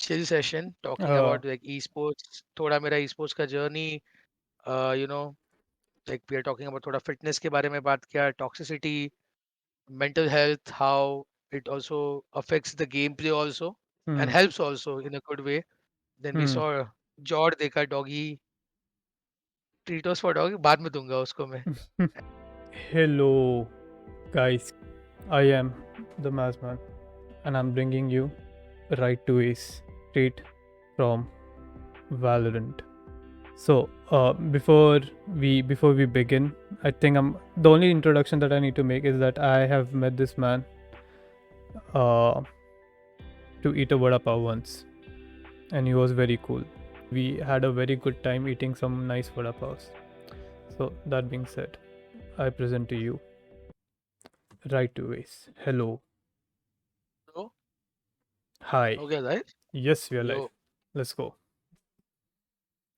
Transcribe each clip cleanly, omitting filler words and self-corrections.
chill session talking Uh, about like esports. थोड़ा मेरा esports का journey. You know, like we are talking about थोड़ा fitness के बारे में बात किया, toxicity, mental health, how it also affects the gameplay also and hmm, helps also in a good way. Then we hmm. saw Jord देखा doggy treatos for dog बाद में दूंगा उसको मैं. Hello, guys. I am TheMazdMan, and I'm bringing you Rite2Ace straight from Valorant. So, before we begin, I think the only introduction that I need to make is that I have met this man uh, to eat a vada pav once, and he was very cool. We had a very good time eating some nice vada pavs. So that being said, I present to you Rite2Ace. Hello, So hi. हो गया guys. Yes, we are live. Yo, Let's go.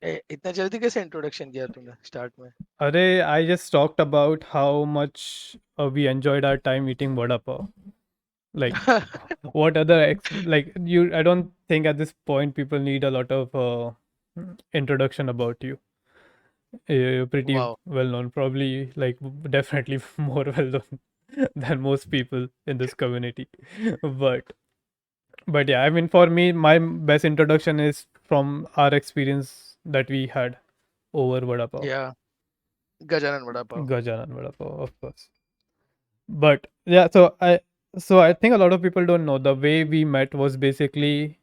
इतना जल्दी कैसे introduction किया तूने start में? Arey, I just talked about how much we enjoyed our time eating vada pav. Like, what other like you? I don't think at this point people need a lot of introduction about you. You're pretty Wow. well known, probably like definitely more well known than most people in this community. But yeah, I mean, for me, my best introduction is from our experience that we had over vada pav, Yeah, Gajanan vada pav. Gajanan vada pav, of course. But yeah, so I think a lot of people don't know the way we met was basically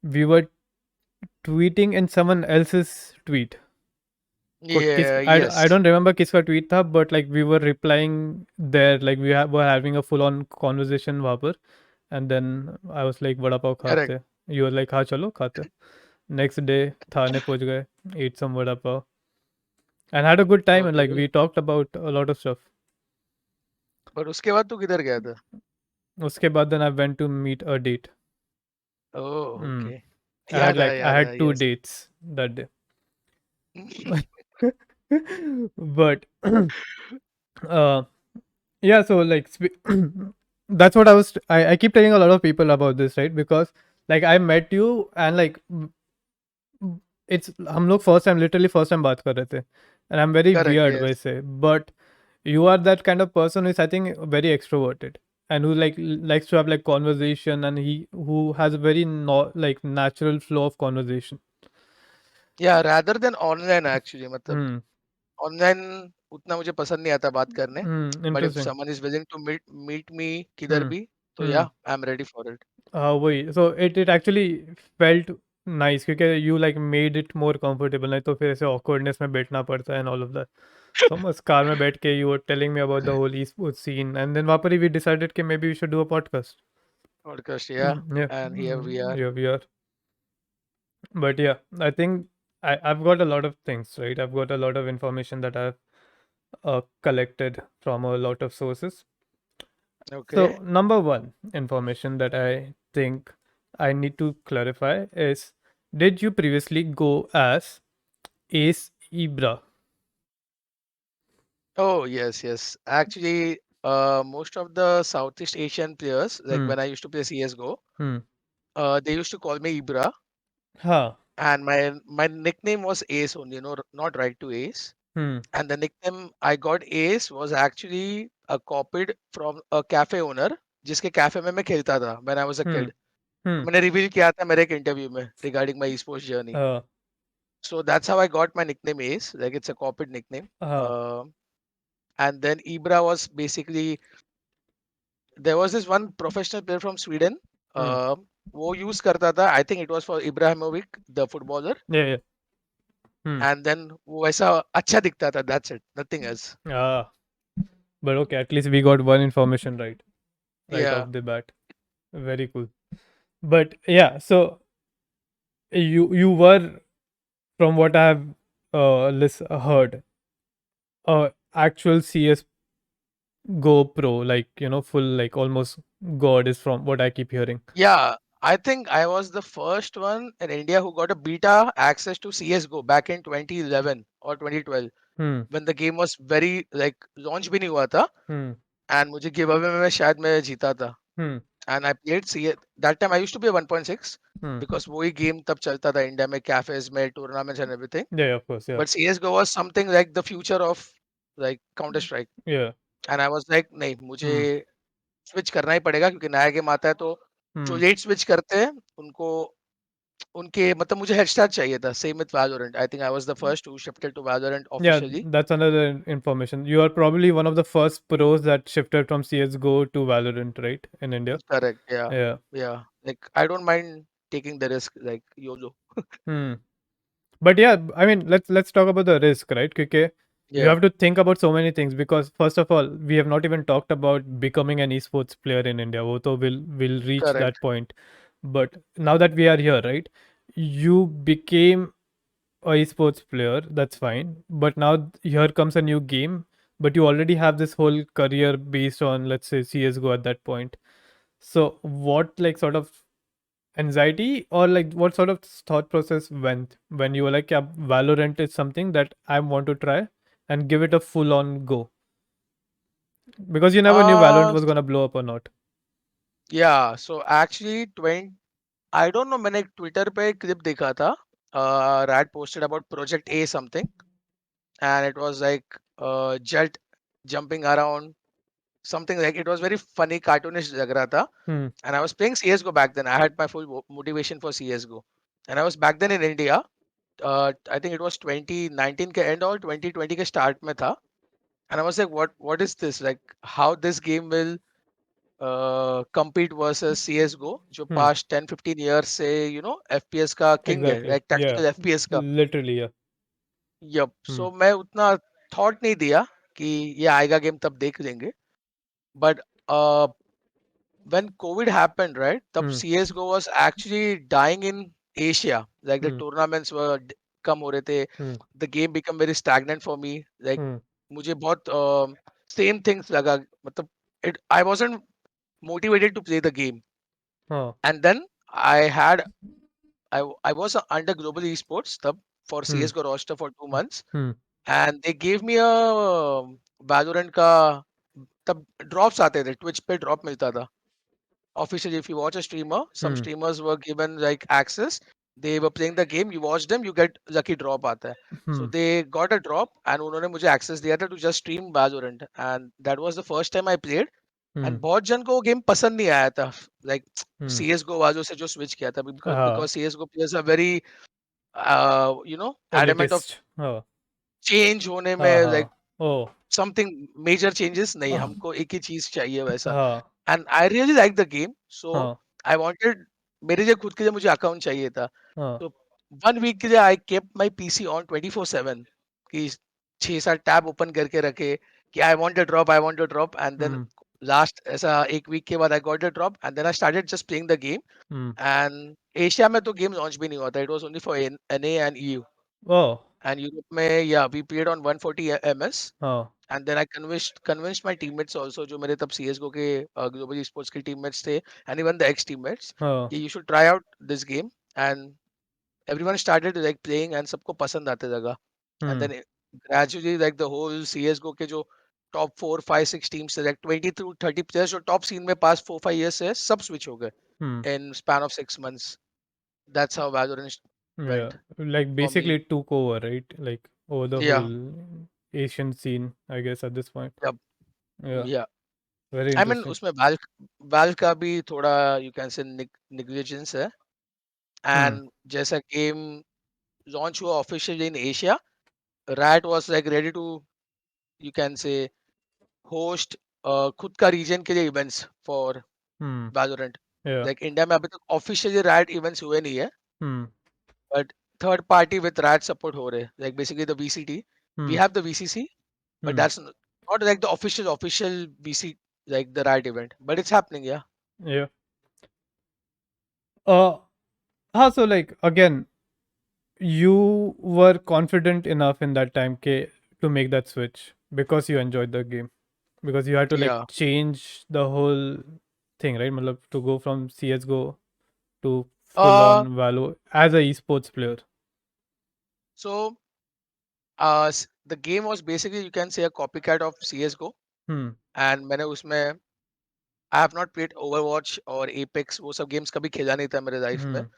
we were tweeting in someone else's tweet. Yeah, I yes. don't remember किसका tweet था, but like we were replying there, like were having a full on conversation वहाँ पर, and then I was like vada pav Correct. खाते. You were like हाँ चलो खाते. Next day थाने पहुँच गए, ate some vada pav, and had a good time, and like Okay. we talked about a lot of stuff. पर उसके बाद तू किधर गया था? उसके बाद then I went to meet a date. Oh, Hmm. okay. याद आया, I याद had आया, two yes. dates that day. But uh yeah, so like that's what I keep telling a lot of people about this, right? Because like I met you and like it's हम लोग first time literally first time बात कर रहे थे, and I'm very Correct, weird yes. वैसे, but you are that kind of person who is, I think, very extroverted and who like likes to have like conversation, and he who has a very like natural flow of conversation. Yeah, rather than online actually, मतलब Hmm. online उतना मुझे पसंद नहीं आता बात करने. But if Interesting. someone is willing to meet me किधर Hmm. भी, तो Hmm. yeah, I'm ready for it. वही, so it actually felt nice क्योंकि you like made it more comfortable, नहीं तो फिर ऐसे awkwardness में बैठना पड़ता है and all of that. So हम उस कार में बैठ के you were telling me about the whole esports scene, and then वहाँ पर ही we decided कि maybe we should do a podcast. Podcast, yeah. Yeah. And here we are. Yeah, we are. But yeah, I think I've got a lot of things, right? I've got a lot of information that I've collected from a lot of sources. Okay. So, number one information that I think I need to clarify is, did you previously go as Ace Ibra? Oh, yes, yes. Actually, most of the Southeast Asian players, like Hmm. when I used to play CS:GO, Hmm. they used to call me Ibra, Ha. and my nickname was Ace only, not right to Ace. Hmm. And the nickname I got Ace was actually copied from a cafe owner, जिसके cafe में मैं खेलता था when I was a Hmm. kid. Hmm. मैंने reveal किया था मेरे एक इंटरव्यू में regarding my esports journey. Uh. So that's how I got my nickname Ace. Like it's a copied nickname. Uh. And then Ibra was basically there was this one professional player from Sweden. Hmm. Uh, वो use करता था. I think it was for Ibrahimovic, the footballer. Yeah. Yeah. Hmm. And then वो वैसा अच्छा दिखता था. That's it. Nothing else. Ah. But okay, at least we got one information right Yeah. off the bat. Very cool. But yeah, so you were, from what I have heard, actual CS Go Pro, like full, like almost God is from what I keep hearing. Yeah. I think I was the first one in India who got a beta access to CS:GO back in 2011 or 2012 Hmm. when the game was very like launch भी नहीं हुआ था Hmm. and मुझे give away में शायद मैं जीता था. Hmm. and I played CS. That time I used to be a 1.6 Hmm. because वही game तब चलता था इंडिया में, cafes में, tournaments and everything. Yeah, of course. Yeah. But CS:GO was something like the future of like Counter Strike. Yeah. And I was like नहीं, मुझे Hmm. Switch करना ही पड़ेगा क्योंकि नया गेम आता है तो जो Hmm. लेट स्विच करते हैं उनको उनके मतलब मुझे हेड स्टार्ट चाहिए था. Same with Valorant. I think I was the first who shifted to Valorant Yeah, officially. that's another information. You are probably one of the first pros that shifted from CS:GO to Valorant, right? In India. Correct. या Yeah. या like I don't mind taking the risk like YOLO. Hmm. But yeah, I mean, let's talk about the risk, right? Because you या have to think about so many things. Because first of all, we have not even talked about becoming an esports player in India. वो तो will reach that correct. point. But now that we are here, right? You became a esports player. That's fine. But now here comes a new game. But you already have this whole career based on, let's say, CS:GO at that point. So what like sort of anxiety or like what sort of thought process went when you were like, yeah, Valorant is something that I want to try and give it a full on go, because you never knew Valorant was gonna blow up or not. या so actually 20 I don't no. मैंने एक Twitter पे clip देखा था. Rat posted about project A something and it was like jet jumping around, something like it was very funny cartoonish लग रहा था. Hmm. And I was playing CS:GO back then. I had my full motivation for CS:GO, and I was back then in India. I think it was 2019 के end or 2020 के start में था. And I was like, what is this? Like, how this game will compete versus CS:GO, जो Hmm. past 10-15 years से FPS का king है, Exactly. like Yeah. tactical FPS का. Literally. Yeah. Yup. Hmm. So मैं उतना thought नहीं दिया कि ये आएगा game तब देख लेंगे. But when COVID happened, right? The Hmm. CS:GO was actually dying in Asia. Like the Hmm. tournaments were कम हो रहे थे. Hmm. The game became very stagnant for me. Like Hmm. मुझे बहुत same things लगा. मतलब I wasn't motivated to play the game. Huh. And then I was under Global Esports तब for Hmm. CS:GO roster for 2 months, Hmm. and they gave me a Valorant का तब drops आते थे. Twitch पे drop मिलता था. Officially, if you watch a streamer, some Hmm. streamers were given like access. They were playing the game, you watch them, you get lucky drop आता है. So Hmm. they got a drop and उन्होंने मुझे access दिया था to just stream Valorant, and that was the first time I played. Hmm. And बहुत जन को वो game पसंद नहीं आया था, like Hmm. CS:GO वालों से जो switch किया था, Ah. because CS:GO players are very adamant of Elitist. Oh. change होने में, like Ah. Oh. Something major changes नहीं, Ah. हमको एक ही चीज चाहिए वैसा. Ah. And I really like the game, so Ah. I wanted मेरे लिए खुद के लिए मुझे अकाउंट चाहिए था. Ah. तो 1 वीक के लिए I kept my PC on 24/7 कि 6-7 टैब ओपन करके रखे कि I want to drop, I want to drop. And then Hmm. Last ऐसा एक वीक के बाद I got the drop and then I started just playing the game. Hmm. And Asia में तो गेम लॉन्च भी नहीं हुआ था. It was only for NA and EU. Oh. And Europe में या we played on 140 MS. Oh. And then I convinced my teammates also, जो मेरे तब CS:GO के global esports के teammates थे, and even the ex teammates, Oh. कि you should try out this game. And everyone started like playing and सबको पसंद आते लगा. And Hmm. then gradually like the whole CS:GO के जो top 4 5 6 teams थे, like 20 to 30 players जो top scene में past 4 5 years से सब switch हो गए Hmm. in span of 6 months. That's how Valorant Yeah, went like for me. basically it took over, right? Like over the Yeah. whole Asian scene, I guess, at this point. Yeah. Yeah, Yeah. very I mean interesting. उसमें valve का भी थोड़ा you can say negligence है. Hmm. And जैसा game launch हुआ officially in Asia, Riot was like ready to you can say host खुद का region के लिए events for Hmm. Valorant. Yeah. Like India में अभी तक ऑफिशियली रैट इवेंट्स हुए नहीं है, Hmm. But third party with Riot support हो रहे, like basically the VCT. We Hmm. Have the VCC, but Hmm. That's not like the official VC, like the right event, but it's happening. Yeah. Yeah. Uh, so like again, you were confident enough in that time to make that switch because you enjoyed the game, because you had to like Yeah. change the whole thing, right? Matlab, to go from CS:GO to full uh on Valo as a esports player. so the game was basically you can say a copycat of CS:GO. Hmm. And मैंने उसमें I have not played Overwatch or Apex. वो सब games कभी खेला नहीं था मेरे life में. Hmm.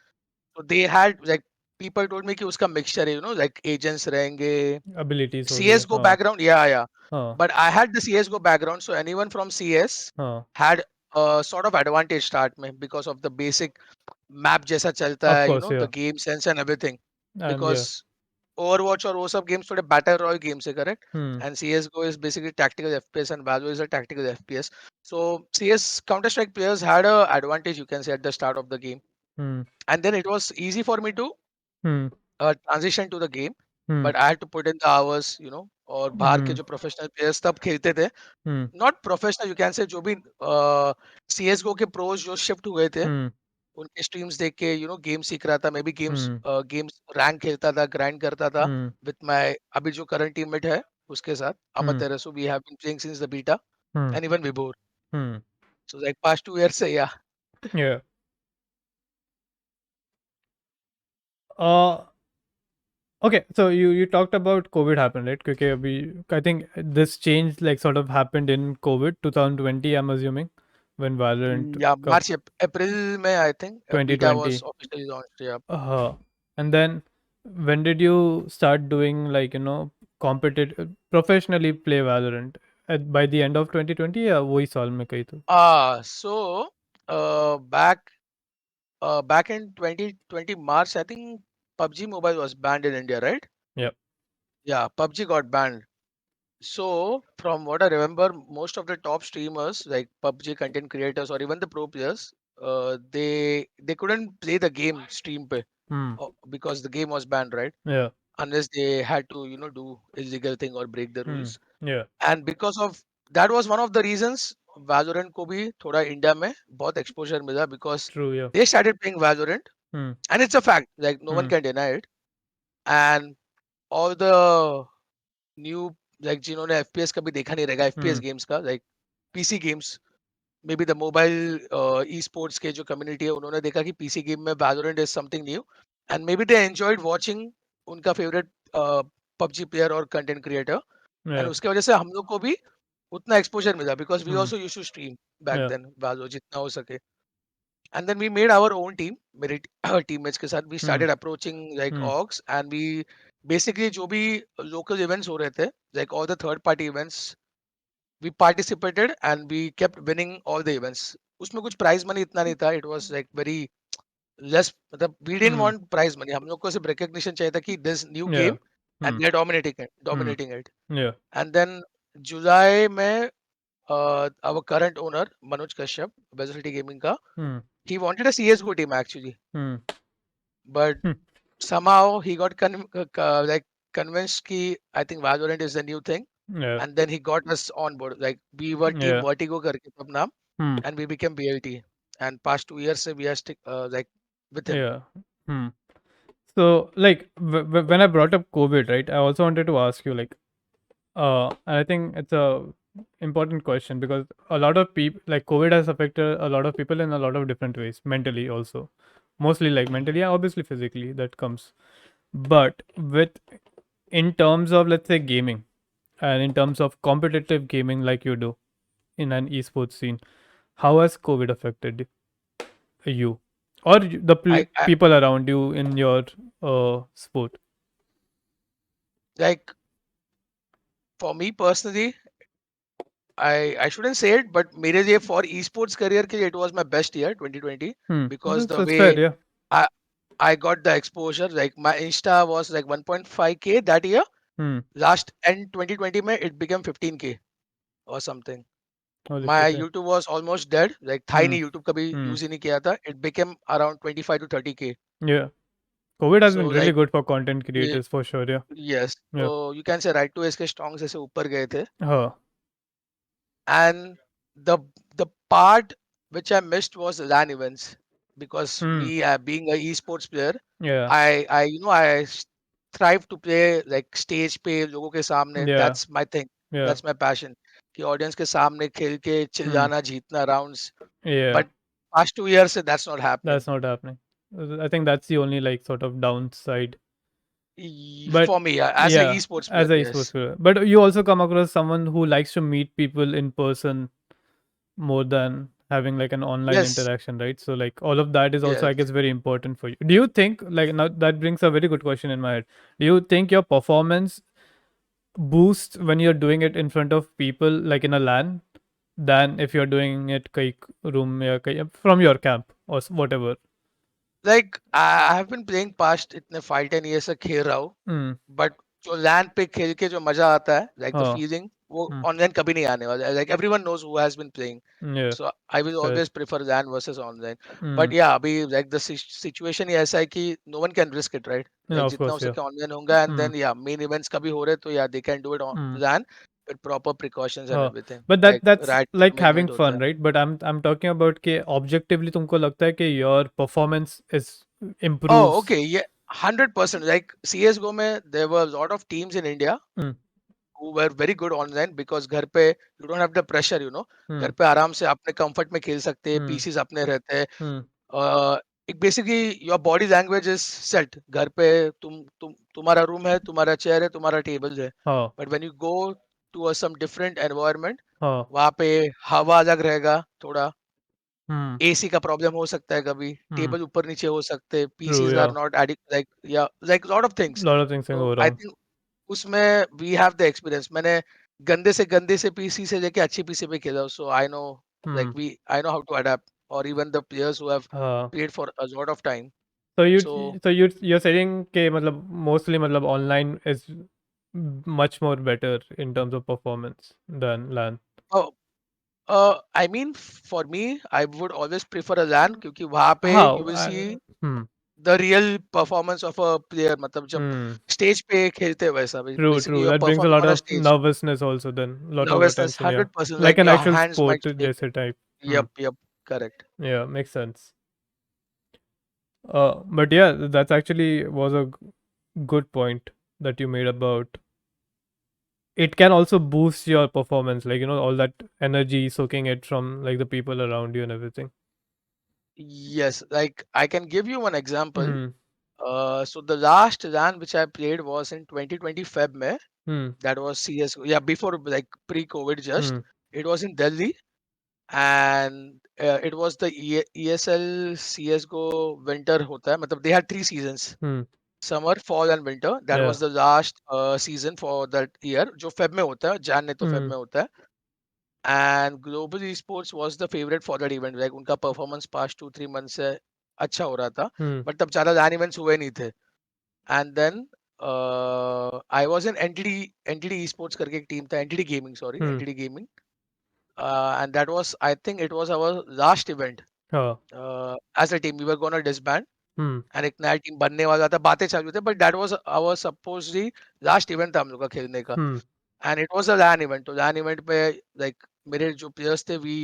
So they had like people told me कि उसका mixture है, like agents रहेंगे, Abilities होगी. CS:GO background, yeah, yeah. हाँ, But I had the CS:GO background, so anyone from CS हाँ. had a sort of advantage start में because of the basic map जैसा चलता Of है, course, the yeah. game sense and everything. And yeah. Because Overwatch और वो सब games थोड़े battle royale games है, correct? Hmm. And CS:GO is basically tactical FPS and Valorant is a tactical FPS. So CS Counter-Strike players had a advantage, you can say, at the start of the game. Hmm. And then it was easy for me to Hmm. transition to the game, Hmm. but I had to put in the hours, और बाहर के Hmm. जो professional players तब खेलते थे, Hmm. Not professional you can से, जो भी CS:GO के प्रोज जो शिफ्ट हुए थे, Hmm. उनके स्ट्रीम्स देख के गेम सीख रहा था, मैं भी गेम्स Hmm. गेम्स रैंक खेलता था, ग्राइंड करता था Hmm. विद माय अभी जो करंट टीममेट है उसके साथ, अमर Hmm. तेरसु, we have been playing since the beta Hmm. And even Vibhor. Hmm. So like past 2 years से, या. Yeah. Uh, okay, so you talked about COVID happened, right? Because I think this change like sort of happened in COVID 2020, I'm assuming, when Valorant या का मार्च अप्रैल में I think beta was 2020. Officially launched, या. And then when did you start doing like, competitive professionally play Valorant? By the end of 2020 या वही साल में कही तो? So back back in 2020 March, I think PUBG Mobile was banned in India, right? Yeah. Yeah, PUBG got banned. So from what I remember, most of the top streamers, like PUBG content creators or even the pro players, they couldn't play the game stream pe, Hmm. because the game was banned, right? Yeah. Unless they had to, do illegal thing or break the Hmm. rules. Yeah. And because of that was one of the reasons Valorant को भी थोड़ा India में बहुत exposure मिला, because True. Yeah. they started playing Valorant, Hmm. and it's a fact, like no one Hmm. can deny it. And all the new, like जिन्होंने FPS कभी देखा नहीं रहेगा, FPS Hmm. games का, like PC games, maybe the mobile esports के जो community है, उन्होंने देखा कि PC game में Valorant is something new, and maybe they enjoyed watching उनका favorite PUBG player और content creator, and Yeah. उसके वजह से हम लोग को भी उतना exposure मिला, because we Hmm. also used to stream back Yeah. then Valo जितना हो सके. And then we made our own team, मेरे teammates के साथ we Hmm. started approaching like Hmm. orgs, and we basically जो भी local events हो रहे थे, like all the third party events, we participated and we kept winning all the events. उसमें कुछ prize money इतना नहीं था, it was like very less, मतलब we didn't Hmm. want prize money, हम लोग को सिर्फ recognition चाहिए था कि this new Yeah. game Hmm. and they're dominating it, Hmm. dominating it. Yeah. And then July में our current owner Manoj Kashyap, Velocity Gaming का, Hmm. he wanted a CS:GO team actually, Hmm. but Hmm. somehow he got like convinced कि I think Valorant is the new thing, Yeah. and then he got us on board. Like we were Team Yeah. Vertigo करके तब नाम, Hmm. and we became BLT. And past 2 years से we are stick like with him. Yeah. Hmm. So, like, when I brought up COVID, right, I also wanted to ask you, like, and I think it's a important question because a lot of people, like, COVID has affected a lot of people in a lot of different ways, mentally also, mostly like Mhm. mentally, yeah, obviously physically that comes, but with in terms of let's say gaming, and in terms of competitive gaming, like you do in an esports scene, how has COVID affected you or the I people around you in your sport? like for me personally, I shouldn't say it, but मेरे लिए for esports career के लिए it was my best year 2020, because the That's fair, way yeah. I I got the exposure. Like my Insta was like 1.5K that year. Hmm. Last end 2020 mein it became 15K or something. Holy My shit, yeah. YouTube was almost dead. Like था ही Hmm. नहीं, YouTube कभी Hmm. use ही नहीं किया था. It became around 25 to 30K. Yeah. COVID has So been really like good for content ye- creators for sure, yeah. yes. Yeah. So you can say Rite2Ace के strongs ऐसे ऊपर गए थे. Huh. And the the part which I missed was LAN events, because Hmm. me being a esports player, Yeah. I thrive to play like stage पे लोगों के सामने. Yeah. That's my thing. Yeah. That's my passion. कि audience के सामने खेल के Hmm. चिल्लाना जीतना rounds. Yeah. But past 2 years से that's not happening. That's not happening. I think that's the only like sort of downside. But For me, as a yeah, esports as player, a esports yes. player. But you also come across someone who likes to meet people in person more than having like an online Yes, interaction, right? So like all of that is also, yes. I guess, very important for you. Do you think, like, now that brings a very good question in my head, do you think your performance boosts when you're doing it in front of people, like in a LAN, than if you're doing it like room from your camp or whatever? Like I have been playing past इतने 5-10 years से खेल रहा हूँ, Hmm. But जो land पे खेल के जो मजा आता है, लाइक द Oh. फीलिंग, वो Hmm. ऑनलाइन कभी नहीं आने वाला है. Like everyone knows who has been playing. Yeah. So I will Fair. always prefer LAN versus online. Hmm. But yeah, अभी like the situation ही ऐसा है कि no one can risk it, right? Yeah, Like of जितना हो course. Yeah. सके online होगा, and Hmm. then yeah, main events कभी हो रहे तो yeah, they can do it on Hmm. LAN with proper precautions and हाँ, everything. but Like that's Riot का like having management होता fun, है. right? But I'm talking about कि objectively तुमको लगता है कि your performance is Oh, improves. okay, yeah, 100%. Like CS:GO में there were a lot of teams in India Hmm. who were very good online because घर पे you don't have the pressure, you know. Hmm. घर पे आराम से अपने comfort में खेल सकते हैं, Hmm. पीसीस अपने रहते हैं. Hmm. एक basically your body language is set. घर पे तुम्हारा रूम है, तुम्हारा चेयर है, तुम्हारा टेबल है. हाँ. But when you go to some different environment, हाँ. वहाँ पे हवा अलग रहेगा थोड़ा. Hmm. एसी का प्रॉब्लम हो सकता है, कभी Hmm. टेबल ऊपर नीचे हो सकते हैं, True. PCs are Yeah. Not addict, like या like lot of things. Lot of things can तो go आई wrong. थिंक उसमें वी हैव द एक्सपीरियंस. मैंने गंदे से पीसी से लेके अच्छी पीसी पे खेला, so I know, Hmm. Like we I know how to adapt. और even the players who have हाँ. played for a lot of time. So you So, so you're saying कि मतलब mostly मतलब online is much more better in terms of performance than LAN. oh, I mean, for me, I would always prefer a LAN क्योंकि वहाँ पे you How? will see Hmm. the real performance of a player. मतलब जब Hmm. Stage पे खेलते हैं वैसा, True, basically true. you're That brings a performing lot on a of stage. nervousness also then. A lot of Nervousness, attention, yeah. 100%. Like Like an your actual hands sport might shake. जैसे type. Hmm. Yep, correct. Yeah, makes sense. But yeah, that's actually was a good point that you made about it can also boost your performance, like all that energy soaking it from like the people around you and everything. Yes, like I can give you one example. Hmm. So the last LAN which I played was in 2020 Feb May. Hmm. That was CS:GO. Yeah, before, like pre-COVID just. Hmm. It was in Delhi, and it was the ESL CS:GO winter होता है. मतलब they had 3 seasons: Hmm. summer, fall and winter. That Yeah. was the last season for that year, जो Feb में होता है, Jan नहीं तो Feb Hmm. में होता है. And Global Esports was the favorite for that event. Like उनका performance past 2-3 months से अच्छा हो रहा था, Hmm. but तब ज़्यादा LAN events हुए नहीं थे. And then I was in NTD Esports करके एक team था, NTD Gaming, sorry, Hmm. NTD Gaming. And that was, I think it was our last event. Oh. As a team, we were gonna disband, Hmm. and एक नया team बनने वाला था, बातें चालू थे, but that was our supposedly last event था हम लोग का खेलने का. Hmm. And it was a LAN event. तो LAN event पे like मेरे जो players थे, we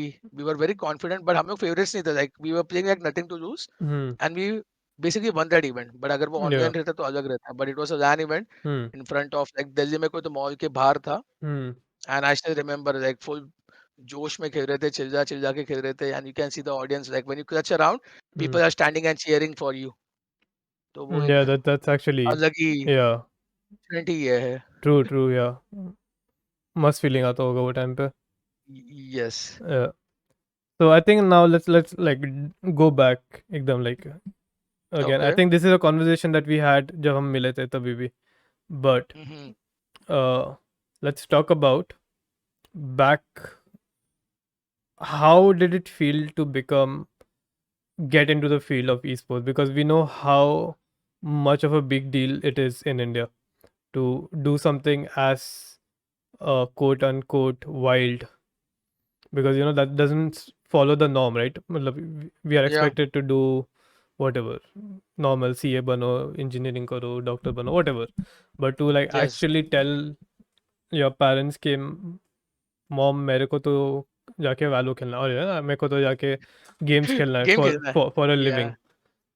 were very confident, but हम लोग favorites नहीं थे. Like we were playing like nothing to lose, Hmm. and we basically won that event. But अगर वो Yeah. online रहता तो अलग रहता. But it was a LAN event Hmm. in front of, like, Delhi में कोई तो मॉल के बाहर था. Hmm. And I still remember, like, full जोश में खेल रहे थे, चिल्ला के खेल रहे थे. And you can see the audience, like when you clutch around, Hmm. people are standing and cheering for you. तो वो Yeah, एक that's actually, अलग ही yeah, event ही ये है. true, true, yeah. मस्त फीलिंग आता होगा वो टाइम पे. Yes. Yeah. So I think now let's like go back एकदम like again. I Okay. think this is a conversation that we had जब हम मिले थे तभी भी. But Mm-hmm. uh, let's talk about back. How did it feel to get into the field of esports? Because we know how much of a big deal it is in India to do something as quote unquote wild, because that doesn't follow the norm, right? मतलब we are Yeah. expected to do whatever normal CA bano, engineering karo, doctor bano, whatever, but to like Yes. actually tell your parents कि mom मेरे को तो जाके वैलो खेलना है, और मेरे को तो जाके गेम्स खेलना है गेम फॉर खेलना है. For a Yeah. Living,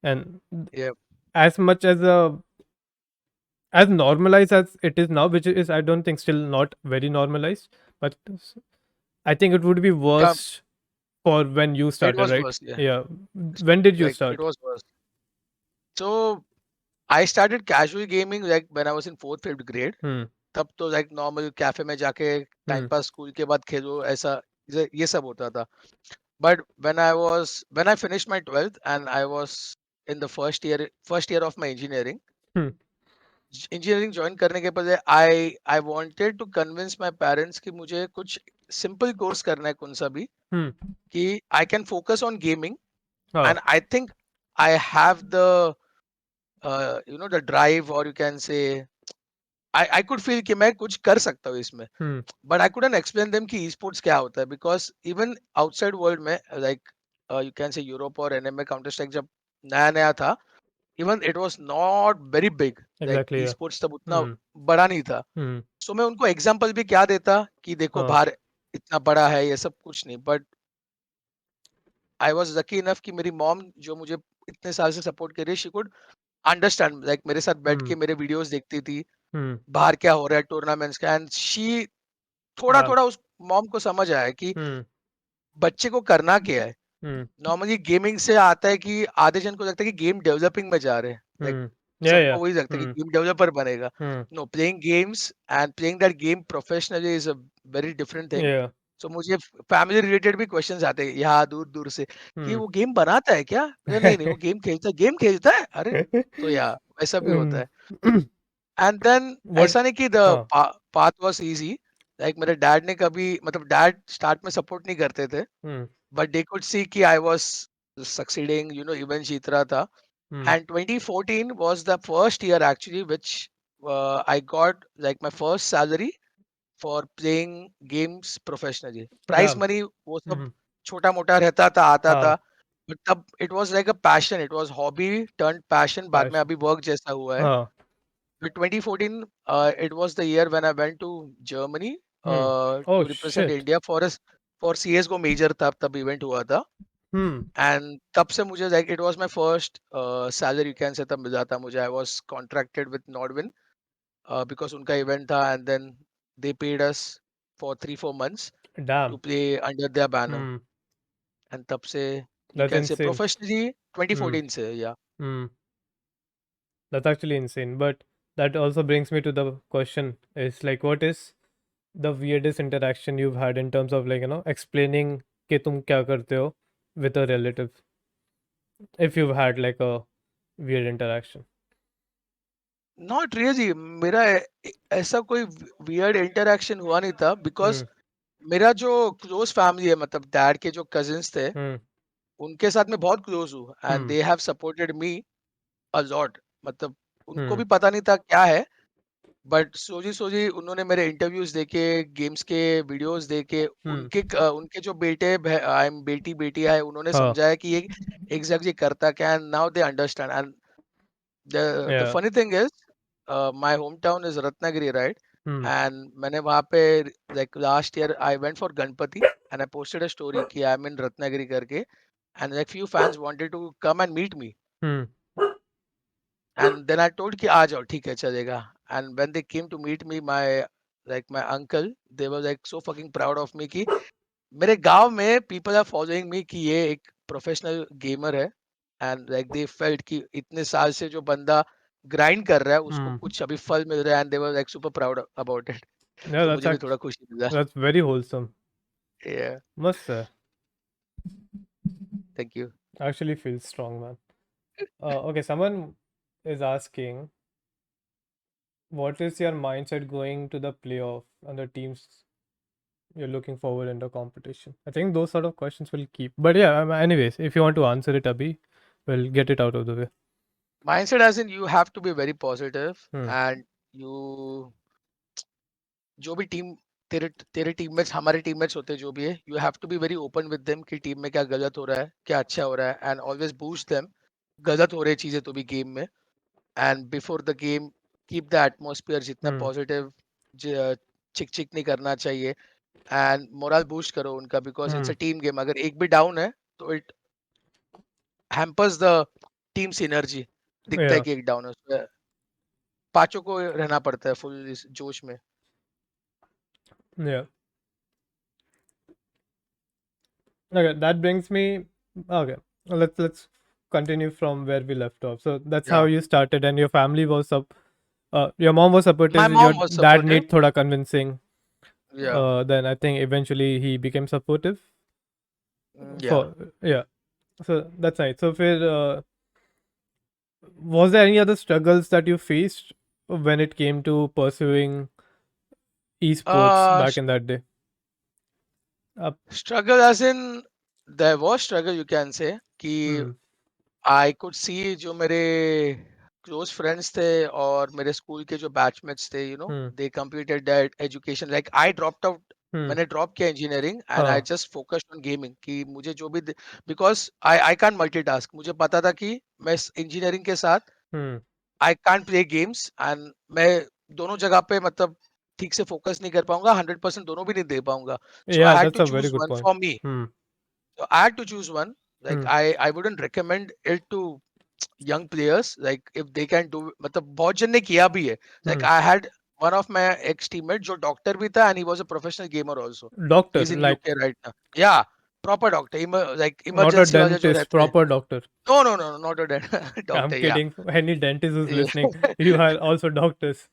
and Yeah. as much as normalized as it is now, which is I don't think still not very normalized, but I think it would be Yeah. worse for when you It started, was right? worse. Yeah. Yeah. When did you Like it start? was worse. So I started casual gaming like when I was in fourth, fifth grade. Hmm. तब तो like normal cafe में जाके time Hmm. पास school के बाद खेलो, ऐसा ये सब होता था. But when I finished my 12th and I was in the first year of my Hmm. engineering join करने के पहले I wanted to convince my parents कि मुझे कुछ simple course करना है कौन सा भी Hmm. कि I can focus on gaming, Oh. and I think I have the the drive, or you can say I could feel कि मैं कुछ कर सकता हूँ इसमें. Hmm. But I couldn't explain them कि esports क्या होता है, because even outside world में like you can say Europe और NM में Counter Strike जब नया नया था, even it was not very big, like Exactly. Yeah. esports तब उतना Hmm. बड़ा नहीं था. Hmm. सो मैं उनको एग्जाम्पल भी क्या देता कि देखो Oh. बाहर इतना बड़ा है, ये सब कुछ नहीं. But I was lucky enough कि मेरी मॉम जो मुझे इतने साल से सपोर्ट कर रही है, शी कुड अंडरस्टैंड, लाइक मेरे साथ बैठ Hmm. के मेरे वीडियोस देखती थी Hmm. बाहर क्या हो रहा है टूर्नामेंट्स का, एंड शी थोड़ा Damn. थोड़ा उस मॉम को समझ आया कि Hmm. बच्चे को करना क्या है. Hmm. नॉर्मली गेमिंग से आता है कि आधे जन को लगता है कि गेम डेवलपिंग में जा रहे हैं, लाइक Hmm. Yeah. Yeah. सबको वही लगता है कि Hmm. गेम डेवलपर बनेगा. Hmm. No, playing games and playing that game professionally is a very different thing. Yeah. So मुझे फैमिली रिलेटेड भी क्वेश्चंस आते हैं यहाँ दूर दूर से कि Hmm. वो गेम बनाता है क्या. नहीं नहीं, वो गेम खेलता है. अरे, तो या ऐसा भी होता Hmm. है. And then What? ऐसा नहीं कि the Oh. Path was easy. Like मेरे डैड ने कभी, मतलब डैड स्टार्ट में सपोर्ट नहीं करते थे, Hmm. But they could see कि आई वाज सक्सीडिंग, इवन जीत रहा था. Hmm. And 2014 was the first year actually which I got like my first salary for playing games professionally. Prize Damn. money वो सब Hmm. छोटा मोटा रहता था, आता था. हाँ. But तब it was like a passion. It was hobby turned passion. बाद में Passion. अभी work जैसा हुआ है. हाँ. But 2014, it was the year when I went to Germany Hmm. Oh to represent shit. India for CS:GO major तब event हुआ था. Hmm. And तब से मुझे like it was my first salary, you can say, तब मिला था मुझे. I was contracted with Nordwin because उनका event था, and then they paid us for 3-4 months to Damn. play under their banner. Hmm. And तब से you That's can say insane. professionally Hmm. 2014 से, yeah. Hmm. That's actually insane. But that also brings me to the question: is like, what is the weirdest interaction you've had in terms of like explaining कि तुम क्या करते हो with a relative, if you've had like a weird interaction. Not really. मेरा ऐसा कोई weird interaction हुआ नहीं था, Hmm. because मेरा जो close family है, मतलब dad के जो cousins थे, Hmm. उनके साथ मैं बहुत close हूँ, and Hmm. they have supported me a lot. मतलब उनको Hmm. भी पता नहीं था क्या है, बट सोची सोची उन्होंने मेरे इंटरव्यूज देखे, गेम्स के वीडियोस देखे, Hmm. उनके जो बेटे आई एम बेटी बेटी है, उन्होंने Huh. समझाया कि ये एग्जैक्टली करता क्या, and now they understand. And the Yeah. Funny thing is, my home town is Ratnagiri, right. Hmm. And मैंने वहां पे like last year I went for Ganpati, and I posted a story कि आई एम इन रत्नागिरी करके, and like few fans wanted to come and meet me. Hmm. And then I told कि आ जाओ, ठीक है चलेगा. And when they came to meet me, my uncle, they were like so fucking proud of me कि मेरे गांव में people are following me कि ये एक प्रोफेशनल गेमर है. And like they felt कि इतने साल से जो बंदा ग्राइंड कर रहा है उसको Hmm. कुछ अभी फल मिल रहा है, and they were like super proud about it. Yeah, तो मुझे भी थोड़ा खुशी मिला. that's very wholesome. Yeah, Must say. thank you. Actually feels strong, man. Okay, someone is asking, what is your mindset going to the playoff and the teams you're looking forward in the competition? I think those sort of questions will keep. But yeah, anyways, if you want to answer it, Abhi, we'll get it out of the way. Mindset as in you have to be very positive, Hmm. and you जो भी team तेरे तेरे teammates, हमारे teammates होते हैं जो भी है, you have to be very open with them कि टीम में क्या गलत हो रहा है, क्या अच्छा हो रहा है, एंड ऑलवेज बूस्ट देम. गलत हो रही चीजें तो भी गेम में, and before the game keep the atmosphere जितना Hmm. पॉजिटिव, चिक चिक नहीं करना चाहिए, एंड मोरल बूस्ट करो उनका, because it's Hmm. A team game. अगर एक भी डाउन है तो it hampers the team synergy. दिखता है Yeah. कि एक डाउन है, उसमें पांचों को रहना पड़ता है फुल इस जोश में. Yeah. Okay, that brings me. Okay, let's continue from where we left off. So that's how Yeah, you started, and your family was up. Your mom was my supportive. Your mom was dad supportive. need thoda convincing. Yeah. Then I think eventually he became supportive. Yeah. for yeah. So that's nice. So, was there any other struggles that you faced when it came to pursuing esports uh back sh- in that day? Uh, Struggle as in, there was struggle, you can say कि hmm, I could see जो मेरे close friends थे और मेरे school के जो batchmates थे, hmm, they completed that education, like I dropped out. hmm, मैंने ड्रॉप किया इंजीनियरिंग एंड आई हाँ, जस्ट फोकस्ड ऑन गेमिंग कि मुझे जो भी, बिकॉज आई कांट मल्टीटास्क। मुझे पता था कि मैं इंजीनियरिंग के साथ hmm. I can't play games, and मैं दोनों जगह पे मतलब ठीक से फोकस नहीं कर पाऊंगा, 100% दोनों भी नहीं दे पाऊंगा। So Yeah, I had that's to a very choose good one point. For me. Hmm, So I had to choose one. Like hmm, I wouldn't recommend it to young players. Like if they can do, मतलब बहुत जन ने किया भी है. hmm. Like I had one of my ex teammate जो doctor भी था, and he was a professional gamer also. Doctor, He's in like UK right now. Yeah, proper doctor. Like not a emergency वाले जो dentist, रहते हैं. proper doctor. No, no, no, not a I'm doctor. Yeah. kidding. Any dentist who's Yeah. listening, you are also doctors.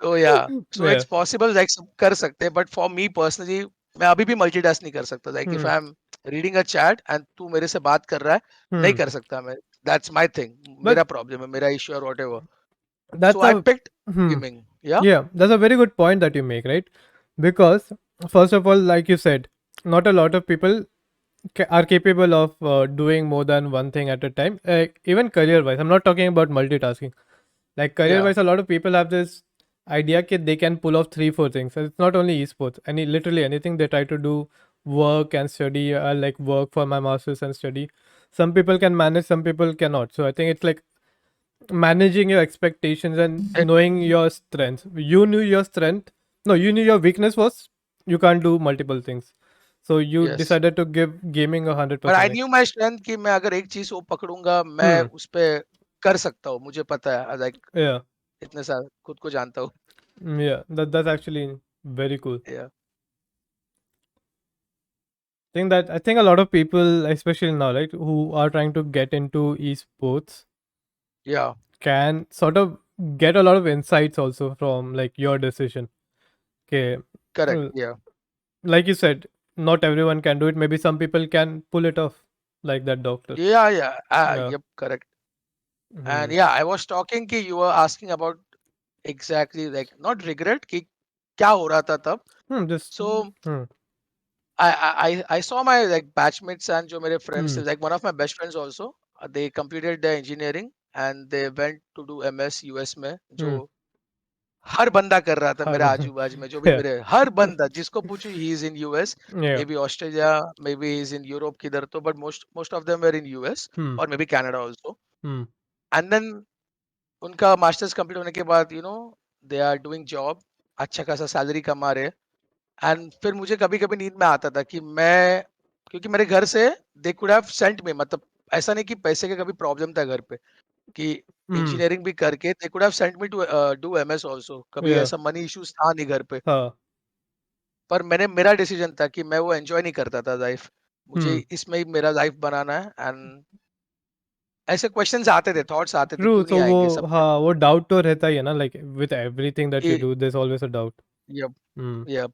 So yeah, so Yeah. it's possible, like सब कर सकते हैं, but for me personally, मैं अभी भी multitask नहीं कर सकता। Like if Hmm, I'm reading a chat and तू मेरे से बात कर रहा है, नहीं hmm. कर सकता मैं। That's my thing, But मेरा problem है, मेरा issue or whatever. that's So I a picked hmm. gaming. Yeah, Yeah, that's a very good point that you make, right? Because first of all, like you said, not a lot of people are capable of doing more than one thing at a time. Even career wise, I'm not talking about multitasking. Like career yeah, wise, a lot of people have this idea that they can pull off three, four things. And it's not only esports. Any literally anything they try to do, work and study. Like work for my masters and study. Some people can manage, some people cannot. So I think it's like managing your expectations and it, knowing your strengths. You knew your strength. No, you knew your weakness was you can't do multiple things. So you yes. decided to give gaming a hundred But I percent. Like, knew my strength कि मैं अगर एक चीज वो पकड़ूंगा, मैं hmm, उस पे कर सकता हूँ, मुझे पता है। Like yeah, इतने साल खुद को जानता हूँ। yeah. That's actually very cool. Yeah, I think a lot of people, especially now, right, who are trying to get into esports, yeah, can sort of get a lot of insights also from like your decision. Okay, correct. uh, Yeah, like you said, not everyone can do it. Maybe some people can pull it off, like that doctor. yeah, yeah. Yeah. Yep, correct. And Hmm. yeah, I was talking कि you were asking about exactly, like not regret कि क्या हो रहा था तब। Just. So Hmm. I saw my like batchmates and जो मेरे friends Hmm. थे, like one of my best friends also, they completed their engineering and they went to do MS US में, जो Hmm. हर बंदा कर रहा था मेरे Har- आजू बाजू में, जो भी yeah. मेरे हर बंदा जिसको पूछो ही is in US, Yeah. Maybe Australia, maybe is in Europe किधर तो, but most most of them were in US Hmm. और maybe Canada also. Hmm. And then उनका मास्टर्स कंप्लीट होने के बाद दे आर डूइंग जॉब, अच्छा खासा salary कमा रहे। एंड फिर मुझे कभी कभी नींद में आता था कि मैं, क्योंकि मेरे घर से दे कुड हैव सेंट मी, मतलब ऐसा नहीं कि पैसे का कभी प्रॉब्लम था घर पे, कि Hmm. इंजीनियरिंग भी करके they could have sent me to do MS also, कभी Yeah. ऐसा मनी इश्यूज था नहीं घर पे। Ha. पर मेरा डिसीजन था कि मैं वो एंजॉय नहीं करता था लाइफ, मुझे Hmm. इसमें ही मेरा लाइफ बनाना है। एंड ऐसे क्वेश्चंस आते थे, थॉट्स आते थे, True. क्यों नहीं So आएंगे वो सबके। हाँ वो doubt तो रहता ही है ना, like with everything that you ये do there's always a doubt. Yup, Hmm. Yup.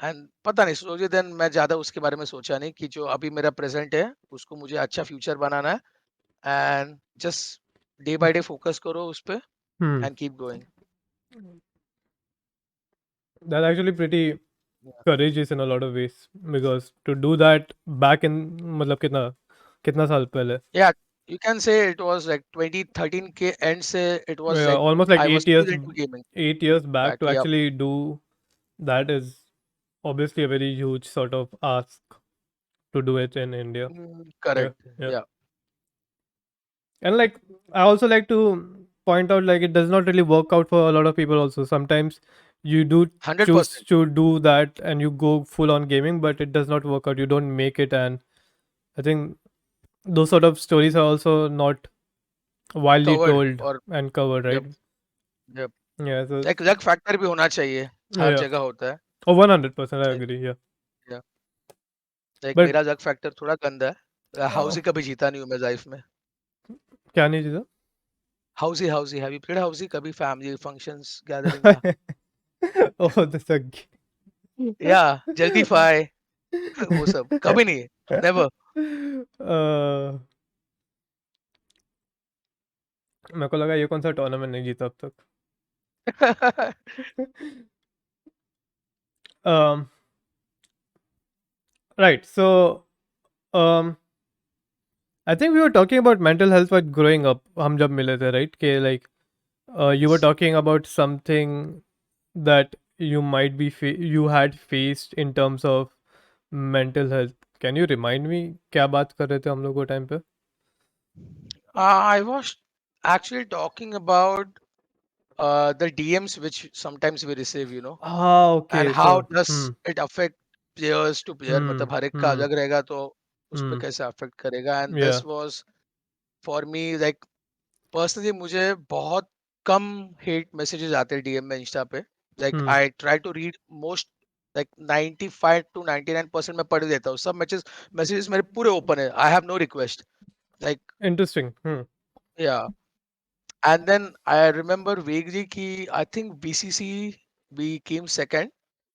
And पता नहीं, सोचे देन मैं ज्यादा उसके बारे में सोचा नहीं, कि जो अभी मेरा प्रेजेंट है उसको मुझे अच्छा फ्यूचर बनाना है, and just day by day focus करो उस पे Hmm. And keep going. That's actually pretty courageous in a lot of ways because to do that back in मतलब कितना साल पहले. या यू कैन से इट वाज लाइक 2013 के एंड से, it was Yeah, like almost like I was 8 years, still into gaming 8 years back back. to या actually do that is obviously a very huge sort of ask to do it in India. Yeah, correct. yeah. या And like I also like to point out like it does not really work out for a lot of people also. Sometimes you do choose 100%। to do that and you go full on gaming, but it does not work out. You don't make it, and I think those sort of stories are also not widely covered told और and covered, right? Yup, yup. Yeah, so एक luck factor भी होना चाहिए, हर yeah. जगह होता है। Oh, 100% I like agree. Yeah. या like But मेरा लक फैक्टर थोड़ा गंदा है, uh, हाउसी कभी जीता नहीं हूँ मैं लाइफ में। क्या नहीं चीज़ हाउसी हाउसी हैव यू प्लेड हाउसी कभी, फैमिली फंक्शंस गैदरिंग या है? Oh, that's a या जल्दी फाई। वो सब कभी नहीं, नेवर। मेरे को लगा ये कौन सा टूर्नामेंट नहीं जीता अब तक. um, right. So um, I think we were talking about mental health while growing up. हम जब मिले थे, right? कि like you were Yes. talking about something that you might be you had faced in terms of mental health. Can you remind me क्या बात कर रहे थे हम लोग वो टाइम पे? I was actually talking about the DMs which sometimes we receive, हाँ, and okay. how So does it affect players to player, hmm, मतलब हर एक का hmm, अलग रहेगा तो उस पे hmm, कैसे affect करेगा, and yeah, this was for me like personally मुझे बहुत कम hate messages आते हैं DM में इंस्टा पे, like hmm, I try to read most like 95 to 99% मैं पढ़ लेता हूँ, सब messages मेरे पूरे open है, I have no request, like interesting. Hmm, yeah. And then I remember vaguely कि I think BCC we came second,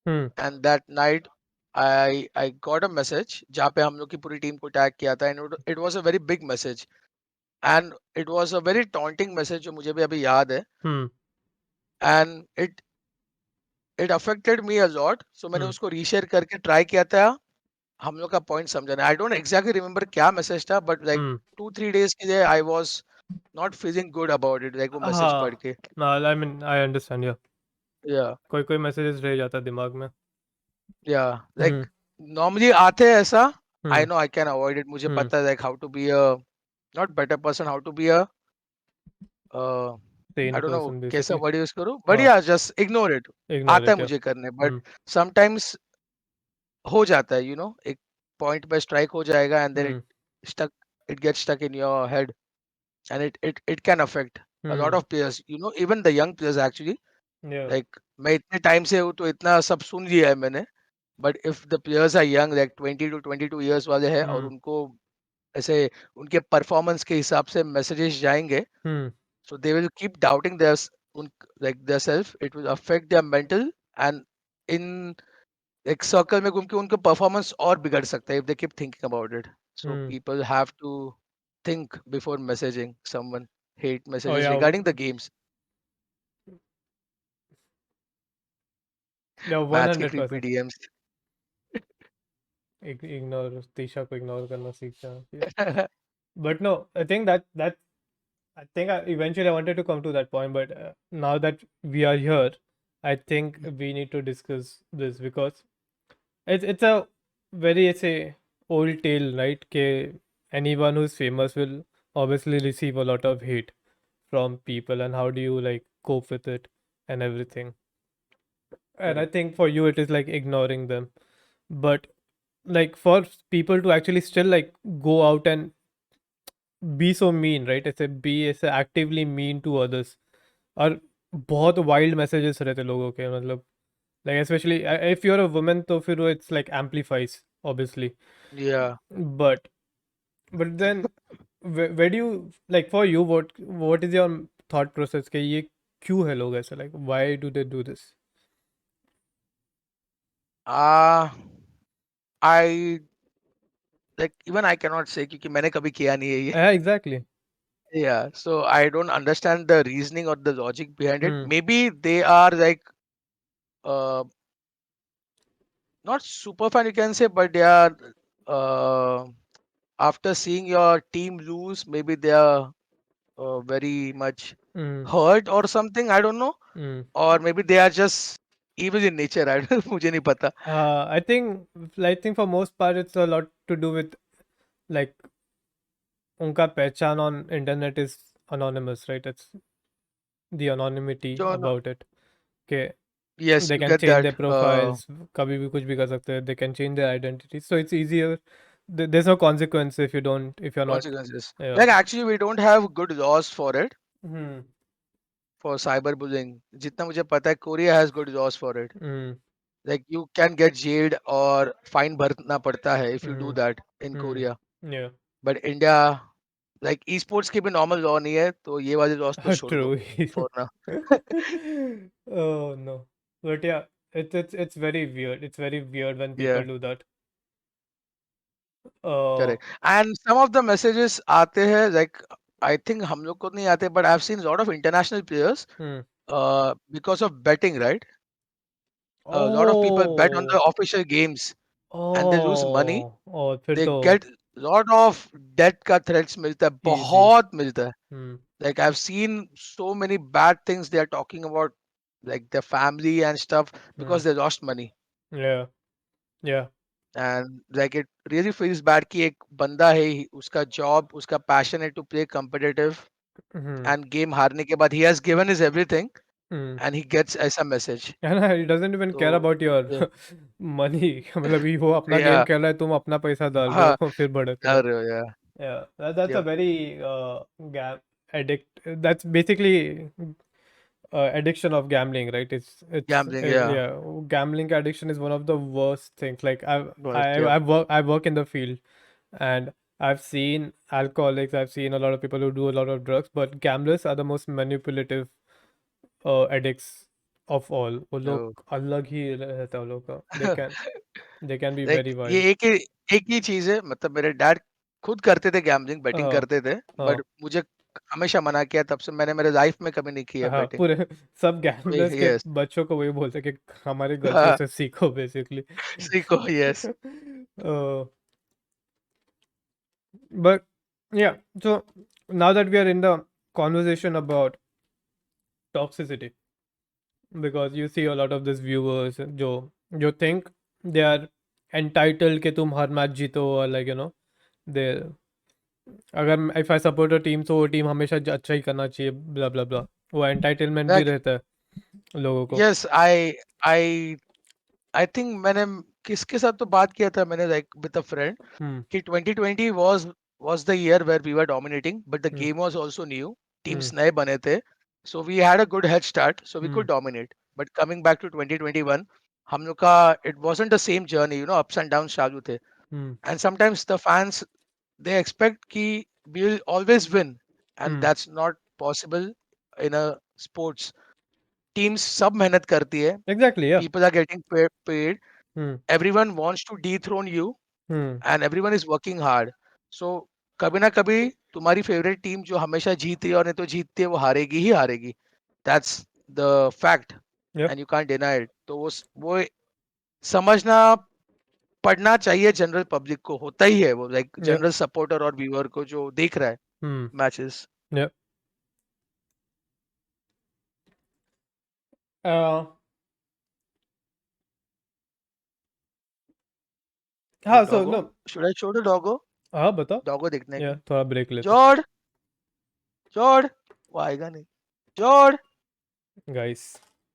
hmm, and that night I got a message जहाँ पे हम लोग की पूरी टीम को टैग किया था, and it was a very big message, and it was a very taunting message जो मुझे भी अभी याद है, hmm, and it affected me a lot, so मैंने hmm, उसको रीशेयर करके ट्राई किया था हम लोग का पॉइंट समझाना. आई डोंट एग्जैक्टली रिमेम्बर क्या मैसेज था, बट लाइक hmm. 2-3 days के लिए I was not feeling good about it, like वो मैसेज पढ़ हाँ, के. I mean I understand. Yeah, या कोई कोई मैसेजेस रह जाता दिमाग में. या Hmm, लाइक नॉर्मली आते हैं ऐसा, hmm. I know I can avoid it, मुझे Hmm. पता है like how to be a not better person, how to be a I Sane don't know person कैसा basically. वर्ड यूज करूं, but हाँ, या जस्ट इग्नोर इट. ignore आता it. है Yeah. मुझे करने, बट Hmm. समटाइम्स हो जाता है, एक पॉइंट पे स्ट्राइक हो जाएगा, and then Hmm. Stuck it gets stuck in your head, and it can affect a lot Hmm. of players, even the young players actually. Yeah. Like मैं इतने time से हूँ तो इतना सब सुन लिया है मैंने, but if the players are young like 20 to 22 years वाले हैं, और Hmm. उनको ऐसे उनके परफॉर्मेंस के हिसाब से मैसेजेस जाएंगे, Hmm. so they will keep doubting उन like their self, it will affect their mental, and in एक सर्कल में घूम के उनका परफॉर्मेंस और बिगड़ सकता है if they keep thinking about it. So Hmm. people have to think before messaging someone hate Oh messages yeah. regarding the games. Yeah. one maths के hundred creepy percent. DMs. Ignore Tisha को ignore करना सीख जाना चाहिए. But no, I think that I think eventually I wanted to come to that point, but now that we are here, I think we need to discuss this because it's a very it's a old tale, right? Ke anyone who's famous will obviously receive a lot of hate from people, and how do you like cope with it and everything? And I Correct. think for you it is like ignoring them, but like for people to actually still like go out and be so mean, right? ऐसे actively mean to others, और बहुत wild messages रहते लोगों के, मतलब like especially if you're a woman तो फिर वो it's like amplifies obviously, Yeah. but then where do you like for you what is your thought process कि ये क्यों है लोग ऐसे, like why do they do this? uh I like even I cannot say क्योंकि मैंने कभी किया नहीं है ये. Yeah, exactly. Yeah, so I don't understand the reasoning or the logic behind it. Hmm. Maybe they are like uh not super fan you can say, but they are uh after seeing your team lose, maybe they are very much Hmm. hurt or something, I don't know, Hmm. or maybe they are just evil in nature. I don't मुझे नहीं पता. I think for most part it's a lot to do with like उनका पहचान on internet is anonymous, right? It's the anonymity जो ना, about it. Okay, yes, they you can get change that their profiles, कभी भी कुछ भी कर सकते हैं. They can change their identity, so it's easier. There's no consequence if you're not. consequences. Yeah. Like actually, we don't have good laws for it, Hmm. for cyberbullying. जितना मुझे पता है, Korea has good laws for it. Hmm. Like you can get jailed or fine भरना पड़ता है if you do Hmm. that in Hmm. Korea. Yeah. But India, like esports की भी normal law नहीं है, तो ये वाले laws तो छोड़ दो True. for now. Oh no. But yeah, it's very weird. It's very weird when people Yeah. do that. uh, Correct. And some of the messages आते हैं like I think हम लोग को नहीं आते, but I've seen a lot of international players hmm. because of betting, right? A lot of people bet on the Oh, official games and they lose money. फिर They तो get lot of debt का threats मिलता है, easy. बहुत मिलता है. Hmm. Like I've seen so many bad things they are talking about, like their family and stuff Hmm. because they lost money. Yeah, yeah. And like it really feels bad कि एक बंदा है, उसका job, उसका passion है to play competitive Hmm. and game हारने के बाद he has given his everything Hmm. and he gets ऐसा message. And he doesn't even care So about your yeah, money. मतलब ये वो अपना गेम yeah, खेल रहा है, तुम अपना पैसा डाल रहे हाँ, हो फिर भड़क रहे कर हो. रहे हो, yeah, Yeah, that's a yep, very gam addict. That's basically addiction of gambling, right? It's gambling, yeah, yeah, gambling addiction is one of the worst things. Like worst, yep, I work in the field, and I've seen alcoholics. I've seen a lot of people who do a lot of drugs, but gamblers are the most manipulative addicts of all. वो लोग no. अलग ही रहता है वो लोग का. They can be like very ये wild. एक ही चीज है, मतलब मेरे डैड खुद करते थे, गैम्बलिंग बेटिंग हाँ करते थे, बट हाँ मुझे हमेशा मना किया, तब से मैंने मेरे लाइफ में कभी नहीं की है हाँ, बेटिंग. पूरे सब तो गैम्बलर्स के यस, बच्चों को वही बोलते हैं कि हमारी गलतियों से सीखो बेसिकली. सीखो, yes. But yeah, so now that we are in the conversation about toxicity, because you see a lot of these viewers जो think they are entitled कि तुम हर मैच जीतो, और like you know they अगर if I support a team तो वो team हमेशा अच्छा ही करना चाहिए, blah blah blah. वो एंटाइटलमेंट भी लाइक रहता है लोगों को. यस, आई आई थिंक मैंने किसके साथ तो बात किया था मैंने, लाइक विद अ फ्रेंड, हम्म कि 2020 was the year where we were dominating, but the hmm game was also new. Hmm Teams नए बने थे, so we had a good head start, so we hmm could dominate. But coming back to 2021, हम लोग का it wasn't the same journey, ups and downs चालू थे. हम्म And sometimes the fans, they expect कि we will always win, and hmm. that's not possible in a sports. Teams सब मेहनत करती है. Exactly, yeah. People are getting paid. Hmm. Everyone wants to dethrone you Hmm. and everyone is working hard. So कभी ना कभी तुम्हारी favourite team जो हमेशा जीती है और नहीं तो जीतती है, वो हारेगी ही हारेगी. That's the fact Yep. and you can't deny it. तो वो समझना पड़ना चाहिए जनरल पब्लिक को, होता ही है वो, लाइक Yep. जनरल सपोर्टर और व्यूअर को जो देख रहा है Hmm. मैचेस. Yep. Uh, हाँ, so Doggo, no. Should I show the Doggo? हाँ, बताओ. डॉगो देखने Yeah, की. थोड़ा ब्रेक लेते. जॉर्ड, जॉर्ड, वो आएगा नहीं. जॉर्ड, Guys,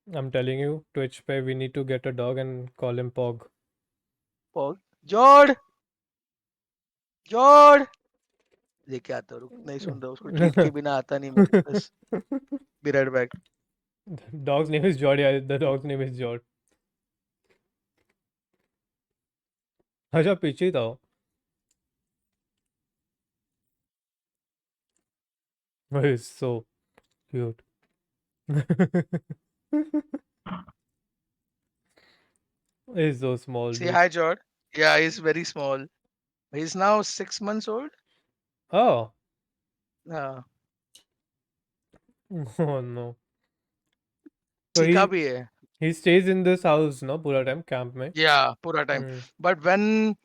I'm telling you, Twitch पे we need to get a dog and call him Pog. जॉर्ड, जॉर्ड, लेके आता हूँ, रुक, नहीं सुन रहा, उसको ट्रीट के बिना आता नहीं मेरे पास. Be right back. Dog's name is Jord. Yeah, the dog's name is Jord. अच्छा पीछे ही था वो. He's so cute. He's so small, Say dude. hi, George. Yeah, he's very small. He's now 6 months old. Oh. हाँ, Oh no. So सीखा भी है. he stays in this house, no, पूरा time camp में. Yeah, पूरा time. Hmm. But when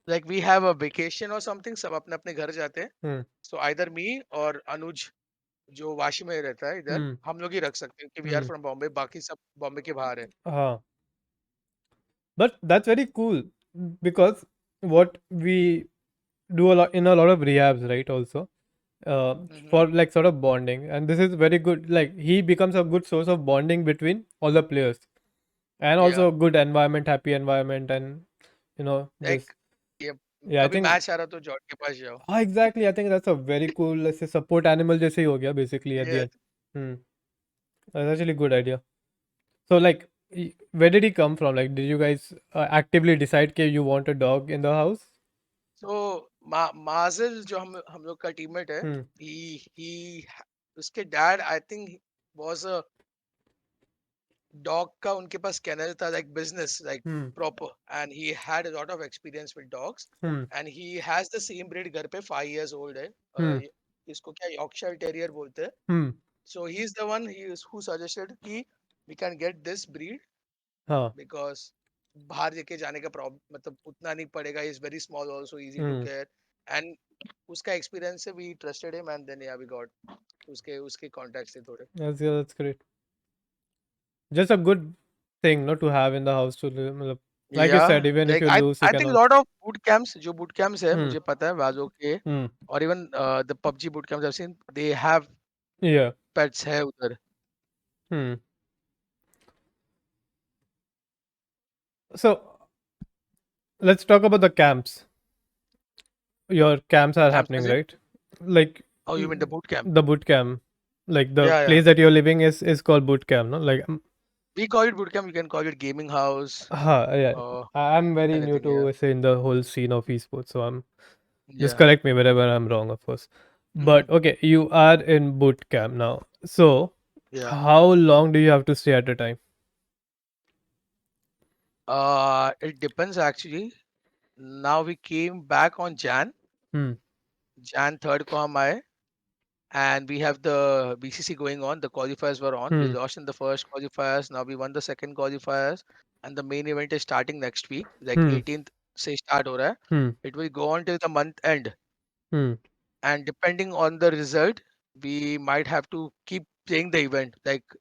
like we have a vacation or something, सब अपने अपने घर जाते हैं. Hmm. So either me और अनुज जो वाशी में रहता है इधर, Hmm. हम लोग ही रख सकते हैं कि we are Hmm. from Bombay, बाकी सब बॉम्बे के बाहर है. हाँ. But that's very cool because what we do a lot in a lot of rehabs, right? Also, Mm-hmm. for like sort of bonding, and this is very good. Like he becomes a good source of bonding between all the players, and Yeah, also a good environment, happy environment, and this. like ये Yeah, I कभी think. Match आ रहा तो George के पास जाओ. Exactly. I think that's a very cool, let's say, support animal जैसे ही हो गया basically at the Yes. end. Hmm. That's actually a good idea. So like, where did he come from? Like, did you guys actively decide that you want a dog in the house? So माजिल जो हम लोग का teammate है, Hmm. he उसके dad I think was a dog का उनके पास kennel था, like business, like Hmm. proper, and he had a lot of experience with dogs, Hmm. and he has the same breed घर पे, 5 years old है. Hmm. इसको क्या Yorkshire Terrier बोलते हैं. Hmm. So he's the one who suggested कि we can get this breed Huh. because बाहर लेके जाने का प्रॉब्लम मतलब उतना नहीं पड़ेगा. He's very small also, easy to Hmm. care, and उसका एक्सपीरियंस से we trusted him, and then yeah we got उसके उसके contacts थे थोड़े. That's, yeah, that's great. Just a good thing not to have in the house to live. मतलब, like you said, Yeah, even if like you I lose, you I can think a also. lot of boot camps, जो boot camps है Hmm. मुझे पता है वाजो के, Hmm. और even the PUBG boot camps I've seen, they have Yeah. pets है उधर. Hmm. So let's talk about the camps. Your camps are Camps happening, कैसे? right? Like Oh, you mean the boot camp? the boot camp, like the Yeah, yeah. place that you're living is called boot camp, no? Like, We call it boot camp. You can call it gaming house. yeah. Uh, I'm very new anything. Yeah, to say in the whole scene of esports, so I'm just yeah. correct me wherever I'm wrong, of course. Mhm. But okay, you are in boot camp now. So Yeah. how long do you have to stay at a time? It depends actually. Now we came back on Hmm. Jan 3rd को हम आए, and we have the BCC going on. The qualifiers were on. We Hmm. lost in the first qualifiers. Now we won the second qualifiers, and the main event is starting next week. Like Hmm. 18th से start हो रहा है. Hmm. It will go on till the month end, Hmm. and depending on the result, we might have to keep playing the event. Like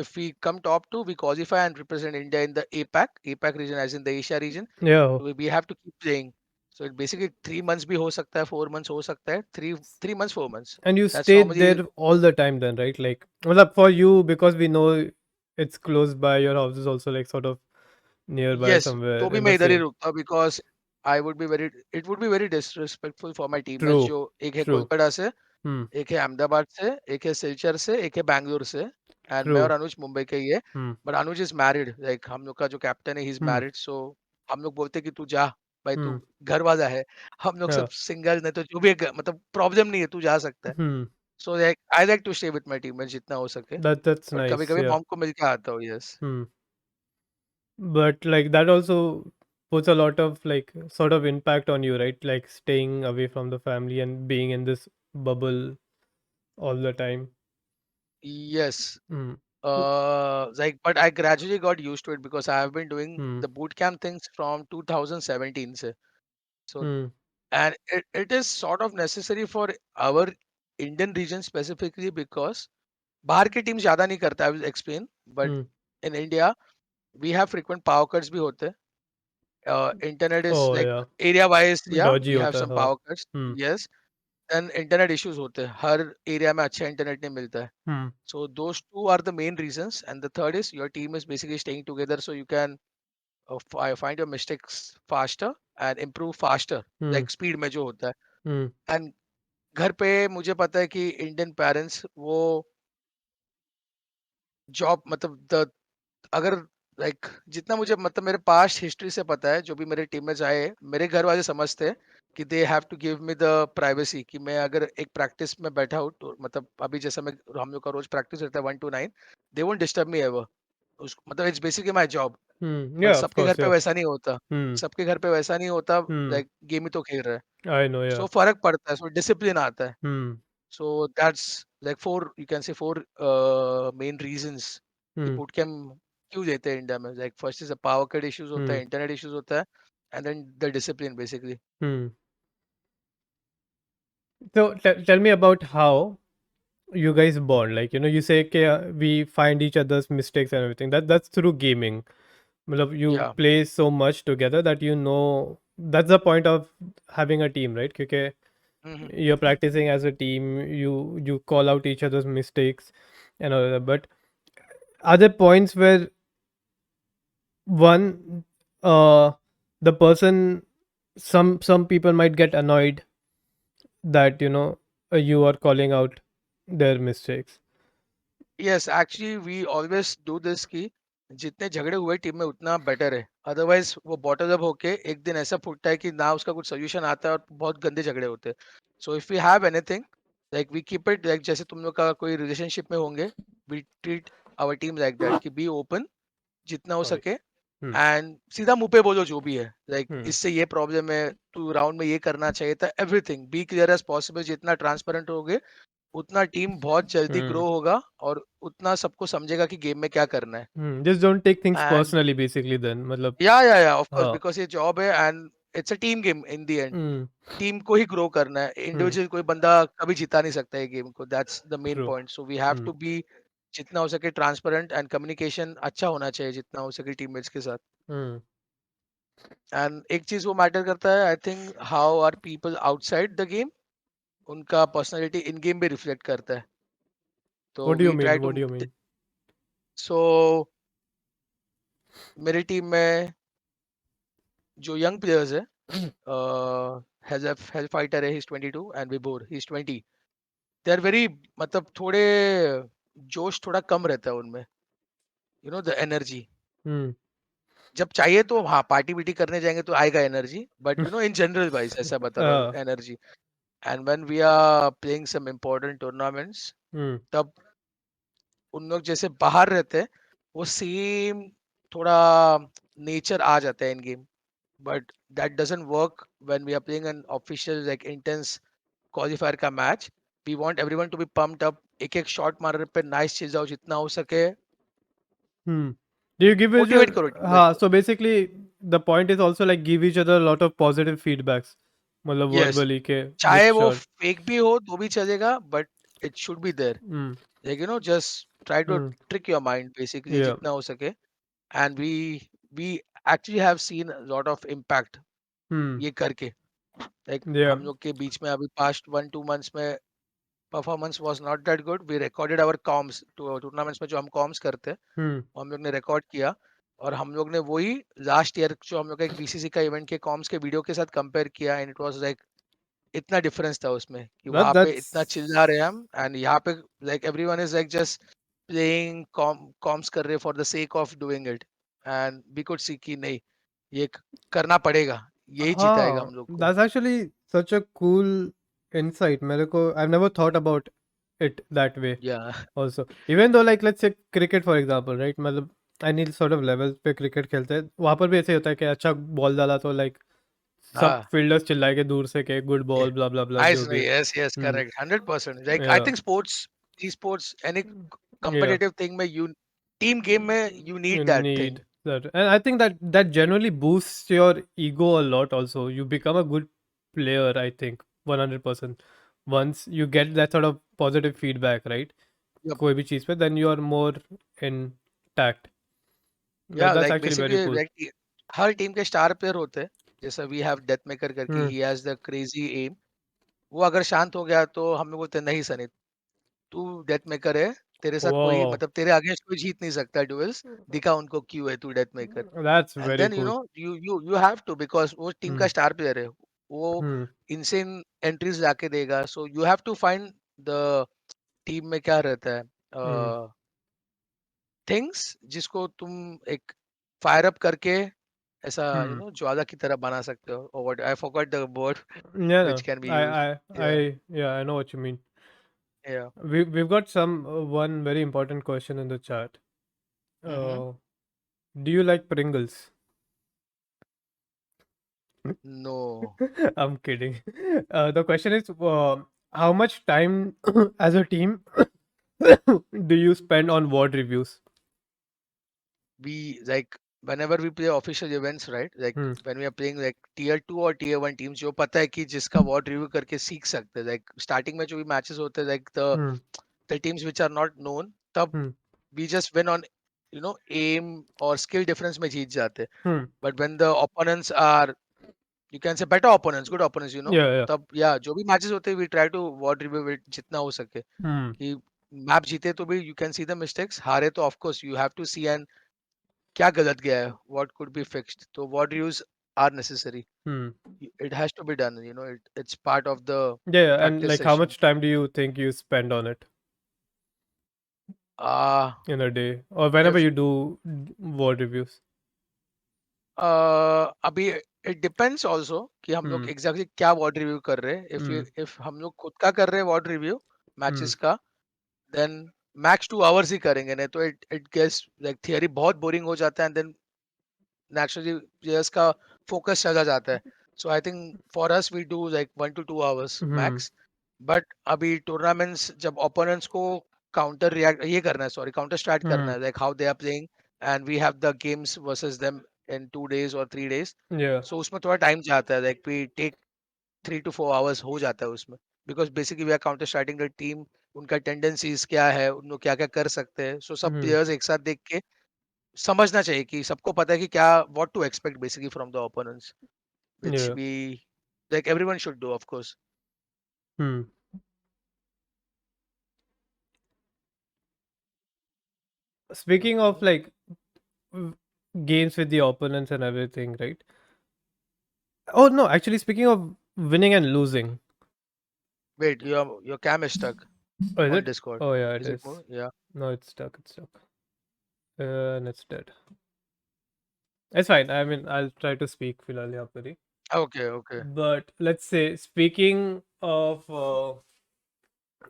if we come top two, we qualify and represent India in the APAC region, as in the Asia region. Yeah. We have to keep playing. So it basically 3 months भी हो सकता है, 4 months हो सकता है, three months, 4 months. And you That's stayed normally. there all the time then, right? Like, well, for you, because we know it's close by, your house is also like sort of nearby Yes, somewhere तो भी in मैं the इधर ही same. रुकता because I would be very, it would be very disrespectful for my teammates, True. जो एक है True. Kolkata से, Hmm. एक है अहमदाबाद से, एक है सिलचर से, एक है बैंगलोर से, एंड मैं और True. अनुज मुंबई के ही है. Hmm. But Anuj is married, like हम लोग का जो कैप्टन है ही इज Hmm. मैरिड, सो हम लोग बोलते हैं कि तू जा भाई, तू Hmm. घर वाला है. हम लोग Yeah. सब सिंगल, नहीं तो जो भी है, मतलब प्रॉब्लम नहीं है, तू जा सकता है. Hmm. So like I like to stay with my teammates जितना हो सके, That's बट कभी nice. कभी Yeah. मॉम को मिलके आता हूँ. Yes. Hmm. But like that also puts a lot of like sort of impact on you, right? Like staying away from the family and being in this bubble all the time. Yes. Hmm. Like, but I gradually got used to it because I have been doing Hmm. the boot camp things from 2017 se. So, Hmm. and it is sort of necessary for our Indian region specifically because बाहर की team ज्यादा नहीं करता. I will explain. But Hmm. in India, we have frequent power cuts भी होते हैं. Internet is Oh like yeah. area wise, yeah, Dodgy we have होता है some हाँ. power cuts. Hmm. Yes, and internet issues होते हैं. हर area में अच्छा इंटरनेट नहीं मिलता है. Hmm. So those two are the main reasons, and the third is your team is basically staying together, so you can find your mistakes faster and improve faster, Hmm. like speed में जो होता है. Hmm. And घर पे मुझे पता है कि इंडियन पेरेंट्स वो जॉब मतलब द अगर लाइक जितना मुझे मतलब मेरे पास्ट हिस्ट्री से पता है, जो भी मेरे टीम में जाए, मेरे घर वाले समझते हैं कि they have to give me the privacy, कि मैं अगर एक प्रैक्टिस में बैठा हूँ तो मतलब अभी जैसे मैं, हम लोग का रोज प्रैक्टिस रहता है 1 to 9, they won't disturb me ever. उस मतलब it's basically my job. Hmm. But Yeah, of सबके घर course. पे Yeah. वैसा नहीं होता. Hmm. सबके घर पे वैसा नहीं होता. Hmm. लाइक गेम ही तो खेल रहा है. I know. Yeah. सो फर्क पड़ता है, सो डिसिप्लिन आता है. Hmm. So that's like four, you can say four main reasons कि Hmm. boot camp क्यों देते हैं इंडिया में. Like first is the power cut issues होता Hmm. है, internet issues होता है, and then the discipline basically. Hmm. So tell me about how you guys bond. Like, you say okay, we find each other's mistakes and everything. That's through gaming. Matlab, you Yeah. play so much together that that's the point of having a team, right? Because Hmm. you're practicing as a team, you call out each other's mistakes and all that. But are there points where one the person, some people might get annoyed that you are calling out their mistakes? Yes, actually we always do this कि जितने झगड़े हुए team में उतना better है. Otherwise वो bottle up होके एक दिन ऐसा फूटता है कि ना उसका कुछ सोल्यूशन आता है और बहुत गंदे झगड़े होते हैं. So if we have anything, like we keep it, like जैसे तुम लोग का कोई रिलेशनशिप में होंगे, we treat our team like that कि बी ओपन. जितना हो Got it. सके, Hmm. एंड सीधा मुंह पे बोलो जो भी है, लाइक Hmm. इससे ये प्रॉब्लम है, तू राउंड में ये करना चाहिए था, everything be clear as possible. जितना ट्रांसपेरेंट होगे उतना टीम बहुत जल्दी Hmm. ग्रो होगा और उतना सबको समझेगा कि गेम में क्या करना है। Hmm. Just don't take things and personally, basically. Then, मतलब. या ऑफ कोर्स, हाँ. बिकॉज ये जॉब है and it's a team game in the end. Hmm. Team को ही ग्रो करना है, Hmm. इंडिविजुअल कोई बंदा कभी जिता नहीं सकता है गेम को, that's the main True. Point. So we have Hmm. To be जितना हो सके ट्रांसपेरेंट, एंड कम्युनिकेशन अच्छा होना चाहिए जितना हो सके टीममेट्स के साथ। Hmm. एंड एक चीज वो मैटर करता है, I think how are people outside the game, उनका पर्सनालिटी इन गेम भी रिफ्लेक्ट करता है। तो What do you we mean? Try What to, do you mean? So मेरी टीम में जो यंग प्लेयर्स है, हेल फाइटर है, he is 22, and Vibhor he is 20। They are very, मतलब थोड़े जोश थोड़ा कम रहता है उनमें, you know the energy. Hmm. जब चाहिए तो हाँ पार्टी बीटी करने जाएंगे तो आएगा energy, but you know in general wise ऐसा बता रहा हूँ uh, energy. And when we are playing some important tournaments, hmm. तब उन लोग जैसे बाहर रहते हैं, वो सेम थोड़ा नेचर आ जाता है in game, but that doesn't work when we are playing an official like intense qualifier का match. We want everyone to be pumped up, एक एक शॉट मारने पे नाइस चीज जाओ जितना हो सके, Hmm. Do you give each motivate other? करो टीममेट को। So basically, the point is also like give each other a lot of positive feedbacks. मतलब यस, verbally के चाहे with वो shot. फेक भी हो तो भी चलेगा, but it should be there, Hmm. Like you know just try to Hmm. Trick your mind basically Yeah. जितना हो सके। And we actually have seen lot of impact Hmm. ये करके, लाइक Yeah. हम लोग के बीच में अभी पास्ट 1-2 मंथ्स में performance was not that good, we recorded our comms tournaments में जो हम कॉम्स करते हैं, Hmm. वो हम लोग ने रिकॉर्ड किया, और हम लोग ने वही लास्ट ईयर जो हम लोग का एक बीसीसी का इवेंट के कॉम्स के वीडियो के साथ कंपेयर किया, एंड इट वाज लाइक इतना डिफरेंस था उसमें कि That वहां पे इतना that's चिल्ला रहे हम, एंड यहाँ पे like everyone is like just playing comms कर रहे for the sake of doing it. And we could see कि नहीं, ये करना पड़ेगा, यही जिताएगा हाँ, हम लोग को। that's actually such a cool insight. मेरे को I've never thought about it that way या also. Even though like let's say cricket for example, right? मतलब any sort of level पे क्रिकेट खेलते हैं वहाँ पर भी ऐसे ही होता है कि अच्छा बॉल डाला तो like सब हाँ, फील्डर्स चिल्लाएंगे दूर से कि गुड बॉल ब्ला ब्ला ब्ला नाइस, जो भी yes yes, hmm correct, 100%। Like I yeah think sports, e sports, any yeah competitive thing में यू, टीम गेम में you you need that thing. need that and I think that generally boosts your ego a lot also you become a good player I think 100% once you get that sort of positive feedback right कोई भी चीज पे then you are more intact या that's like actually very basically cool like हर team के star player होते हैं, जैसा वी हैव डेथ मेकर करके, hmm he has the crazy aim. वो अगर शांत हो गया तो हम लोग बोलते हैं नहीं सनी, तू डेथ मेकर है, तेरे साथ कोई wow मतलब तेरे अगेंस्ट कोई जीत नहीं सकता डुएल्स, दिखा उनको क्यों है तू death maker. that's and very then you cool no you have to, because वो टीम hmm का स्टार प्लेयर है, वो hmm इनसेन एंट्रीज लाके देगा। So you have to find the team में क्या रहता है, hmm थिंग्स जिसको तुम एक फायर अप करके ऐसा यू hmm नो ज्वाला की तरह बना सकते हो, और what I forgot the word yeah which no, can be I used. I या I yeah I know what you mean या we've got some one very important question in the chat uh, do you like Pringles? No. I'm kidding. The question is how much time as a team do you spend on ward reviews? We like whenever we play official events, right? Like Hmm. when we are playing like tier 2 और tier 1 teams, जो पता है कि जिसका ward review करके सीख सकते हैं, like starting में जो भी मैचेस होते हैं, like Hmm. the teams which are not known, तब Hmm. we just win on you know aim और skill difference में जीत जाते हैं। Hmm. But when the opponents are, you can say better opponents, good opponents, you know, Yeah, yeah. तब या जो भी matches होते हैं we try to ward review it जितना हो सके, Hmm. कि मैप जीते तो भी you can see the mistakes, हारे तो of course you have to see and क्या गलत गया है, what could be fixed, तो what reviews are necessary, Hmm. it has to be done, you know, it's part of the Yeah, yeah. And practice like how session. much time do you think you spend on it uh in a day or whenever if you do ward reviews? अभी it depends also कि हम लोग Hmm. exactly क्या ward review कर रहे हैं, Hmm. if हम लोग खुद का कर रहे हैं ward review Hmm. matches का, then मैक्स 2 आवर्स ही करेंगे, नहीं तो इट गेट्स लाइक थियरी बहुत बोरिंग हो जाता है, एंड देन नेचुरली प्लेयर्स का फोकस चला जाता है. So I think for us we do like 1 to 2 hours Hmm. Max. But अभी टूर्नामेंट्स जब ओपोनेंट्स को काउंटर रिएक्ट ये करना है, सॉरी काउंटर स्टार्ट करना Hmm. है, like how they are playing, and we have the games versus them in 2 days or 3 days. Yeah. So उसमें थोड़ा टाइम जाता है, like we take 3 to 4 hours हो जाता है उसमें, because basically we are counter starting the team. उनका tendencies क्या है, उन लोग क्या क्या कर सकते हैं, सो सब Hmm. प्लेयर्स एक साथ देख के समझना चाहिए कि सबको पता है कि क्या what to expect basically from the opponents, which Yeah. We like everyone should do of course. Hmm. Speaking of like w- games with the opponents and everything, right? Oh no, actually, speaking of winning and losing, Wait, your cam is stuck oh, is on it? Discord. Oh yeah, it Is it is. more? Yeah. No, it's stuck. It's stuck. And it's dead. It's fine. I mean, I'll try to speak filal yahan par hi. Okay, okay. But let's say, speaking of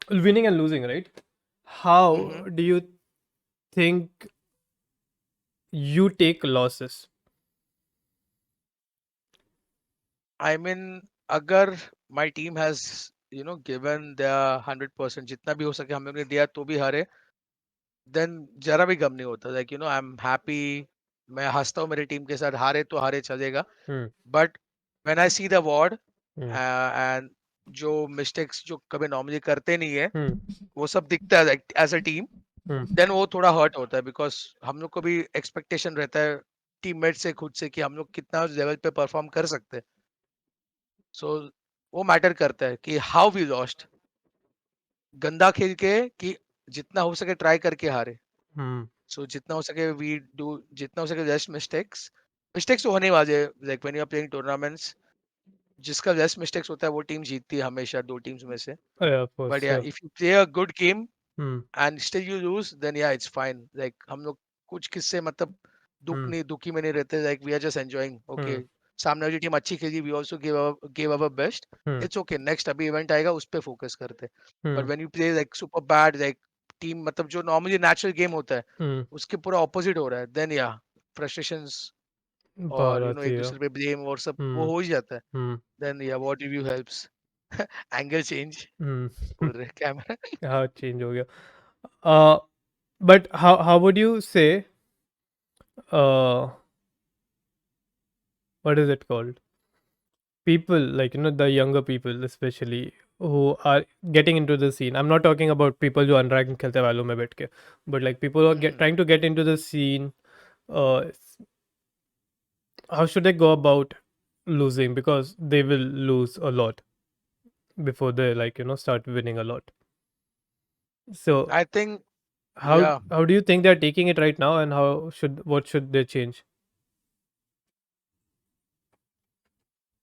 winning and losing, right? Mm-hmm. How do you think you take losses? I mean, अगर my team has given their 100%, जितना भी हो सके हम लोग ने दिया तो भी हारे, देन जरा भी गम नहीं होता, लाइक आई एम हैप्पी. मैं हंसता हूँ मेरी टीम के साथ, हारे तो हारे चलेगा. Hmm. But when I see the award Hmm. And जो मिस्टेक्स जो कभी नॉर्मली करते नहीं है, Hmm. वो सब दिखता है as a team, Hmm. Then वो थोड़ा हर्ट होता है, बिकॉज हम लोग को भी एक्सपेक्टेशन रहता है टीममेट से, खुद से, कि हम लोग कितना लेवल पे परफॉर्म कर सकते हैं. सो वो मैटर करता है कि हाउ वी लॉस्ट, गंदा खेल के कि जितना हो सके ट्राई करके हारे. Hmm. सो जितना हो सके वी डू, जितना हो सके लेस मिस्टेक्स. मिस्टेक्स तो होने वाले, like when you are playing tournaments, जिसका लेस मिस्टेक्स होता है वो टीम जीतती है हमेशा, दो टीम्स में से. Oh, yeah, of but course. या Yeah. If you play a good game Hmm. and still you lose, then yeah, it's fine. Like हम लोग कुछ किससे मतलब Hmm. दुखी में नहीं रहते, like we are just enjoying. Okay, Hmm. सामने वाली टीम अच्छी खेली, we also gave our best. Hmm. It's okay, next अभी इवेंट आएगा उस पे फोकस करते. Hmm. But when you play like super bad, like team मतलब जो नॉर्मली नेचुरल गेम होता है Hmm. उसके पूरा ऑपोजिट हो रहा है, then yeah, frustrations बाहर और आती एक है. दूसरे पे ब्लेम और सब वो Hmm. हो ही जाता है. Hmm. Then yeah, what review helps. Angle change Hmm. बोल रहे कैमरा. हाँ, चेंज हो गया. uh but how would you say, uh what is it called, people, like, the younger people especially, who are getting into the scene? I'm not talking about people जो unranked खेलते हैं वालों में बैठ के, but like people who are trying to get into the scene. How should they go about losing, because they will lose a lot before they, like, start winning a lot. So I think how या how do you think they're taking it right now, and what should they change?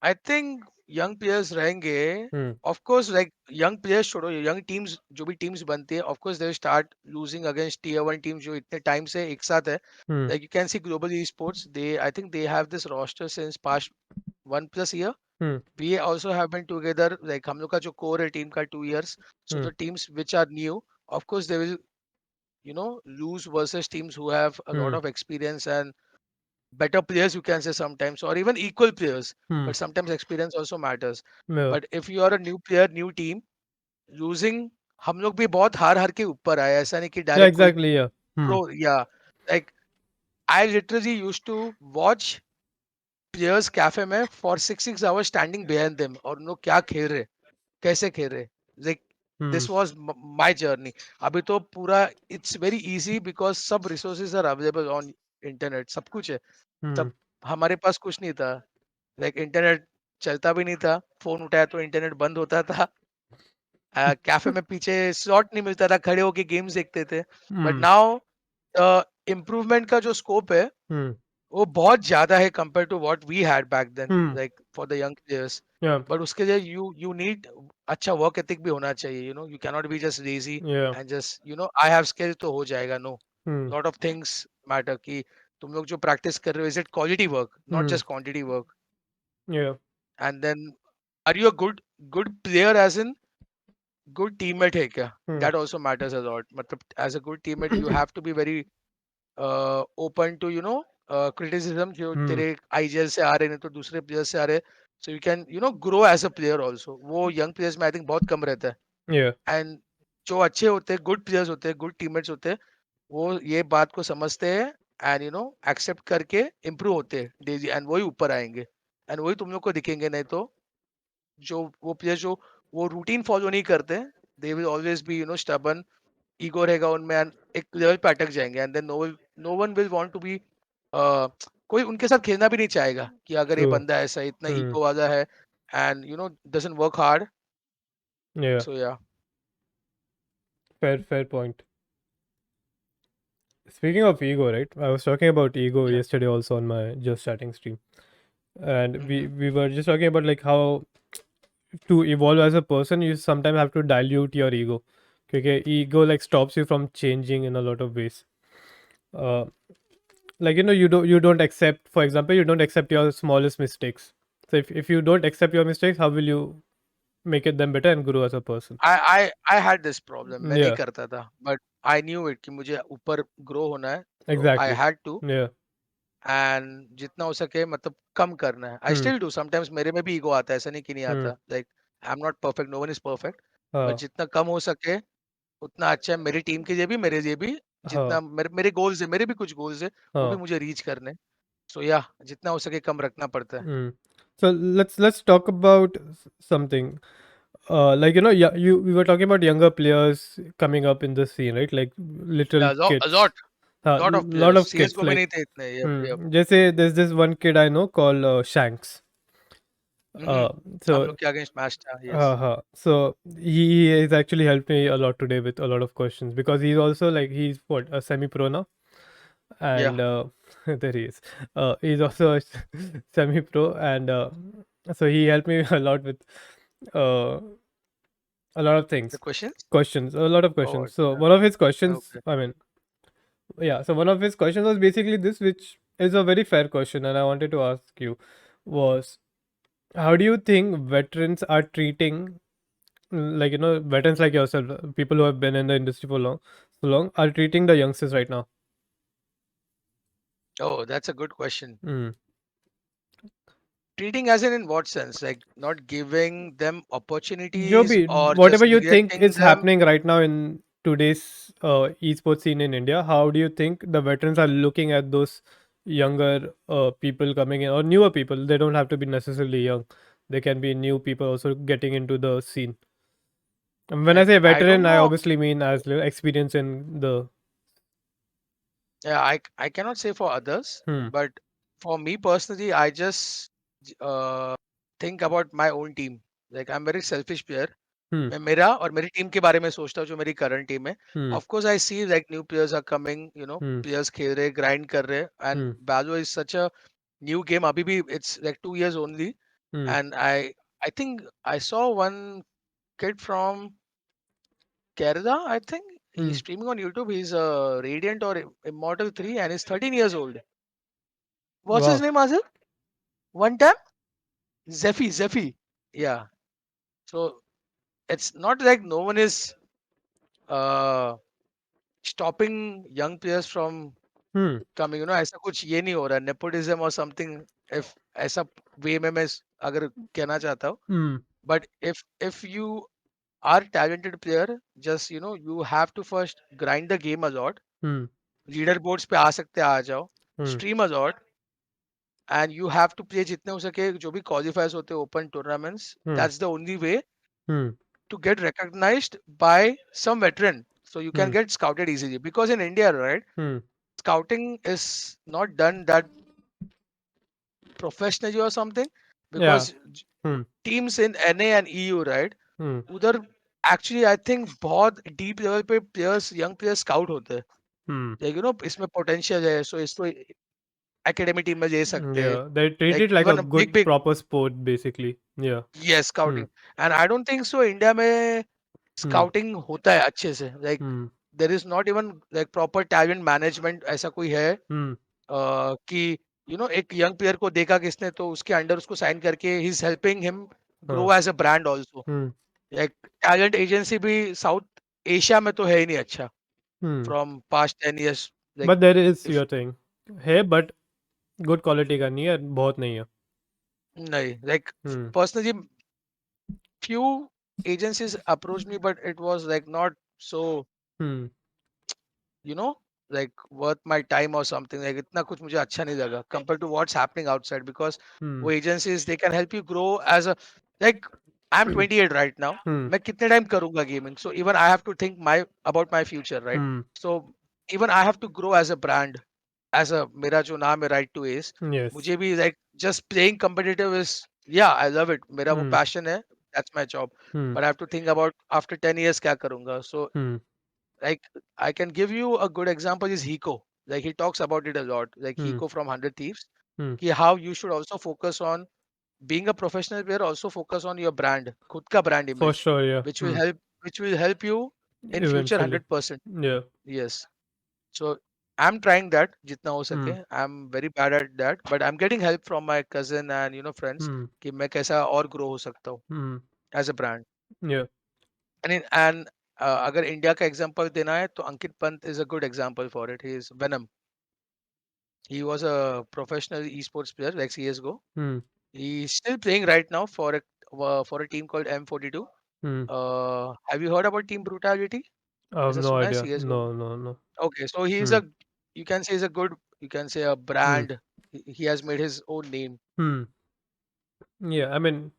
I think young players रहेंगे. Hmm. Of course like young players छोड़ो, young teams जो भी teams बनती है, of course they start losing against tier 1 teams जो इतने time से एक साथ है. Hmm. Like you can see global e sports, they I think they have this roster since past 1+ year. Hmm. We also have been together, like हम लोग का जो कोर है टीम का 2 years. सो Hmm. The teams which are new, of course they will lose versus teams who have a lot Hmm. of experience and better players, you can say sometimes, or even equal players. Hmm. But sometimes experience also matters. Yeah. But if you are a new player, new team, losing, हम लोग भी बहुत हार हार के ऊपर आए, ऐसा नहीं कि Yeah, डायरेक्ट कोई exactly. Yeah. Hmm. प्रो या like I literally used to watch players cafe में for 6 6 hours standing behind them, और उन लोग क्या खेल रहे, कैसे खेल रहे, like Hmm. This was my journey. अभी तो पूरा इट्स वेरी इजी बिकॉज सब resources are available on internet, सब कुछ है. Hmm. तब हमारे पास कुछ नहीं था, लाइक इंटरनेट चलता भी नहीं था, फोन उठाया तो इंटरनेट बंद होता था. कैफे में पीछे स्लॉट नहीं मिलता था, खड़े होके गेम्स देखते थे. But Hmm. नाउ इम्प्रूवमेंट का जो स्कोप है Hmm. वो बहुत ज्यादा है compare to what we had back then, Hmm. Like for the young players. Yeah. But उसके लिए यू नीड अच्छा वर्क एथिक भी होना चाहिए. You can not be just lazy Yeah. And just I have skill तो हो जाएगा. No, Hmm. Lot of things matter, कि तुम लोग जो प्रैक्टिस कर रहे हो, is it quality work, not Hmm. Just quantity work. Yeah. And then are you a good player, as in good teammate है क्या, Hmm. That also matters a lot. मतलब as a good teammate you have to be very open to criticism जो Hmm. तेरे IGL से आ रहे हैं, नहीं तो दूसरे प्लेयर्स से आ रहे हैं. So you can grow as a player also. वो यंग प्लेयर्स में आई थिंक बहुत कम रहता है. Yeah. एंड जो अच्छे होते हैं, गुड प्लेयर्स होते हैं, गुड टीममेट्स होते हैं, वो ये बात को समझते हैं एंड एक्सेप्ट करके इम्प्रूव होते हैं डेली, एंड वही ऊपर आएंगे. एंड वही तुम लोग को दिखेंगे. नहीं तो जो वो प्लेयर जो वो रूटीन फॉलो नहीं करते, they will always be stubborn. Ego रहेगा उनमें एंड एक लेवल पे अटक जाएंगे. And then no one will want to be, कोई उनके साथ खेलना भी नहीं चाहेगा कि अगर ये True. बंदा ऐसा इतना Hmm. ईगो वाला है and doesn't work hard. Yeah. सो या. Fair point. Speaking of ego, right? I was talking about ego या. yesterday also on my just chatting stream, and we hmm. we were just talking about like how to evolve as a person, you sometimes have to dilute your ego. Okay, ego like stops you from changing in a lot of ways. Uh, like you don't accept, for example, you don't accept your smallest mistakes. So if you don't accept your mistakes, how will you make it them better and grow as a person? I had this problem. मैं नहीं Yeah, करता था but I knew it कि मुझे ऊपर grow होना है. तो I exactly. Had to. Yeah. And जितना हो सके मतलब कम करना है. I Hmm. Still do sometimes. मेरे में भी ईगो आता है, ऐसा नहीं कि नहीं Hmm. आता. Like I am not perfect, no one is perfect. But uh, जितना कम हो सके उतना अच्छा है, मेरी टीम के लिए भी, मेरे लिए भी. uh, जितना मेरे गोल्स है, मेरे भी कुछ गोल्स है, वो भी uh, मुझे रीच करने. सो या जितना हो सके कम रखना पड़ता है. hmm. So let's talk about something. Like yeah, we were talking about younger players coming up in the scene, right? Like little या kids. Lot of Lot players of kids CSGO में like नहीं थे इतने. Yup yup. just say there's this one kid I know called Shanks. Hmm. Uh, हम so लोग के against match था. Yes. so he has actually helped me a lot today with a lot of questions because he's also like he's what a semi-pro now, या. and there he is. He's also a semi-pro, and so he helped me a lot with uh, a lot of the things, questions. questions, a lot of oh questions. So अच्छा. one of his questions, okay. I mean, yeah. So one of his questions was basically this, which is a very fair question, and I wanted to ask you was how do you think veterans are treating like veterans like yourself, people who have been in the industry for so long are treating the youngsters right now? Oh that's a good question. Mm. Treating as in what sense? Like not giving them जो opportunities भी or whatever just you think neglecting is them? happening right now in today's esports scene in India, how do you think the veterans are looking at those younger people coming in or newer people? They don't have to be necessarily young. They can be new people also getting into the scene. And when I Like say I don't veteran, I know. obviously mean as experience in the. Yeah, I cannot say for others, Hmm. but for me personally, I just uh, think about my own team. Like I'm very selfish player. Hmm. मैं मेरा और मेरी team के बारे में सोचता हूँ, जो मेरी करंट टीम है. Hmm. Of course I see like new players are coming, Hmm. Players खेल रहे, ग्राइंड कर रहे. And Hmm. Valo is such a new game. अभी भी it's like 2 years only. Hmm. And I think I saw one kid from Kerala, I think. Hmm. He's streaming on YouTube. He's Radiant or Immortal 3 and he's 13 years old. What's his Wow. name, Azil? One time? Zephy. Yeah. So it's not like no one is uh, stopping young players from Hmm. coming. ऐसा कुछ ये नहीं हो रहा. Nepotism or something. If ऐसा way में मैं अगर कहना चाहता हूँ. Hmm. But if you are talented player, just you have to first grind the game a lot. Hmm. Leader boards पे आ सकते हैं, आ जाओ. Hmm. Stream a lot. And you have to play जितने हो सके. जो भी क्वालिफायर्स होते हैं open tournaments, Hmm. That's the only way Hmm. To get recognized by some veteran. So you Hmm. can get scouted easily because in India, right, Hmm. scouting is not done that professionally or something. Yeah. Because Hmm. teams in NA and EU, right, Hmm. उधर actually I think बहुत deep level पे players, young players scout होते हैं. Hmm. Like इसमें potential है, सो इसको academy team में ले सकते हैं. Yeah. They treat Like it like a even good big proper sport, basically. Yeah. yes Hmm. scouting. And I don't think so India में Hmm. स्काउटिंग होता है अच्छे से. Like Hmm. there is not even like proper talent management. ऐसा कोई है Hmm. कि एक यंग प्लेयर को देखा किसने, तो उसके अंडर उसको साइन करके ही is helping him Huh. Grow as a brand also. Hmm. Like talent agency भी साउथ एशिया में तो है ही नहीं अच्छा Hmm. From past 10 years like But there is if your thing. है but good quality का नहीं है बहुत नहीं है. नहीं like Hmm. Personally few agencies approached me, but it was like not so, Hmm. you know, like worth my time or something. Like इतना कुछ मुझे अच्छा नहीं लगा compared to what's happening outside because Hmm. वो agencies they can help you grow as a like I'm 28 right now. Hmm. मैं कितने time करूंगा gaming? So even I have to think my about my future, right? Hmm. So even I have to grow as a brand, as a मेरा जो नाम है Rite2Ace, Yes. मुझे भी like just playing competitive is yeah I love it. मेरा वो Hmm. passion है. That's my job. Hmm. But I have to think about after 10 years क्या करूंगा. So Hmm. like I can give you a good example is Hiko. Like he talks about it a lot. Like Hmm. Hiko from 100 Thieves. Hmm. कि how you should also focus on being a professional player. Also focus on your brand, खुद का brand For image, sure, yeah. which will Hmm. help you in future Eventually. 100%. Yeah. Yes. So I'm trying that जितना हो Hmm. सके. I'm very bad at that, but I'm getting help from my cousin and friends Hmm. कि मैं कैसा और grow हो सकता हूँ Hmm. as a brand. Yeah. And अगर इंडिया का एग्जांपल देना है तो अंकित Pant is a good example for it. He is Venom. He was a professional esports player like CS:GO. Hmm. He's still playing right now for a team called M42. Hmm. Have you heard about Team Brutality? I have ऐसा no सुना है idea. CS:GO? No, no, no. Okay, so Hmm. you can say he's a good, you can say a Hmm. brand. He has made his own name. Hmm. Yeah, I mean,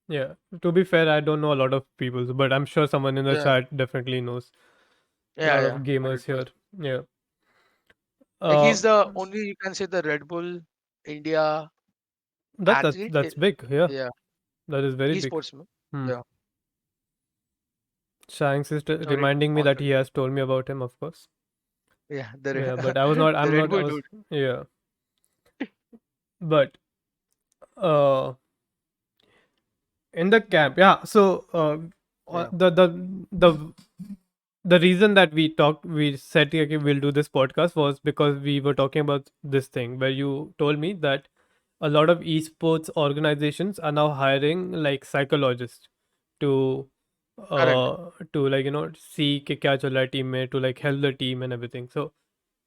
yeah. To be fair, I don't know a lot of people, but I'm sure someone in the Yeah, chat definitely knows a yeah, lot of yeah, gamers here. 100%. Yeah. Like Uh, he's the only, you can say the Red Bull India that that's athlete. that's big. Yeah, Yeah, that is very big. esports. Man. Hmm. Yeah, Shanks is sorry to reminding me pause that it. he has told me about him, of course. Yeah, Yeah, but I was not. The I'm Red not. I Bull was. dude. Yeah, but uh, in the camp, yeah. So Yeah, the the reason that we said okay, we'll do this podcast was because we were talking about this thing where you told me that a lot of esports organizations are now hiring like psychologists to correct. like see कि क्या चल रहा है team में to like help the team and everything. So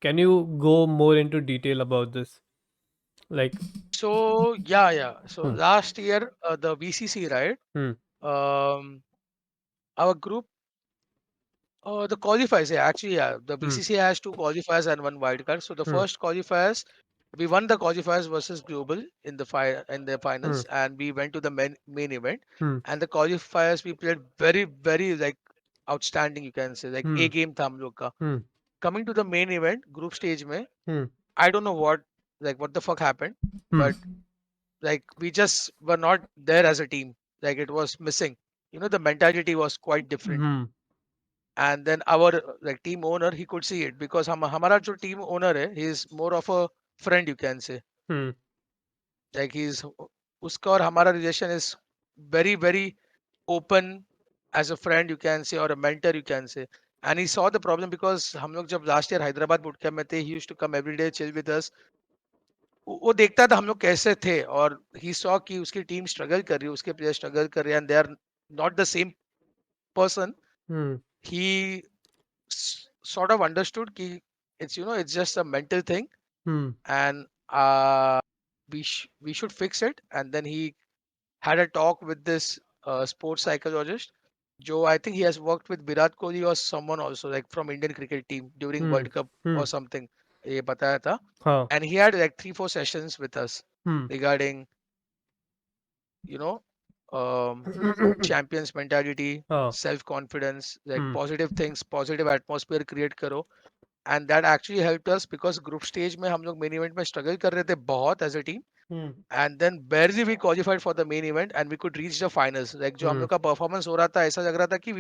can you go more into detail about this? Like, So yeah, yeah. So hmm, last year, the VCC, right? hmm, Um, our group, the qualifiers. Yeah, actually, yeah. The hmm, VCC has two qualifiers and one wild card. So the hmm, first qualifiers, we won the qualifiers versus global in the hmm, finals, and we went to the main event. hmm, And the qualifiers we played very very like outstanding. You can say like hmm, A game था हम लोग का. hmm, Coming to the main event, group stage में, hmm, I don't know what the fuck happened, hmm, but like we just were not there as a team. Like it was missing. The mentality was quite different. hmm, And then our like team owner, he could see it because हमारा जो team owner है, he is more of a friend, you can say. hmm, Like he's उसका और हमारा relation is very very open as a friend, you can say, or a mentor, you can say. And he saw the problem because हम लोग जब last year Hyderabad boot camp में थे, he used to come every day chill with us. वो देखता था हम लोग कैसे थे और ही सॉ कि उसकी टीम स्ट्रगल कर रही है, उसके प्लेयर स्ट्रगल कर रहे हैं and they are not the same person. hmm, he sort of understood कि it's just a mental thing hmm, and we should fix it. And then he had a talk with this sports psychologist. Joe, I think he has worked with Virat Kohli or someone also like from Indian cricket team during hmm, World Cup hmm, or something. ये बताया था. huh, And he had like 3-4 sessions with us hmm, regarding you know um, champions mentality, huh, self confidence, like hmm, positive things, positive atmosphere create करो. And that actually helped us because group stage में हम लोग main event में struggle कर रहे थे बहुत as a team. hmm, And then barely we qualified for the main event and we could reach the finals. Like जो हम hmm, लोग का performance हो रहा था ऐसा लग रहा था कि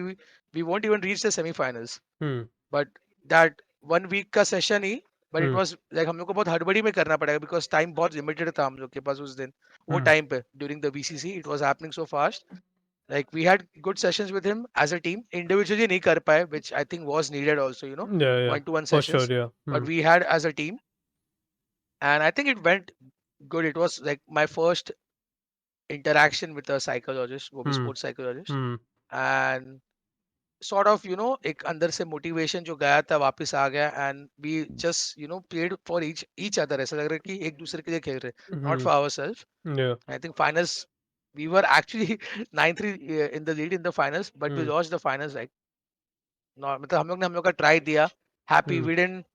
we won't even reach the semi finals. hmm, But that 1 week का session he, but it hmm, was like हम लोग को बहुत हड़बड़ी में करना पड़ेगा because time बहुत limited था हम लोग के पास उस दिन. वो hmm. time पे during the VCC it was happening so fast. Like we had good sessions with him as a team. Individually नहीं कर पाए, which I think was needed also, Yeah, yeah, 1-to-1 for sure, sessions. yeah. But Hmm, we had as a team, and I think it went good. It was like my first interaction with a psychologist, वो भी hmm, sports psychologist. hmm. and sort of एक अंदर से motivation जो गया था वापस आ गया, and we just played for each other, ऐसा लग रहा है कि एक दूसरे के लिए खेल रहे, not Hmm. For ourselves. Yeah. I think finals we were actually 9-3 in the lead in the finals, but we Hmm. lost the finals, like मतलब हम लोग का ट्राई दिया. Happy Hmm. वी डिडंट,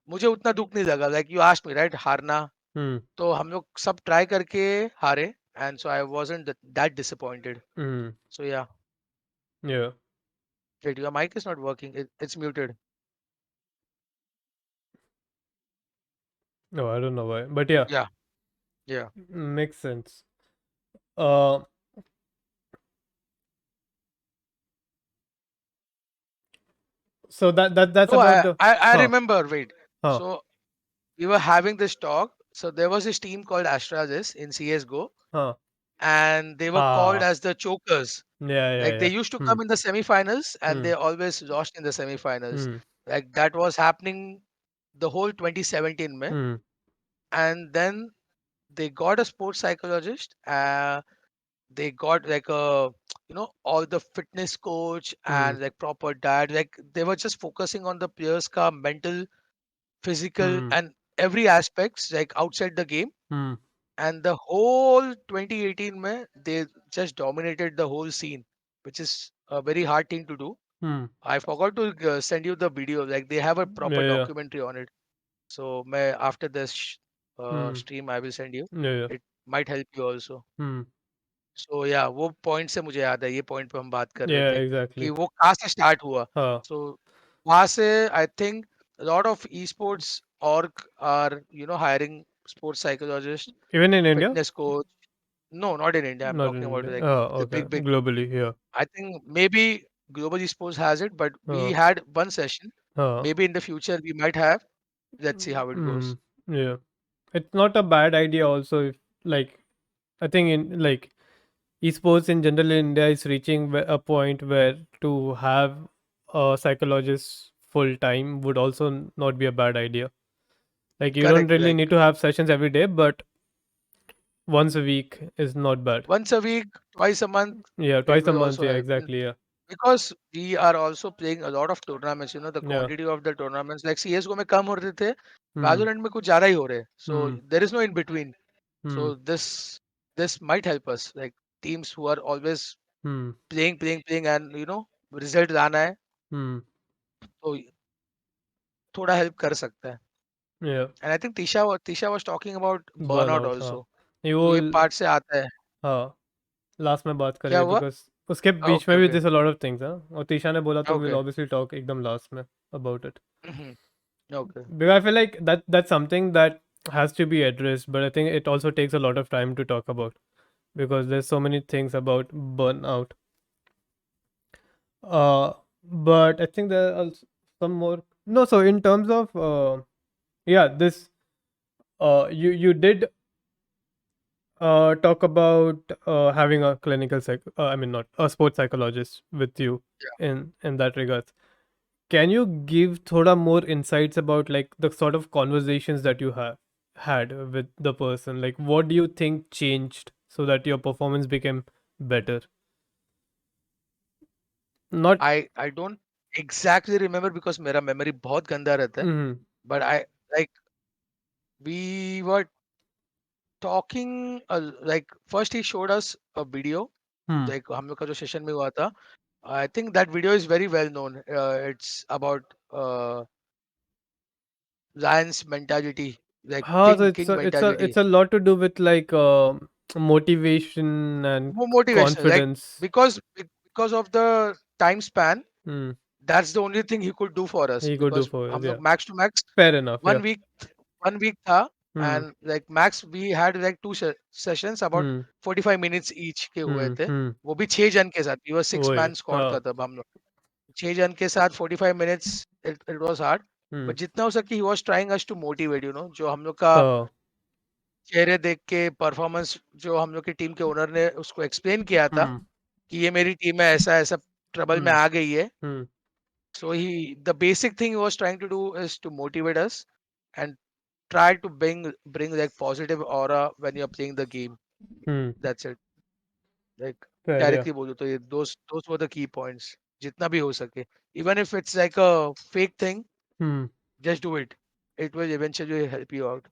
मुझे उतना दुख नहीं लगा, like you asked me right, हारना. Hmm. तो हम लोग सब ट्राई करके हारे, and so I wasn't that disappointed. Hmm. सो या. Yeah. Wait, your mic is not working, it's muted. No, I don't know why, but yeah, Yeah, yeah. makes sense. Uh, so that's No, about I, the. I, I Huh. remember. Wait. Huh. So we were having this talk. So there was this team called Astralis in CSGO, Huh. and they were called Ah. as the chokers. Yeah. Yeah. Like they Yeah. used to Hmm. come in the semifinals, and Hmm. they always lost in the semifinals. Hmm. Like that was happening the whole 2017 mein. Hmm. And then they got a sports psychologist. They got like a all the fitness coach Hmm. and like proper diet. Like they were just focusing on the players' ka mental, physical, Hmm. and every aspects like outside the game. Hmm. And the whole 2018 mein, they just dominated the whole scene, which is a very hard thing to do. Hmm. I forgot to send you the video, like they have a Yeah. proper Yeah. documentary on it. So may after this Hmm. stream I will send you. Yeah. Yeah. It might help you also. Hmm. सो या वो point से मुझे याद है, ये point पे हम बात कर रहे Yeah. थे कि Exactly. वो कहाँ से स्टार्ट हुआ. Huh. सो वहां से I think lot of e sports org are hiring sports psychologists, Even in India? fitness coach. No, not in India, I'm Not in talking about India. like Oh, the okay. big. Globally, yeah. I think maybe global esports has it, but we Uh, had one session. uh, Maybe in the future we might have. Let's see how it goes. yeah. It's not a bad idea also if like I think in like esports in general in India is reaching a point where to have a psychologist full time would also not be a bad idea. Like you don't Correct, really like need to have sessions every day, but once a week is not bad. once a week, twice a month, Yeah, it twice a will month. also Yeah, help. And exactly. Yeah, because we are also playing a lot of tournaments, the yeah. quantity of the tournaments, like CSGO में कम हो रहे थे, Hmm. Valorant में कुछ ज़्यादा ही हो रहे. So Hmm. there is no in between. Hmm. So this might help us, like teams who are always Hmm. playing and result लाना है, Hmm. तो थोड़ा help कर सकता है. Yeah. And I think Tisha was talking about burnout Burnout. हाँ. also. ये तो वो ये part से आता है. हाँ लास्ट में बात क्या करेंगे हुआ? बिकॉज उसके बीच ओके में भी okay this a lot of things हाँ और तीशा ने बोला तो विल ओके. ऑब्वियसली टॉक एकदम लास्ट में about it okay. Because I feel like that's something that has to be addressed but I think it also takes a lot of time to talk about because there's so many things about burnout uh but I think there are some more no so in terms of yeah this you did talk about having a clinical I mean not a sports psychologist with you in that regards. Can you give thoda more insights about like the sort of conversations that you have had with the person? Like what do you think changed so that your performance became better? Not I don't exactly remember because मेरा memory बहुत गंदा रहता है. mm, But I like we were talking like first he showed us a video, hmm. like हम लोग का जो session में हुआ था. I think that video is very well known. It's about Lions mentality, like So king it's mentality. a lot to do with like motivation and More motivation, like confidence. because of the time span, Hmm. that's the only thing he could do for us, He could do because for us, हम yeah. लोग max to max Fair enough, yeah. one week one week था, Hmm. and like max we had like two sessions about Hmm. 45 minutes each के हुए Hmm. थे. Hmm. वो भी 6 जन के साथ, we were six वही man squad हाँ. था तब हम लोग. 6 जन के साथ 45 minutes, it was hard, Hmm. but जितना हो सके he was trying us to motivate, जो हम लोग का हाँ. चेहरे देख के परफॉर्मेंस, जो हम लोग की टीम के ओनर ने उसको एक्सप्लेन किया था Hmm. कि ये मेरी टीम है, ऐसा ऐसा ट्रबल में Hmm. आ गई है. Hmm. So the basic thing he was trying to do is to motivate us and try to bring like positive aura when you're playing the game. Hmm. That's it. Like Fair, yeah. Directly बोलूँ तो ये दोस were the key points, जितना भी हो सके, even if it's like a fake thing, Hmm. Just do it, it will eventually help you out.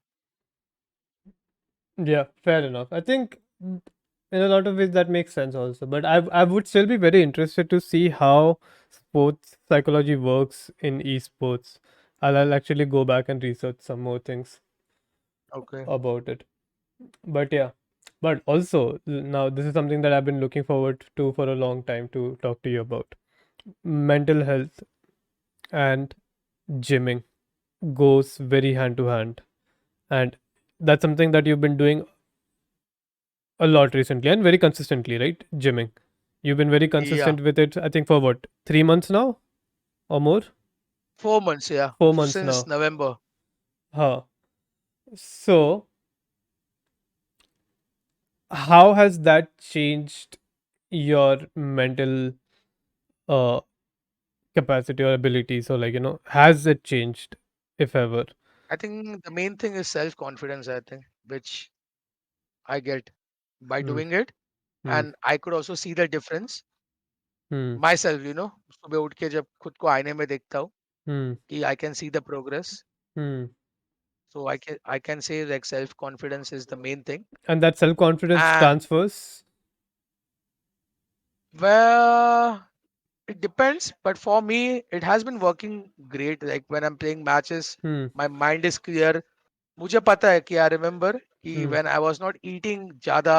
Yeah, fair enough. I think in a lot of ways that makes sense also. But I would still be very interested to see how sports psychology works in esports. I'll actually go back and research some more things Okay. about it. But yeah, but also now this is something that I've been looking forward to for a long time to talk to you about. Mental health and gymming goes very hand to hand, and that's something that you've been doing a lot recently and very consistently, right? Gymming. You've been very Yeah, consistent with it, I think, for what, 3 months now or more? 4 months, yeah, 4 months since now. November. Huh. So, how has that changed your mental uh, capacity or ability? So, like, has it changed, if ever? I think the main thing is self confidence, I think, which I get by Hmm. doing it. Hmm. And I could also see the difference Hmm. myself, सुबह उठ के जब खुद को आईने में देखता हूँ Hmm. कि I can see the progress. Hmm. So I can say like self confidence is the main thing. And that self confidence And transfers. well, it depends, but for me, it has been working great. Like when I'm playing matches, Hmm. my mind is clear. मुझे पता है कि I remember कि Hmm. when I was not eating ज़्यादा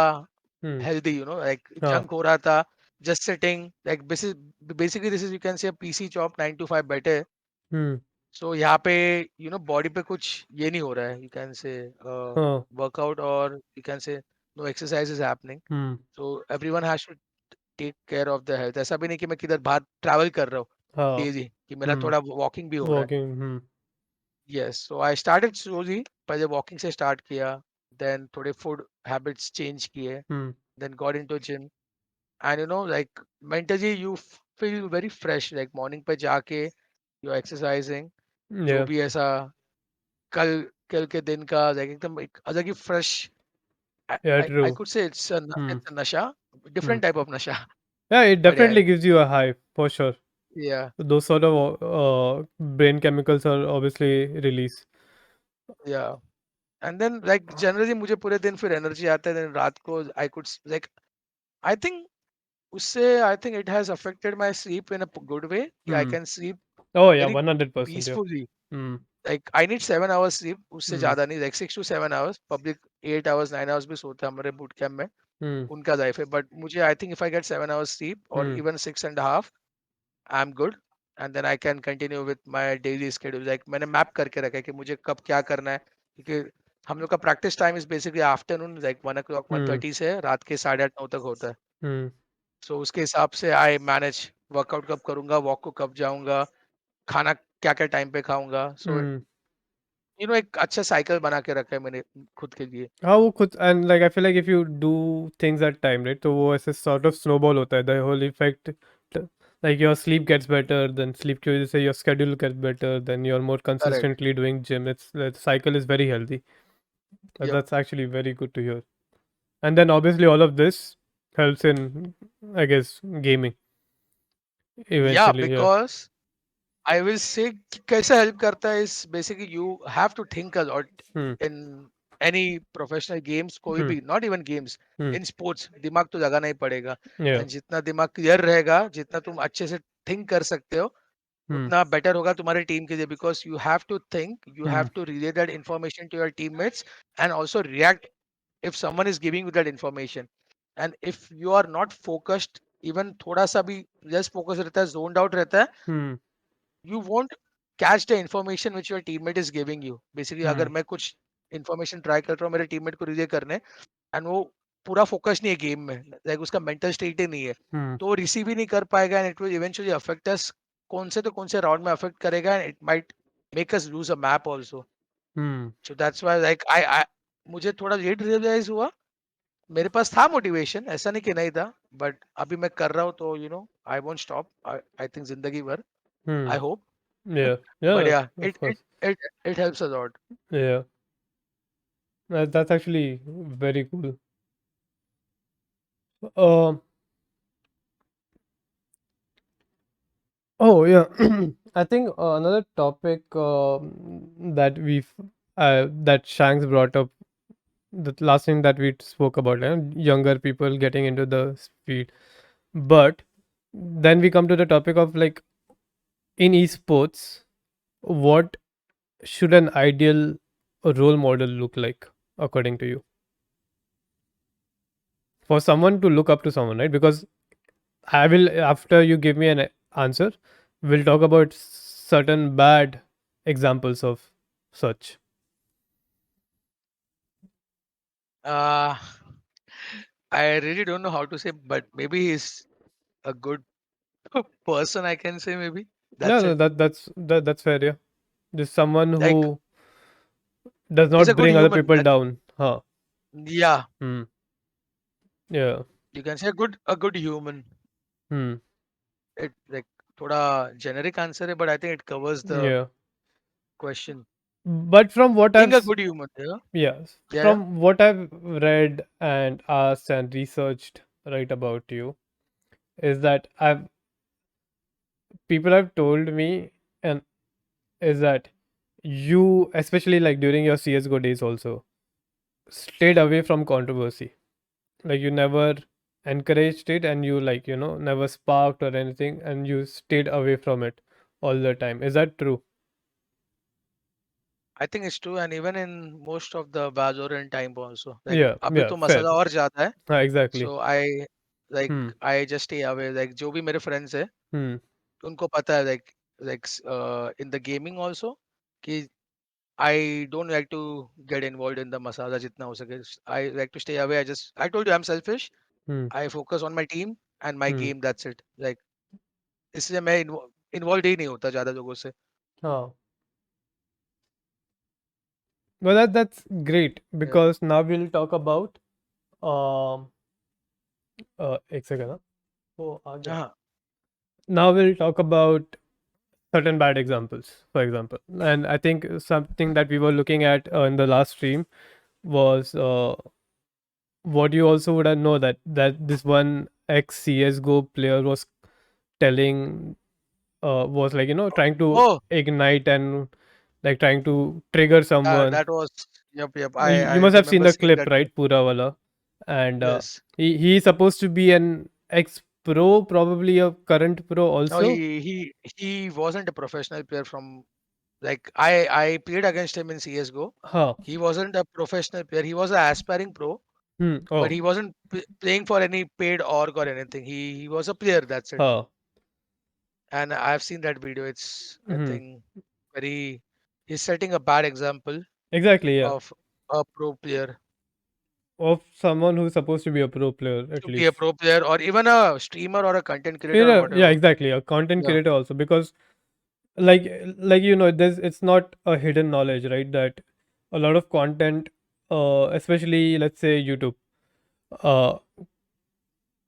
Hmm. healthy, like Huh. junk हो रहा था, just sitting, like basically this is you can say a PC job 9 to 5 बैठे. Hmm. So यहाँ पे बॉडी पे कुछ ये नहीं हो रहा है, you can say Huh. workout or you can say no exercise is happening. Hmm. So everyone has to take care of the health. ऐसा भी नहीं कि मैं किधर बाहर ट्रैवल कर रहा हूँ Huh. डेली, कि मेरा Hmm. थोड़ा वॉकिंग भी हो रहा है. Walking. Hmm. Yes, so I started slowly. पहले वॉकिंग से स्टार्ट किया, देन थोड़े फूड हैबिट्स चेंज किए, Hmm. Then got into gym. And like mentally you feel very fresh, like morning पे जाके यू एक्सरसाइजिंग, जो Yeah. भी ऐसा कल कल के दिन का लाइक एकदम एक अलग ही fresh. Yeah. I True. Could say it's Hmm. It's नशा, Hmm. डिफरेंट टाइप ऑफ नशा. Yeah, it but definitely gives you a high for sure. या Those sort of brain chemicals are obviously released. या and then like generally मुझे पूरे दिन फिर energy आता है, देन रात को I could like I think उससे I think it has affected my sleep in a good way, कि I Hmm. Can sleep Oh yeah, very 100%. Yeah. Peacefully. Hmm. Like I need 7 hours sleep, उससे Hmm. ज्यादा नहीं, like 6 to 7 hours. Public 8 hours 9 hours भी सोते हैं हमारे boot camp में, Hmm. उनका लाइफ है. बट मुझे I think if I get 7 hours sleep और Hmm. Even 6.5, I am good. And then I can continue with my daily schedule. Like मैंने मैप करके रखा है कि मुझे कब क्या करना है, क्योंकि हम लोग का practice time is basically afternoon, like 1 o'clock one Hmm. Thirty से रात के 8:30 9 तक होता है. Hmm. सो उसके हिसाब से आई मैनेज वर्कआउट कब करूंगा, वॉक को कब जाऊंगा, खाना क्या क्या टाइम पे खाऊंगा. सो Hmm. एक अच्छा साइकिल बना के रखा है मैंने खुद के लिए. हाँ वो खुद and like I feel like if you do things at time, right, तो वो ऐसे sort of snowball होता है, the whole effect, like your sleep gets better, then sleep की वजह से your schedule gets better, then you're more correct. consistently doing gym. It's the cycle is very healthy. Yup. That's actually very good to hear. And then obviously all of this helps in, I guess, gaming या eventually. Yeah. Because I will say कैसे help करता है, इस basically you have to think a lot Hmm. In any professional games, कोई Hmm. भी, not even games, Hmm. In sports दिमाग तो लगाना ही पड़ेगा. Yeah. एंड जितना दिमाग क्लियर रहेगा, जितना तुम अच्छे से थिंक कर सकते हो, Hmm. उतना बेटर होगा तुम्हारी टीम के लिए. Because you have to think, you Hmm. Have to relay that information to your teammates, and also react if someone is giving you that information. And if you are not focused, even थोड़ा सा भी less focus रहता है, zoned out रहता है, Hmm. you won't catch the information which your teammate is giving you. Basically Hmm. अगर मैं कुछ information ट्राई कर रहा हूँ मेरे टीममेट को रिले करने, एंड वो पूरा फोकस नहीं है गेम में, लाइक उसका मेंटल स्टेट ही नहीं है, Hmm. तो वो रिसीव ही नहीं कर पाएगा, and it will eventually affect us. कौन से तो कौन से राउंड में अफेक्ट करेगा, and it might make us lose a map also. Hmm. So that's why like I मुझे थोड़ा लेट रियलाइज हुआ. मेरे पास था मोटिवेशन, ऐसा नहीं कि नहीं था, बट अभी मैं कर रहा हूँ तो I won't stop. I think जिंदगी भर, Hmm. I hope. Yeah. But Yeah. या Of it course. It it it helps a lot. Yeah. That's actually very cool. Um. Oh yeah, I think another topic that that Shanks brought up, the last thing that we spoke about, younger people getting into the speed, but then we come to the topic of like in esports, what should an ideal role model look like according to you for someone to look up to someone, right? Because I will, after you give me an answer, we'll talk about certain bad examples of such. Uh, I really don't know how to say, but maybe he's a good person. I can say maybe No, that's no, it. that's fair. Yeah, just someone Like who does he's a not good bring other human. people That down. Huh. yeah, Hmm. Yeah. you can say a good human. Hmm. It like thoda generic answer, hai, but I think it covers the Yeah. question. But from what Being a good human, yeah, yes, yeah, yeah. from what I've read and asked and researched right about you, is that I've people have told me, and is that you, especially like during your CS:GO days, also stayed away from controversy. Like you never encouraged it, and you like never sparked or anything, and you stayed away from it all the time. Is that true? I think it's true, and even in most of the Valorant time also, like Yeah, अभी yeah, तो fair. मसाला और ज्यादा है. Exactly. So Hmm. I just stay away. Like जो भी मेरे friends है, Hmm. उनको पता है in the gaming also कि I don't like to get involved in the masala जितना हो सके. I like to stay away. I told you I'm selfish. Hmm. I focus on my team and my Hmm. game. That's it. Like इसलिए मैं involved ही नहीं होता ज्यादा लोगों से. Oh. Well, that's great Yeah. because now we'll talk about um एक second हाँ. वो आ गया. हाँ. Now we'll talk about certain bad examples, for example. And I think something that we were looking at in the last stream was what you also would have know that this one ex CS:GO player was telling was like trying to Oh, ignite and like trying to trigger yeah, someone. that was yep. You I must have seen remember the seeing clip, that right, clip. Pura wala, and Yes. he's supposed to be an ex pro, probably a current pro No, also. he wasn't a professional player from like I played against him in CS:GO. Huh. He wasn't a professional player. He was an aspiring pro, Hmm. but Oh. he wasn't playing for any paid org or anything. He was a player. That's it. Huh. And I've seen that video. It's I Hmm. think very he's setting a bad example Exactly. Yeah. of a pro player Of someone who's supposed to be a pro player at to be a least. pro player or even a streamer or a content creator or Yeah. Yeah. whatever. Exactly. A content Yeah. creator also, because like there's it's not a hidden knowledge, right? That a lot of content, especially let's say YouTube, uh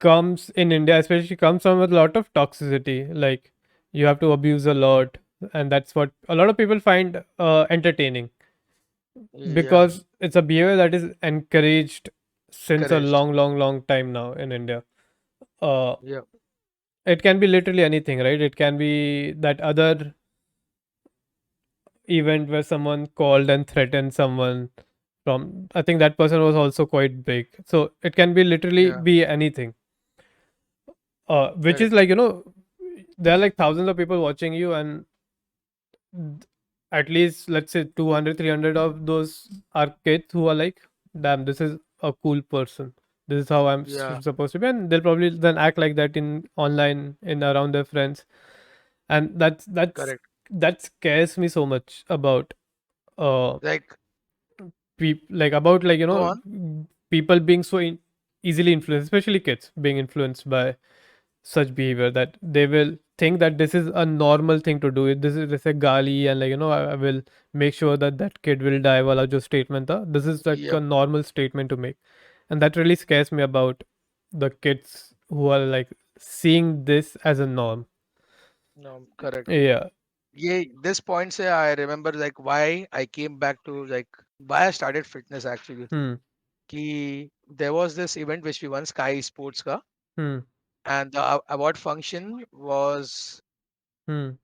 comes in India, especially comes from a lot of toxicity. Like you have to abuse a lot, and that's what a lot of people find entertaining, Yeah. because it's a behavior that is encouraged since a Encouraged. long, long, long time now in India. Uh, Yeah. it can be literally anything, right? It can be that other event where someone called and threatened someone from. I think that person was also quite big, so it can be literally Yeah. be anything. Which is Correct. like there are like thousands of people watching you, and at least let's say 200, 300 of those are kids who are like, damn, this is a cool person, this is how I'm Yeah. supposed to be, and they'll probably then act like that in online in around their friends. And Correct. that scares me so much about uh Like like about like go on. people being so easily influenced, especially kids being influenced by such behavior, that they will think that this is a normal thing to do. This is a gali, and like I will make sure that that kid will die wala jo statement tha. This is like a Yep. normal statement to make, and that really scares me about the kids who are like seeing this as a norm. No, correct. Yeah. Yeah, this point say I remember like why I came back to like why I started fitness actually. Hmm. Ki there was this event which we won Sky Sports ka Hmm. and the award function was Hmm.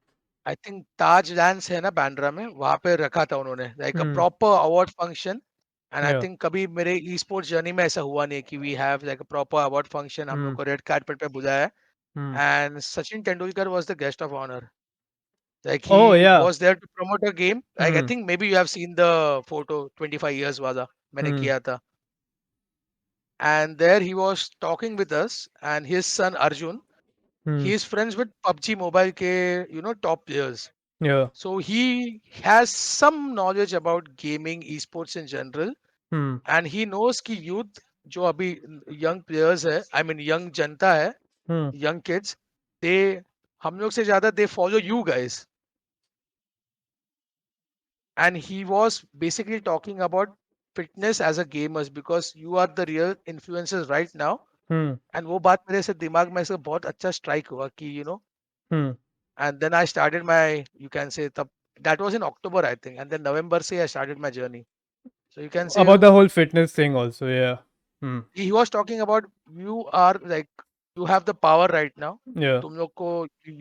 I think Taj dance है ना बांद्रा में, वहां पे रखा था उन्होंने, like a Hmm. Proper award function. And I Yeah. Think कभी मेरे ई स्पोर्ट्स जर्नी में ऐसा हुआ नहीं है कि we have like a proper award function, हम लोग Hmm. को रेड कार्पेट पे बुलाया Hmm. है. And Sachin Tendulkar was the guest of honour. Like he Oh yeah. was there to promote a game. Like I Hmm. think maybe you have seen the photo 25 years वाला मैंने Hmm. किया था. And there he was talking with us and his son Arjun. Hmm. He is friends with PUBG Mobile के top players. Yeah. So he has some knowledge about gaming, esports in general, Hmm. and he knows कि youth जो अभी young players है, I mean young जनता है, Hmm. young kids, they हम लोग से ज़्यादा they follow you guys. And he was basically talking about fitness as a gamers because you are the real influencers right now. Hmm. And वो बात मेरे से दिमाग में से बहुत अच्छा स्ट्राइक हुआ कि Hmm. and then I started my, you can say, that was in October I think, and then November से I started my journey. So you can say About the whole fitness thing also. Yeah. Hmm. he was talking about you are like you have the power right now. Yeah. तुम लोग को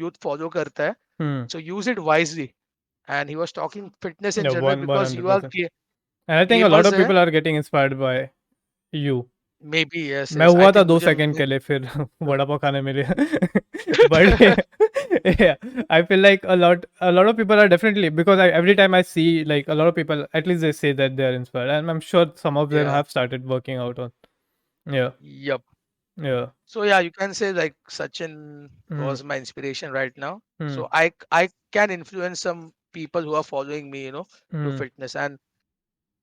youth follow करता है, Hmm. so use it wisely. And he was talking fitness in Yeah. general One because hundred you are percent. And I think a lot gamers of है. people are getting inspired by you. Maybe yes, मैं yes. I हुआ था think दो मुझे second के लिए फिर वड़ा पाव खाने मेरे but yeah, I feel like a lot of people are definitely because every time I see like a lot of people at least they say that they are inspired and I'm sure some of them yeah, have started working out on yeah yep. yeah So yeah, you can say like Sachin mm, was my inspiration right now. mm, So I can influence some people who are following me, to mm, fitness. And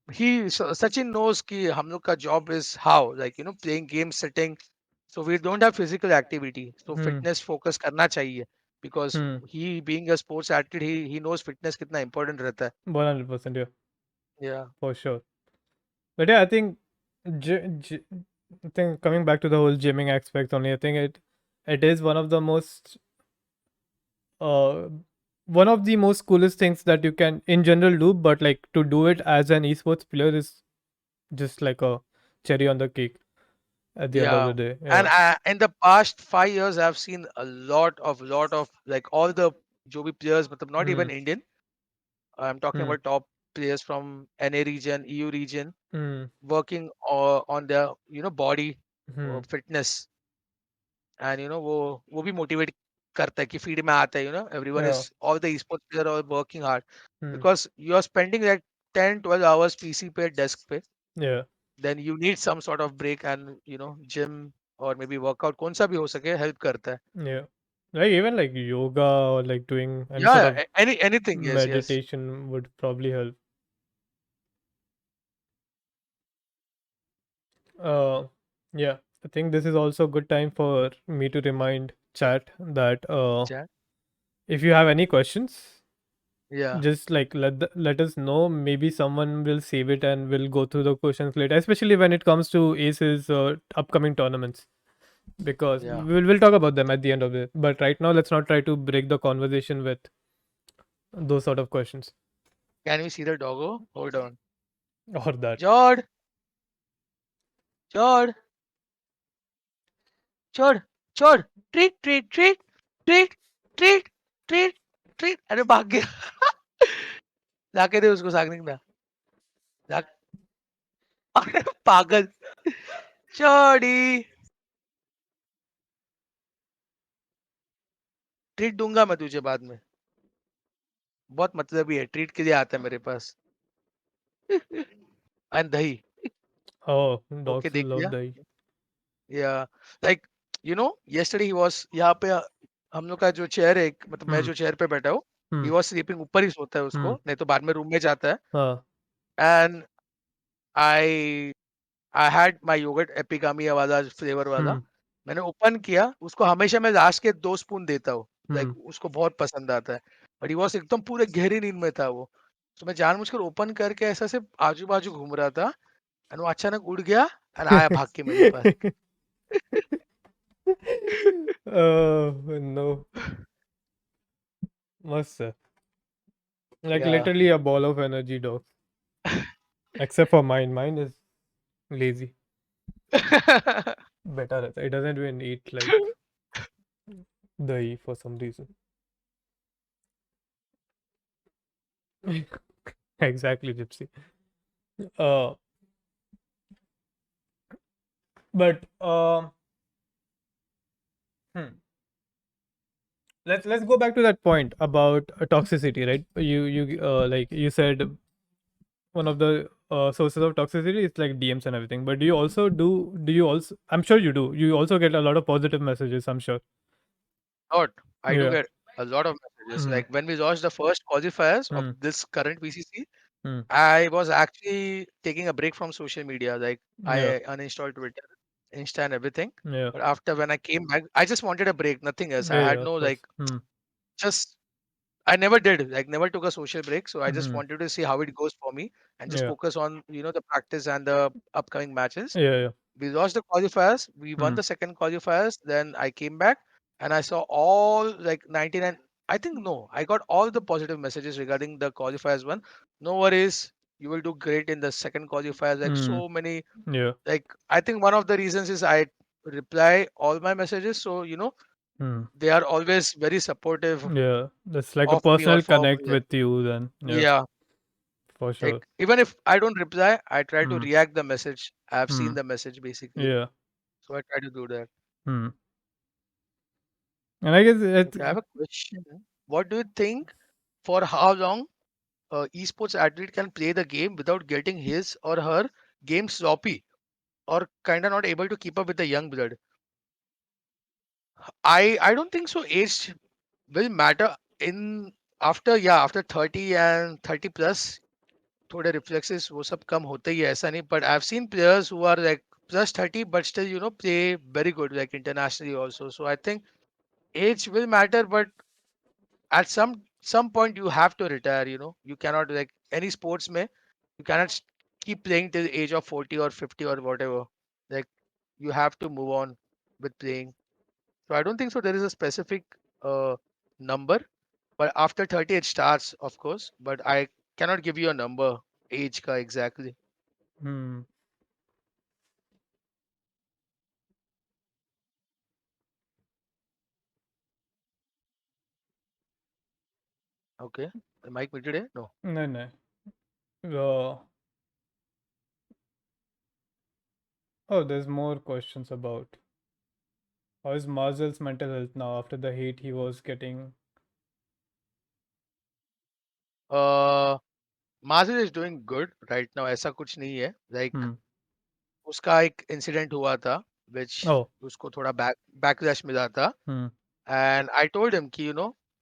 Sachin knows कि हम लोग का job is how, like playing games, sitting. So we don't have physical activity. So mm, fitness focus करना चाहिए because mm, he being a sports athlete, he knows fitness कितना important रहता है. 100% yeah Yeah, for sure but yeah I think I think coming back to the whole gymming aspect only I think it is uh, one of the most coolest things that you can in general do but like to do it as an esports player is just like a cherry on the cake at the end of the yeah. day And yeah in the past 5 years, I've seen a lot of like all the जो भी players, मतलब not hmm. even Indian. I'm talking Hmm. about top players from NA region, EU region, Hmm. working on their body Hmm. fitness. And वो भी motivate करता है कि field में आता है, everyone is Yeah. all the esports player are working hard Hmm. because you are spending like 10-12 hours PC पे desk पे. Yeah. Then you need some sort of break, and gym or maybe workout कौन सा भी हो सके help करता है. Yeah. Like even like yoga or like doing any Yeah, sort yeah, of anything, yes, yes. meditation would probably help. Uh, yeah. I think this is also a good time for me to remind chat that Chat. if you have any questions, Yeah, just like let us know. Maybe someone will save it and we'll go through the questions later, especially when it comes to Ace's upcoming tournaments. Because yeah. we'll talk about them at the end of it. But right now, let's not try to break the conversation with those sort of questions Can we see the doggo? Hold on. or that. Jord, Jord, Jord, Jord. Treat, treat, treat, treat, treat, treat, treat. अरे भाग गया. जाके दे उसको सागरिक ना. जा. अरे पागल. चौड़ी. ट्रीट दूंगा मैं तुझे बाद में. बहुत मतलबी है, ट्रीट के लिए आता है मेरे पास. एंड दही. Oh, ओके dogs देख love लिया. the. या लाइक yesterday he was यहाँ पे हम लोग का जो चेयर है, मतलब मैं Hmm. जो चेयर पे बैठा हूँ, Hmm. he was sleeping, ऊपर ही सोता है Hmm. उसको, नहीं तो बाद में रूम में जाता है. Uh, and I I had my yogurt Epigamia वाला फ्लेवर वाला. hmm. मैंने ओपन किया उसको, हमेशा मैं लास्ट के 2 स्पून देता हूँ, Hmm. लाइक उसको बहुत पसंद आता है. बट ही वॉज एकदम पूरे गहरी नींद में था वो. तो मैं जानबूझकर ओपन करके ऐसा से आजू बाजू घूम रहा था, एंड वो अचानक उड़ गया एंड आया भाग के मेरे पास. Oh no, must say. Like या. literally a ball of energy, dog. Except for mine. Mine is lazy. Better. It doesn't even eat like dahi for some reason. Exactly, Gypsy. Uh, but hmm. Let's go back to that point about toxicity, right? You like you said one of the sources of toxicity is like DMs and everything. But do you also? I'm sure you do. You also get a lot of positive messages. I'm sure. Lot. I do Yeah. get a lot of messages. Hmm. Like when we launched the first qualifiers of Hmm. this current VCC, Hmm. I was actually taking a break from social media. Like Yeah. I uninstalled Twitter, Insta, and everything. Yeah. But after when I came back, I just wanted a break, nothing else. I Yeah. had Yeah. no Of course. like Hmm. just I never did, like never took a social break. So I just Hmm. wanted to see how it goes for me and just Yeah. focus on, the practice and the upcoming matches. Yeah. Yeah. We lost the qualifiers, we won Hmm. the second qualifiers, then I came back and I saw all like 99. I think no, I got all the positive messages regarding the qualifiers one. No worries, you will do great in the second qualifiers. Like Hmm. so many, Yeah. like I think one of the reasons is I reply all my messages. So, Hmm. they are always very supportive Yeah. That's like a of me or personal for connect me. with you. Then yeah, Yeah, for like sure. even if I don't reply, I try to Hmm. react the message. I've Hmm. seen the message basically, Yeah. so I try to do that. Hmm. And I guess Okay, I have a question. What do you think? For how long a esports athlete can play the game without getting his or her game sloppy or kind of not able to keep up with the young blood? I don't think so. Age will matter in after 30 and 30 plus. थोड़े reflexes वो सब कम होते ही है ऐसा नहीं, but I've seen players who are like plus 30 but still play very good like internationally also. So I think age will matter, but at some point you have to retire. You cannot, like any sports may, you cannot keep playing till the age of 40 or 50 or whatever. Like you have to move on with playing. So I don't think so there is a specific number, but after 30 it starts, of course, but I cannot give you a number age ka exactly. hmm. Okay, the mic muted है? No. No, no. Uh, oh, there's more questions about how is Marzel's mental health now after the hate he was getting. uh Mazir is doing good right now, ऐसा कुछ नहीं है, like Hmm. उसका एक incident हुआ था which Oh. उसको थोड़ा बैकलैश मिला था, Hmm. And I told him कि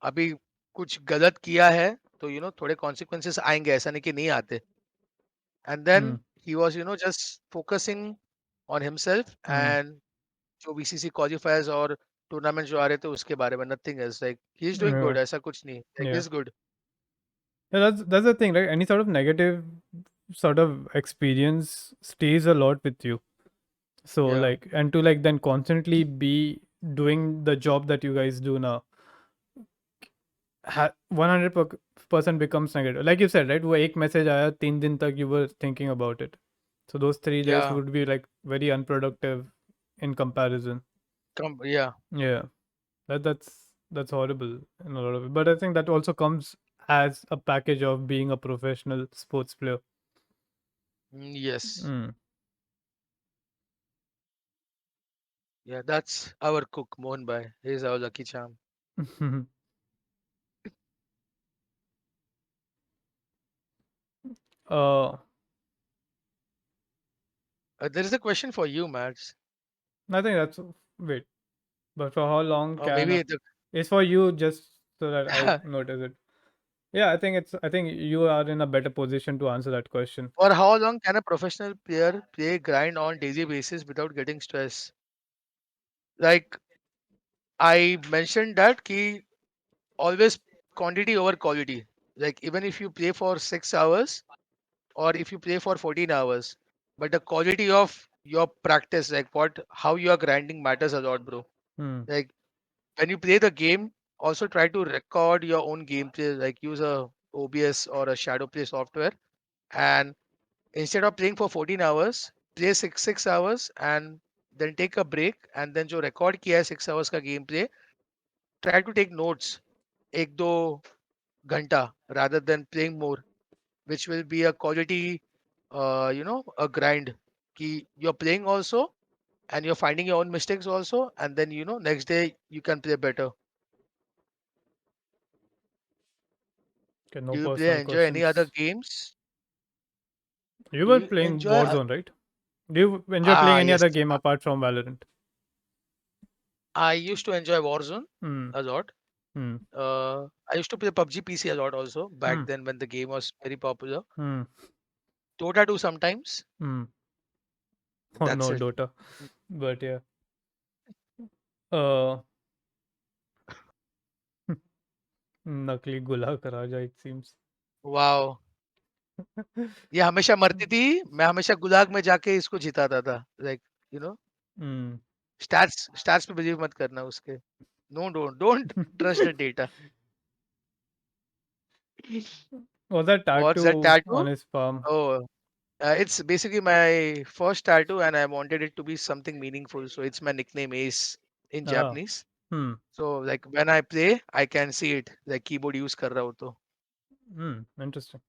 अभी कुछ गलत किया है तो थोड़े कॉन्सिक्वेंसेस आएंगे, ऐसा नहीं कि नहीं आते, and then Hmm. He was just focusing on himself Hmm. And जो बीसीसी क्वालिफायर्स और टूर्नामेंट जो आ रहे थे उसके बारे में, nothing else, like he is doing Yeah. Good, ऐसा कुछ नहीं, like Yeah. Is good. Yeah, that's the thing, right? Any sort of negative sort of experience stays a lot with you. So या like, and to like then constantly be doing the job that you guys do now, 100% becomes negative. Like you said, right? वो एक message आया 3 दिन तक you were thinking about it. So those 3 days या would be like very unproductive in comparison. कम या Yeah, that's horrible in a lot of it. But I think that also comes as a package of being a professional sports player. Yes Mm. या that's our cook Mohan भाई, he is our lucky charm. uh, There is a question for you, Max. I think that's wait. But for how long Or can maybe the it's for you just so that I notice it. Yeah, I think you are in a better position to answer that question. for how long can a professional player play grind on daily basis without getting stress? Like I mentioned that key, always quantity over quality. Like even if you play for 6 hours or if you play for 14 hours, but the quality of your practice, like how you are grinding matters a lot, bro. Hmm. Like when you play the game, also try to record your own gameplay, like use a OBS or a shadow play software, and instead of playing for 14 hours, play 6 hours and then take a break, and then जो record किया है 6 hours का gameplay, try to take notes. एक दो ghanta rather than playing more, which will be a quality, a grind. You're playing also and you're finding your own mistakes also, and then next day you can play better. Okay, no Do you personal enjoy any other questions. games? You Do were you playing enjoy? Warzone, right? Do you enjoy playing Ah, any yes. other game apart from Valorant? I used to enjoy Warzone Hmm. a lot. Hmm. I used to play PUBG PC a lot also Hmm. back then when the game was very popular. Hmm. Dota 2 sometimes. Hmm. Oh That's no, it. Dota. But yeah. Uh, नकली गुलाक राजा it seems. Wow! ये हमेशा मरती थी, मैं हमेशा गुलाग में जाके इसको जिताता था। Like you know Hmm. Stats पे बिलीव मत करना उसके। No don't trust the data. Was that what's that tattoo tattoo? on his palm? Oh, it's basically my first tattoo and I wanted it to be something meaningful. So it's my nickname Ace in Ah. Japanese. Hmm. So like when I play, I can see it. Like keyboard use कर रहा हो तो। Hmm. Interesting.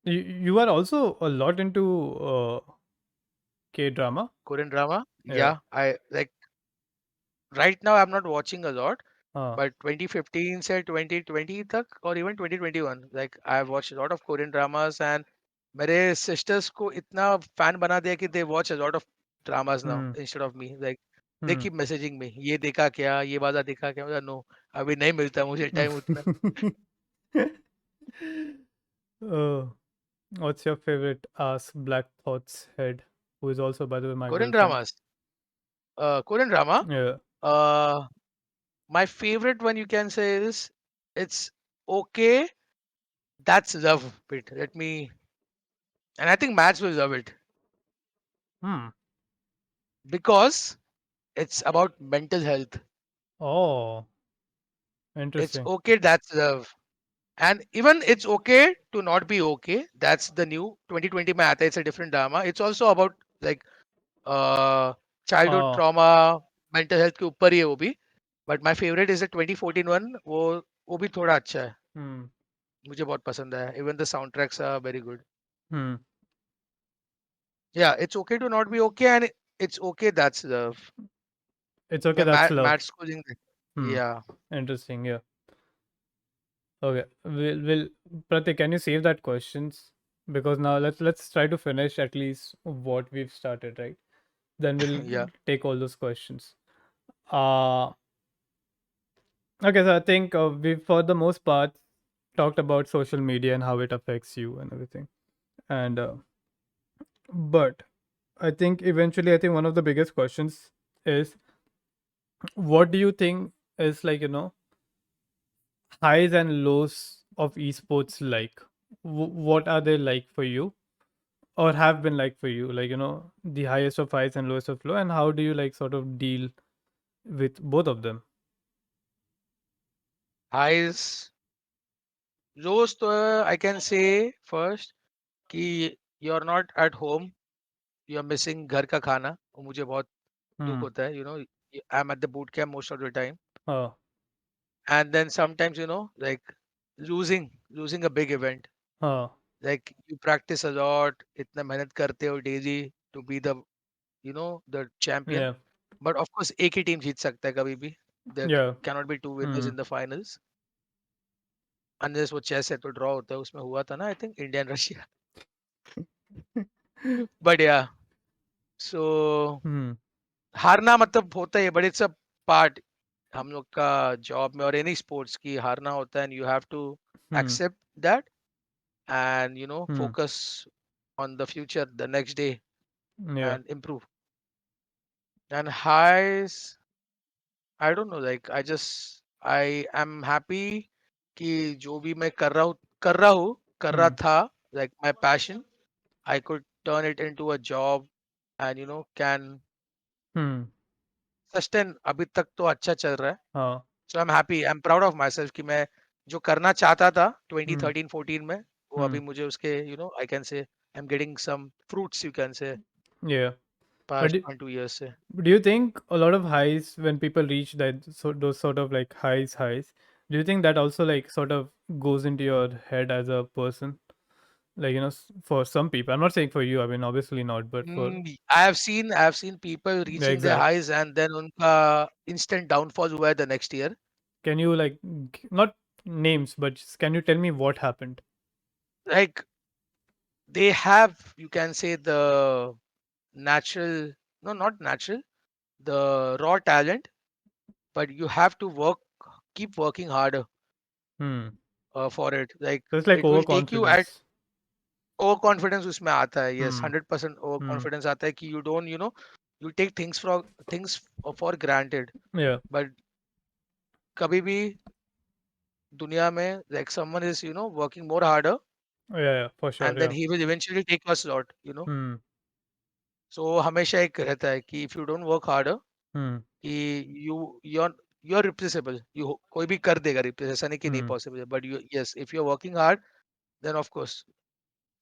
You are also a lot into K drama. Korean drama? Yeah. Yeah, I like right now I'm not watching a lot, Ah. but 2015 से 2020 तक or even 2021, like I've watched a lot of Korean dramas and मेरे sisters को इतना fan बना दिया कि they watch a lot of dramas now Hmm. instead of me. Like they Hmm. keep messaging me, ये देखा क्या, ये वाला देखा क्या? मतलब no, अभी नहीं मिलता मुझे टाइम उतना। Oh, what's your favorite Ask Black Thoughts head, who is also, by the way, my Korean girlfriend? dramas, Korean drama. Yeah. Uh, my favorite one you can say is it's okay. That's love. Wait, let me. And I think Mads will love it Hmm. because it's about mental health. Oh, It's interesting. okay. That's love. And even it's okay to not be okay. That's the new 2020 में आता है. It's a different drama. It's also about like uh, childhood Oh. trauma, mental health के ऊपर ही है वो भी. But my favorite is the 2014 one. वो भी थोड़ा अच्छा है. Hmm. मुझे बहुत पसंद है. Even the soundtracks are very good. Hmm. Yeah, it's okay to not be okay, and it's okay. That's love. It's okay. मैं That's love. मैट स्कूलिंग Hmm. या Interesting. Yeah. Okay. Will Pratik, can you save that questions? Because now let's try to finish at least what we've started, right? Then we'll या take all those questions. Uh okay, so I think we for the most part talked about social media and how it affects you and everything. And but I think eventually I think one of the biggest questions is what do you think is like, highs and lows of esports like? What are they like for you? Or have been like for you, like the highest of highs and lowest of low, and how do you like sort of deal with both of them? हाइस रोज तो I can say first कि you are not at home you are missing घर का खाना वो मुझे बहुत दुख Hmm. होता है I am at the boot camp most of the time Oh. And then sometimes like losing a big event Oh. like you practice a lot इतना मेहनत करते हो daily to be the champion Yeah. but of course एक ही team जीत सकता है कभी भी there Yeah. cannot be two winners Hmm. in the finals unless वो चेस है तो ड्रॉ होता है उसमें हुआ था ना I think India and Russia but या सो Hmm. हारना मतलब होता ही है बट इट्स अ पार्ट हम लोग का जॉब में और एनी स्पोर्ट्स की हारना होता है and you have to Hmm. Accept that and Hmm. Focus on the future the next day Yeah. and improve and highs I don't know like I am happy कि जो भी मैं कर रहा Hmm. था like my passion I could turn it into a job and can Hmm. sustain अभी तक तो अच्छा चल रहा है Oh. so I'm happy I'm proud of myself कि मैं जो करना चाहता था Hmm. 2013-14 में वो Hmm. अभी मुझे उसके I can say I'm getting some fruits you can say Yeah. But past 1 2 years से do you think a lot of highs when people reach that, so those sort of like highs, Do you think that also like sort of goes into your head as a person? Like, for some people, I'm not saying for you, I mean, obviously not, but for, I have seen people yeah, reaching their exact. highs and then उनका instant downfall हुआ है the next year. Can you like not names, but just, can you tell me what happened? Like they have, you can say, the natural, no, not natural, the raw talent, but you have to work, keep working harder Hmm. for it. Like So it's like it will take you at overconfidence. Overconfidence उसमें आता है. Yes, Hmm. 100% over Hmm. Confidence आता है कि you don't you take things for granted. Yeah. But कभी भी दुनिया में like someone is working more harder Yeah, yeah, for sure. And then Yeah. He will eventually take a slot. Hmm. So हमेशा एक रहता है कि if you don't work harder Hmm. कि you you are replaceable. You कोई भी कर देगा रिप्लेस, ऐसा नहीं कि नहीं Hmm. पॉसिबल है. But you, yes, if you are working hard then of course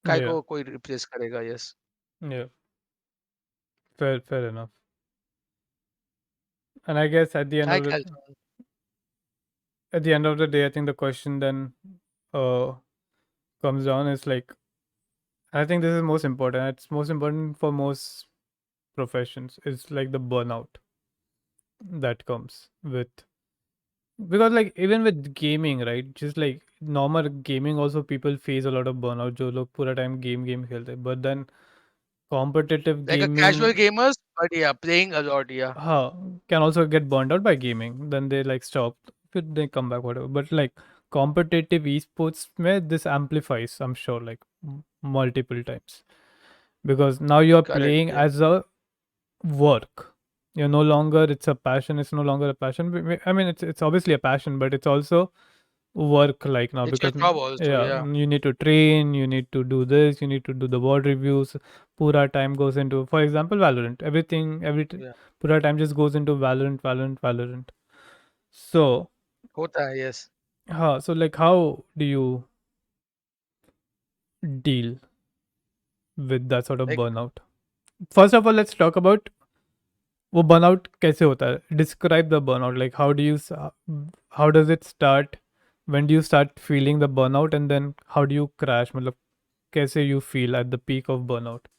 काय Yeah. को कोई रिप्लेस करेगा. Yes. Yeah. Fair enough. And I guess I can. at the end of the day, I think the question then uh comes down is like, I think this is most important. It's most important for most professions. It's like the burnout that comes with, because like even with gaming, right? Just like normal gaming, also people face a lot of burnout. जो लोग पूरा time game खेलते हैं. But then competitive Like a gaming, casual gamers, but yeah, playing a lot, yeah. can also get burned out by gaming. Then they like stop, फिर they come back, whatever. But like competitive esports में this amplifies, I'm sure, like multiple times, because now you're Correct, playing yeah. as a work. You're no longer, it's a passion, it's no longer a passion. I mean, it's obviously a passion, but it's also work like now, It's your because job also, yeah, yeah. you need to train, you need to do this, you need to do the word reviews. Pura time goes into, for example, Valorant. Yeah. Pura time just goes into Valorant. So होता है, yes. so like how do you deal with that sort of Like burnout? First of all, let's talk about वो burnout कैसे होता है? Describe the burnout. Like how does it start? When do you start feeling the burnout, and then how do you crash? मतलब कैसे you feel at the peak of burnout?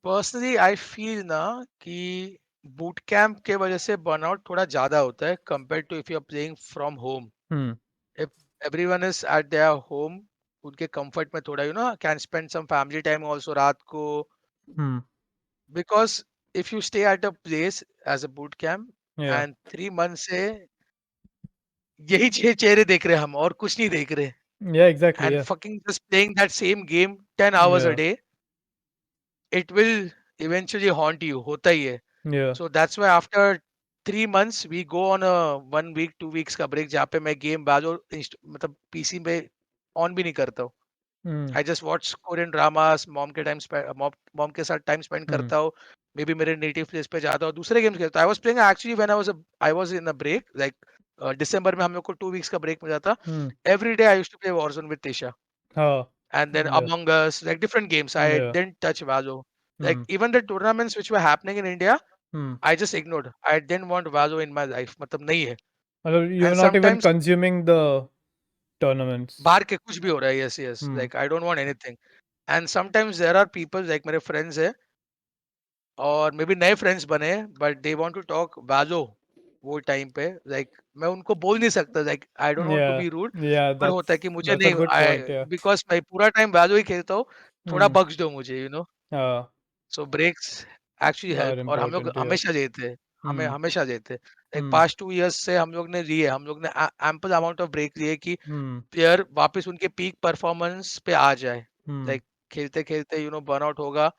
personally I feel ना कि boot camp के वजह से burnout थोड़ा ज़्यादा होता है compared to if you are playing from home. Hmm. If everyone is at their home, उनके comfort में थोड़ा can spend some family time also रात को. Hmm. Because if you stay at a place as a boot camp Yeah. and 3 months से यही चेहरे देख रहे हैं हम और कुछ नहीं देख रहे. Yeah. Exactly. And Yeah. fucking just playing that same game 10 hours a Yeah. day, it will eventually haunt you. होता ही है. Yeah. So that's why after 3 months we go on a 1 week 2 weeks का break जहाँ पे मैं game बाजो मतलब PC पे on भी नहीं करता हूँ. Hmm. I just watch Korean dramas. Mom के साथ टाइम स्पेंड Hmm. करता हूँ. मे बी मेरे नेटिव प्लेस पे जाता हूँ, दूसरे गेम्स खेलता हूँ. I was playing actually when I was in a break like दिसंबर में हम लोग को 2 weeks का ब्रेक मिला था. Hmm. Every day I used to play Warzone with Tisha. Oh. And then Yeah. Among Us, like different games. I Yeah. didn't touch Vazo. Like Hmm. even the tournaments which were happening in India, Hmm. I just ignored. I didn't want Vazo in my life. मतलब नहीं है. मतलब you're And not even sometimes consuming the tournaments. बाहर के कुछ भी हो रहा है. Yes, yes. Hmm. Like I don't want anything. And sometimes there are people like मेरे friends है और मे बी नए फ्रेंड्स बने but they want to talk बाजो वो टाइम पे. लाइक मैं उनको बोल नहीं सकता. Like I don't want to Yeah. Be rude. Yeah. But That's होता है कि मुझे that's a नहीं. good I point. Yeah. बिकॉज मैं पूरा टाइम बाजो ही खेलता हूँ. थोड़ा Hmm. बख्श दो मुझे. Uh, so breaks actually are help. और हम लोग important. Yeah. हमेशा देते हैं. हमें Hmm. हमेशा देते हैं. Like Hmm. पास्ट 2 years से हम लोग ने लिए. हम लोग ने एम्पल अमाउंट ऑफ ब्रेक लिए कि Hmm. प्लेयर वापस उनके पीक परफॉर्मेंस पे आ जाए. Hmm. लाइक खेलते खेलते बर्नआउट होगा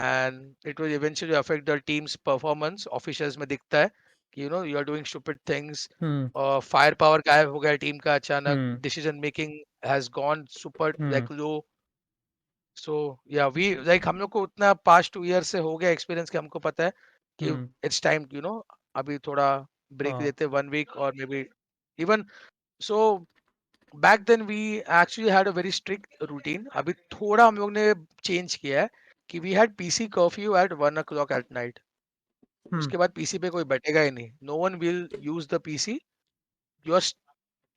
and it will eventually affect the team's performance. Officials में दिखता है कि you are doing stupid things. Hmm. और फायर पावर गायब हो गया टीम का अचानक. Hmm. Decision making has gone super Hmm. Like low. So yeah we like हम लोग को उतना पास्ट 2 years से हो गया एक्सपीरियंस कि हमको पता है कि Hmm. इट्स टाइम अभी थोड़ा ब्रेक Uh, लेते 1 week और maybe even. So back then we actually had a very strict routine. अभी थोड़ा हम लोग ने चेंज किया है कि we had PC curfew at 1 o'clock at night. hmm. उसके बाद पीसी पे कोई बैठेगा ही नहीं. No one will use the PC. You are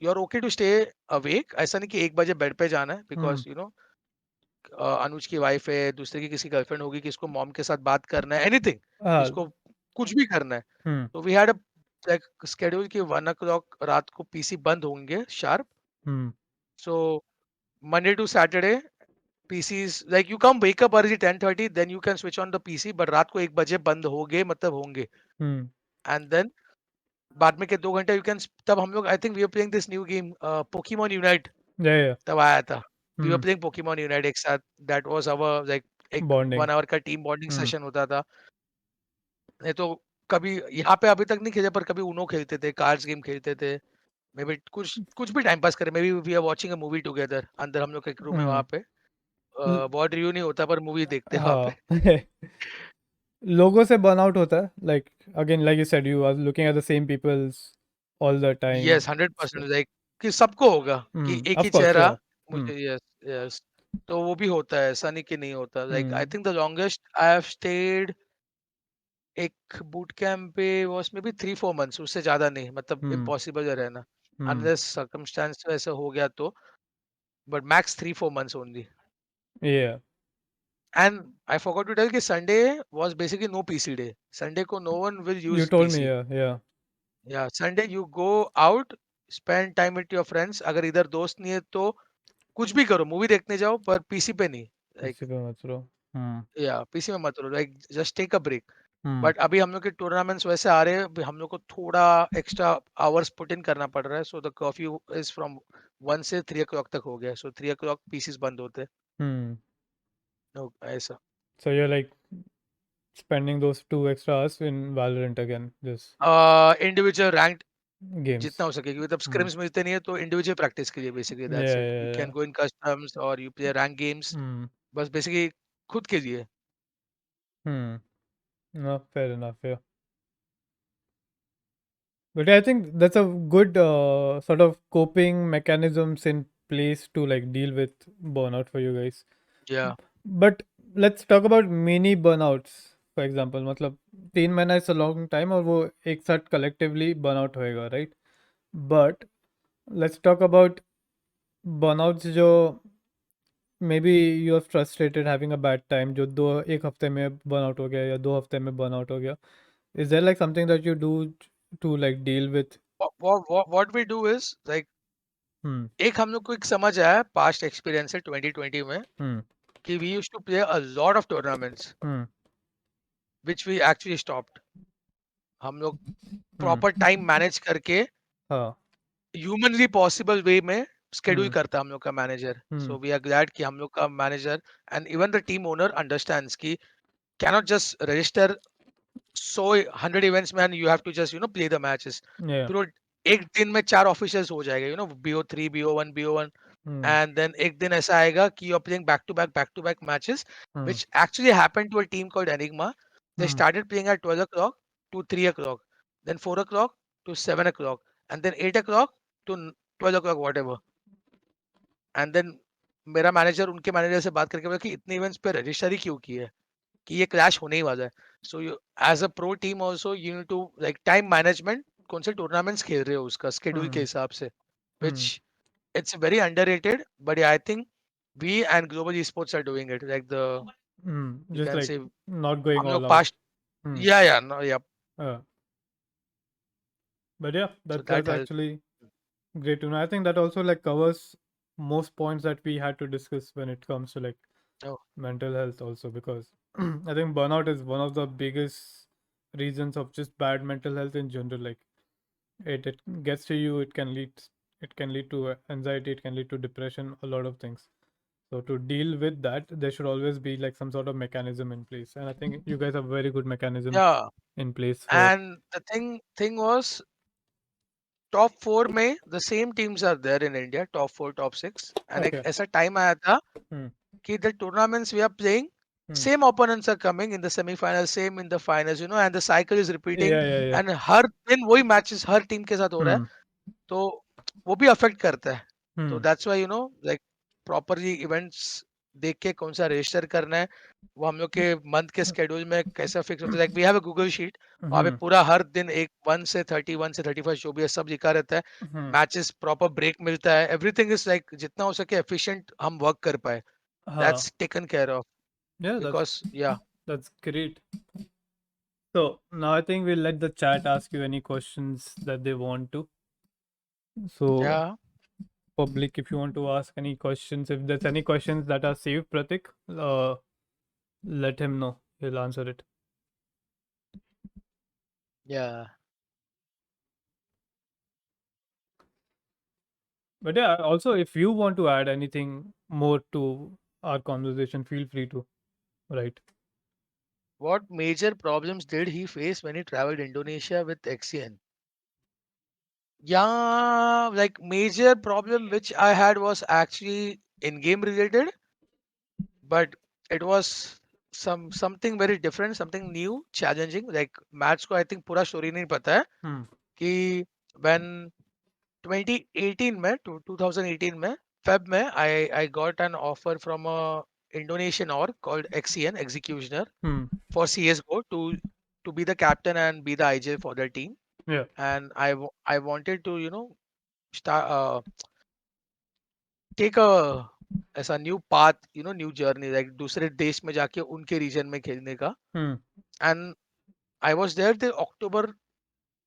you are okay to stay awake, ऐसा नहीं कि 1 बजे बेड पे जाना है, Hmm. बिकॉज अनुज की वाइफ है, दूसरे की किसी गर्लफ्रेंड होगी, किसको मॉम के साथ बात करना है, एनीथिंग, Ah. किसको कुछ भी करना है। Hmm. तो we had a like schedule कि 1 o'clock रात को पीसी बंद होंगे sharp. Hmm. So Monday to Saturday PCs like you come wake up early 10:30, then you can switch on the PC, but रात को 1 बजे बंद होंगे, मतलब होंगे। Hmm. एंड देन बाद में के 2 घंटे यू कैन, तब हम लोग I think we are playing this new game Pokemon Unite, Yeah, yeah. तब आया था। We were Hmm. Playing Pokemon Unite एक साथ, दैट वाज आवर लाइक एक Bonding. 1 आवर का टीम बॉन्डिंग Hmm. सेशन होता था। नहीं तो कभी यहाँ पे अभी तक नहीं खेले, पर कभी उनो खेलते थे, कार्ड्स गेम खेलते थे, मे बी कुछ कुछ भी टाइम पास करे, maybe we are watching a movie together, अंदर हम लोग एक रूम है Hmm. वहाँ पे। L- बहुत रिव्यू नहीं होता, पर मूवी देखते हैं वहाँ पे। हाँ. लोगों से बर्नआउट होता है, like again like you said you are looking at the same peoples all the time. Yes 100% like कि सबको होगा कि एक ही ऑफ कोर्स, चेहरा या. हम्म. मुझे, यस यस। तो वो भी होता है, ऐसा नहीं कि नहीं होता। Like I hmm. Think the longest I have stayed एक बूट कैंप पे वाज मे बी 3-4 मंथ्स, उससे ज्यादा नहीं, मतलब हम्म. इम्पॉसिबल है रहना, हम्म. अनलेस सर्कमस्टेंस ऐसा हो गया तो, but max 3-4 months only. Yeah. And I forgot to tell कि Sunday was basically no PC day, Sunday को no one will you use told me, PC. Yeah, yeah. Yeah Sunday you go out, spend time with your friends, अगर इधर दोस्त नहीं है तो कुछ भी करो, मूवी देखने जाओ, पर पीसी पे नहीं। किसी लाइक पे मत रहो. हम्म. या पीसी में मत रहो, like just take a break. Hmm. But अभी हम लोग के टूर्नामेंट्स वैसे आ रहे हैं, अभी हम लोग को थोड़ा एक्स्ट्रा आवर्स पुट इन करना पड़ रहा है, so the curfew is from 1 से 3 o'clock तक हो गया, सो 3 o'clock पीसीस बंद होते हैं। हम्म. ऐसा। So you're like spending those 2 extra hours in Valorant again, just individual rank games. जितना हो सके, क्योंकि तब Hmm. स्क्रिम्स मिलते नहीं है, तो इंडिविजुअल प्रैक्टिस के लिए basically Yeah, that's it, you yeah, can yeah. Go in customs और you play rank games, Hmm. बस बेसिकली खुद के लिए। Hmm. No, fair enough. Yeah. But I think that's a good sort of coping mechanisms in place to like deal with burnout for you guys. या But let's talk about mini burnouts. For example, मतलब 3 महीना is a long time और वो एक साथ collectively burnout होएगा, right? But let's talk about burnouts जो maybe you are frustrated having a bad time जो दो एक हफ्ते में burnout हो गया या 2 हफ्ते में burnout हो गया. Is there like something that you do to like deal with? What we do is like, Hmm. एक हम लोग को एक समझ आया पास्ट एक्सपीरियंस से 2020 में, Hmm. कि we used to play a lot of tournaments Hmm. Which we actually stopped. हम लोग Hmm. प्रॉपर टाइम मैनेज करके हाँ. ह्यूमनली पॉसिबल वे में स्केड्यूल Hmm. करता है हम लोग का manager. Hmm. So we are glad कि हम लोग का manager and even the team owner understands कि cannot just register so 100 events man, you have to just play the matches. Yeah. फिर वो एक दिन में 4 ऑफिशियल्स हो जाएगा, BO3 BO1 BO1, Hmm. and then एक दिन ऐसा आएगा कि you're playing back to back matches, Hmm. which actually happened to a team called Enigma. They Hmm. started playing at 12 o'clock to 3 o'clock, then 4 o'clock to 7 o'clock, and then 8 o'clock to 12 o'clock, whatever. And then मेरा manager उनके manager से बात करके बोला कि इतने events पे register ही क्यों की है, कि ये क्लैश होने ही वाला है। So you as a pro team also you need to like time management, कौन से टूर्नामेंट्स खेल रहे हो उसका स्केड्यूल के Hmm. हिसाब से, Hmm. Which it's very underrated, but yeah, I think we and global esports are doing it. Like the, Hmm. you Just can like say, not going हम all लोग out. past, Hmm. yeah, no, yeah. Uh, but yeah, So that's that helps. actually great to know. I think that also like covers most points that we had to discuss when it comes to like Oh, mental health also because I think burnout is one of the biggest reasons of just bad mental health in general. Like it gets to you, it can lead to anxiety, it can lead to depression, a lot of things. So to deal with that, there should always be like some sort of mechanism in place. And I think you guys have very good mechanism yeah. in place for. And the thing was, top 4 में the same teams are there in India, top 4, top 6, and एक Okay. ऐसा time आया था Hmm. कि the tournaments we are playing, Hmm. same opponents are coming in the semi-finals, same in the finals, and the cycle is repeating, Yeah, yeah, yeah. and हर दिन वही matches हर team के साथ हो रहा है, Hmm. तो वो भी अफेक्ट करता है। तो Hmm. That's why like properly events देख के कौन सा रजिस्टर करना है, वो हम लोग के मंथ के स्केड्यूल में कैसा फिक्स होता है। Like we have a Google sheet, वहाँ पे Hmm. पूरा हर दिन एक 1 से 31 जो भी है सब लिखा रहता है। Hmm. मैचेस प्रॉपर ब्रेक मिलता है, एवरीथिंग इज लाइक जितना हो सके एफिशिएंट हम वर्क कर पाए, Huh. That's taken care of. Yeah, because या that's great. So now I think we'll let the chat ask you any questions that they want to. या So public, if you want to ask any questions, if there's any questions that are saved, Pratik, let him know. He'll answer it. या But yeah, also if you want to add anything more to our conversation, feel free to. Right. What major problems did he face when he traveled Indonesia with XCN? Yeah, like major problem which I had was actually in-game related, but it was something very different, something new, challenging. Like match को I think पूरा story नहीं पता है Hmm. कि when 2018 में 2018 में Feb में I got an offer from a Indonesian org called XCN Executioner Hmm. for CS:GO to be the captain and be the IJ for their team. Yeah. And I wanted to start take a ऐसा new path new journey like दूसरे देश में जाके उनके reason में खेलने का। Hmm. And I was there till October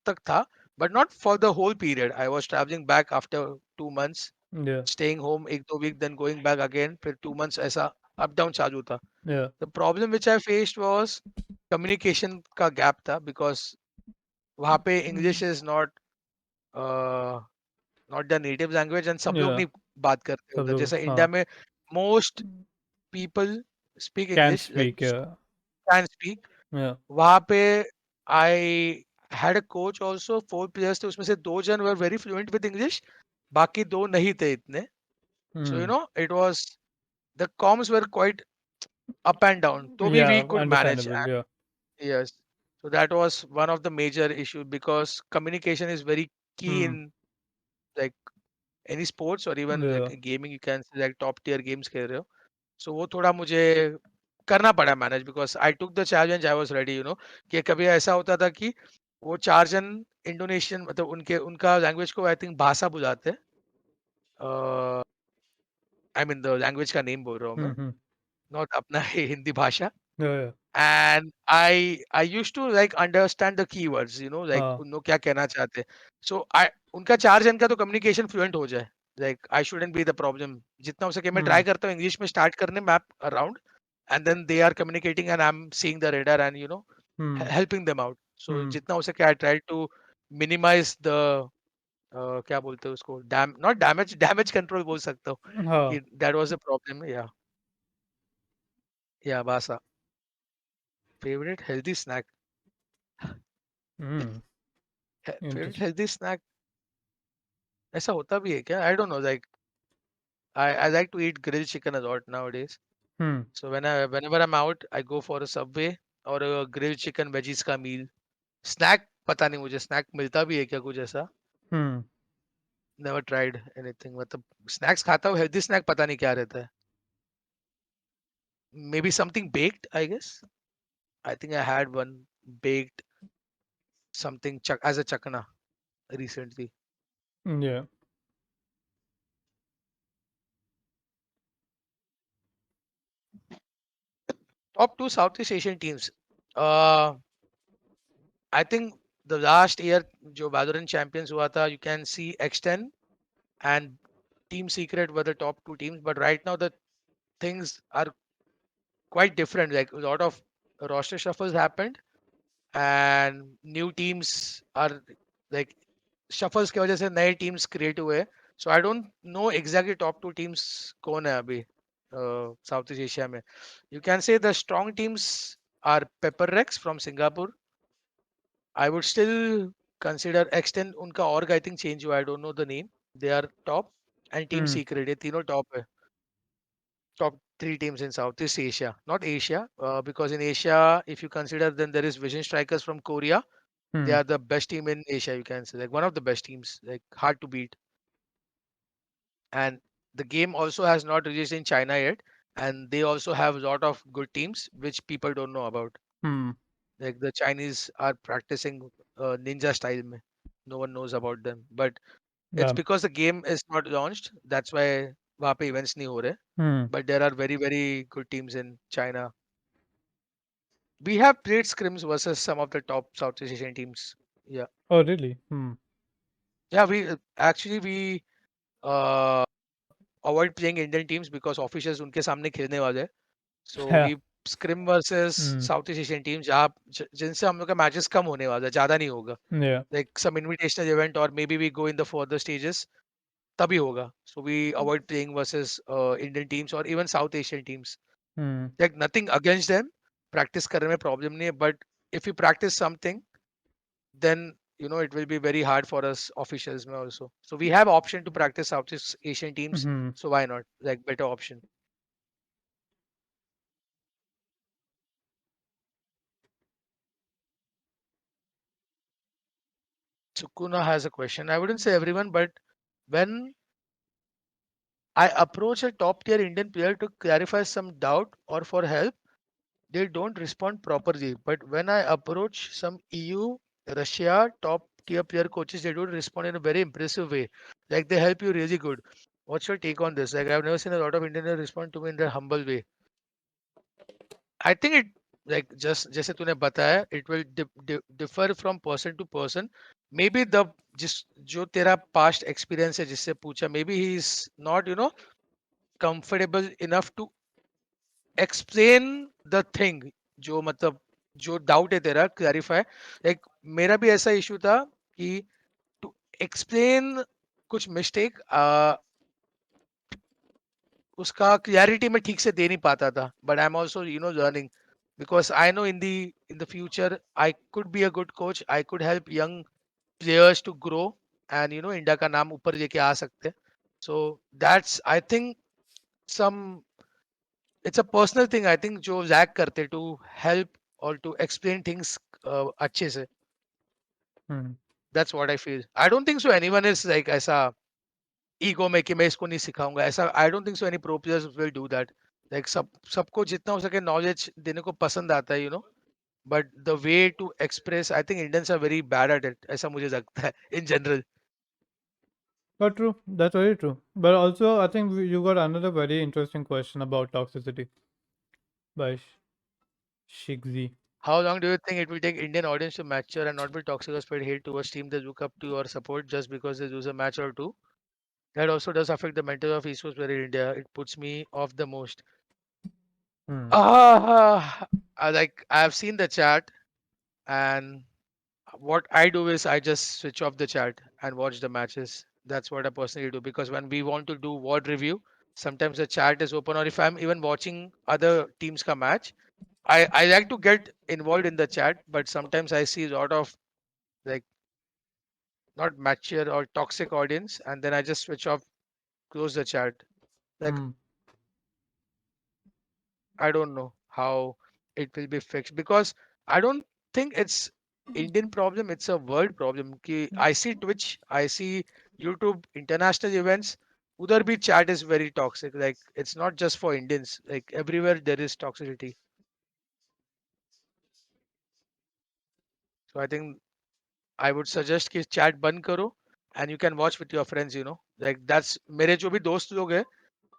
तक था, but not for the whole period. I was travelling back after 2 months, Yeah. Staying home 1-2 week, then going back again, फिर 2 months ऐसा अप डाउन चालू था। Yeah. The problem which I faced was communication का gap था, because वहाँ पे English is not not the native language, and सब लोग Yeah. नहीं बात करते सब उधर। लोग जैसे इंडिया हाँ में most people speak can English, like speak. Yeah. can speak। Yeah. वहाँ पे I had a coach also, 4 players थे, उसमें से 2 जन were very fluent with English, बाकी 2 नहीं थे इतने। So Hmm. it was, the comms were quite up and down, तो भी we Yeah. could manage। Understandable. And Yeah. yes, so that was one of the major issue, because communication is very key Hmm. in like any sports or even like Yeah. gaming, you can say like top tier games खेल रहे हो। सो वो थोड़ा मुझे करना पड़ा manage, because I took the challenge, I was ready कि कभी ऐसा होता था कि वो 4 जन इंडोनेशियन, मतलब उनके उनका लैंग्वेज को आई थिंक भाषा बुलाते हैं, आई मीन द लैंग्वेज का नेम बोल रहा हूँ मैं, Hmm. नॉट अपना हिंदी भाषा। Yeah. Yeah. And I used to like understand the keywords, like हाँ. उन लोग क्या कहना चाहते हैं। So I उनका 4 जन का तो कम्युनिकेशन फ्लुएंट हो जाए, like I shouldn't be the problem। जितना हो सके मैं Hmm. ट्राई करता हूँ इंग्लिश में स्टार्ट करने map around, and then they are communicating and I'm seeing the radar and Hmm. helping them out। So Hmm. जितना हो सके I try to minimize the क्या बोलते हैं उसको, dam not damage, damage control बोल सकता हूँ हाँ. कि that was a problem। या भाषा। Favourite healthy snack, Hmm. Favourite Interesting. Healthy snack ऐसा होता भी है क्या? I don't know, like I like to eat grilled chicken a lot nowadays. Hmm. So whenever I'm out, I go for a Subway or a grilled chicken veggies का meal. Snack पता नहीं मुझे snack मिलता भी है क्या कुछ ऐसा? Hmm. Never tried anything। मतलब स्नैक्स खाता हूँ, हेल्दी स्नैक पता नहीं क्या रहता है। Maybe something baked, I guess. I think I had one baked something as a chakna recently. Yeah. Top two Southeast Asian teams. Uh, I think the last year जो Valorant champions हुआ था, you can see X10 and Team Secret were the top two teams. But right now the things are quite different. Like a lot of roster shuffles happened, and new teams are like shuffles की वजह से नए teams create हुए। So I don't know exactly top two teams कौन है अभी Southeast Asia में। You can say the strong teams are Pepper Rex from Singapore। I would still consider Extend, उनका org I think change हुआ, I don't know the name। They are top, and Team Hmm. Secret, ये तीनों top है। Top three teams in Southeast Asia, not Asia, because in Asia, if you consider, then there is Vision Strikers from Korea. They Hmm. are the best team in Asia, you can say, like one of the best teams, like hard to beat. And the game also has not released in China yet. and they also have a lot of good teams which people don't know about. Hmm. Like the Chinese are practicing ninja style. Mein. No one knows about them, but it's Yeah. because the game is not launched. That's why वहाँ पे events नहीं हो रहे. Hmm. But there are very good teams in China. We have played scrims versus some of the top Southeast Asian teams. Yeah, Oh, really? Hmm. yeah. We actually we uh, avoid playing Indian teams because officials उनके सामने खेलने वाले हैं. So Yeah. we scrim versus Hmm. Southeast Asian teams जहाँ जिनसे हम लोग का मैचेस कम होने वाला है, ज़्यादा नहीं होगा. Yeah. Like some invitational event or maybe we go in the further stages तभी होगा. So we avoid playing versus Indian teams or even South Asian teams. Hmm. Like nothing against them. Practice करने में problem नहीं है, but if you practice something, then it will be very hard for us officials mein also. So we have option to practice Southeast Asian teams. Hmm. So why not? Like better option. Sukuna has a question. I wouldn't say everyone, but when I approach a top tier Indian player to clarify some doubt or for help, they don't respond properly. But when I approach some EU, Russia, top tier player coaches, they don't respond in a very impressive way. Like they help you really good. What's your take on this? Like I've never seen a lot of Indians respond to me in their humble way. I think it like just जैसे तूने बताया it will differ from person to person. Maybe the जिस जो तेरा past experience है जिससे पूछा maybe he is not comfortable enough to explain the thing जो मतलब जो doubt है तेरा clarify. Like मेरा भी ऐसा issue था कि to explain कुछ mistake उसका क्लैरिटी मैं ठीक से दे नहीं पाता था but I am also learning because I know in the future I could be a good coach I could help young players to grow and India का नाम ऊपर लेके आ सकते हैं so that's I think some it's a personal thing I think जो lack करते to help और टू एक्सप्लेन थिंग्स अच्छे से Hmm. That's what I feel I don't think so anyone is like ऐसा ईगो में कि मैं इसको नहीं सिखाऊंगा ऐसा I don't think so any pro players will do that like सबको जितना हो सके नॉलेज देने को पसंद आता है but the way to express I think Indians are very bad at it ऐसा मुझे लगता है in general But true. That's very true. But also, I think you got another very interesting question about toxicity by Shigzi. How long do you think it will take Indian audience to mature and not be toxic और spread hate towards team they look up to or support just because they lose a match or two that also does affect the mental of esports player in India it puts me off the most Hmm. like I have seen the chat and what I do is I just switch off the chat and watch the matches. That's what I personally do because when we want to do ward review, sometimes the chat is open, or if I'm even watching other teams ka match, I like to get involved in the chat, but sometimes I see a lot of like not mature or toxic audience, and then I just switch off, close the chat. Like Hmm. I don't know how it will be fixed because I don't think it's Indian problem. It's a world problem. कि I see Twitch, I see YouTube, international events. Udhar bhi chat is very toxic. Like it's not just for Indians. Like everywhere there is toxicity. So I think I would suggest कि chat बंद करो and you can watch with your friends. Like that's मेरे जो भी दोस्त लोग हैं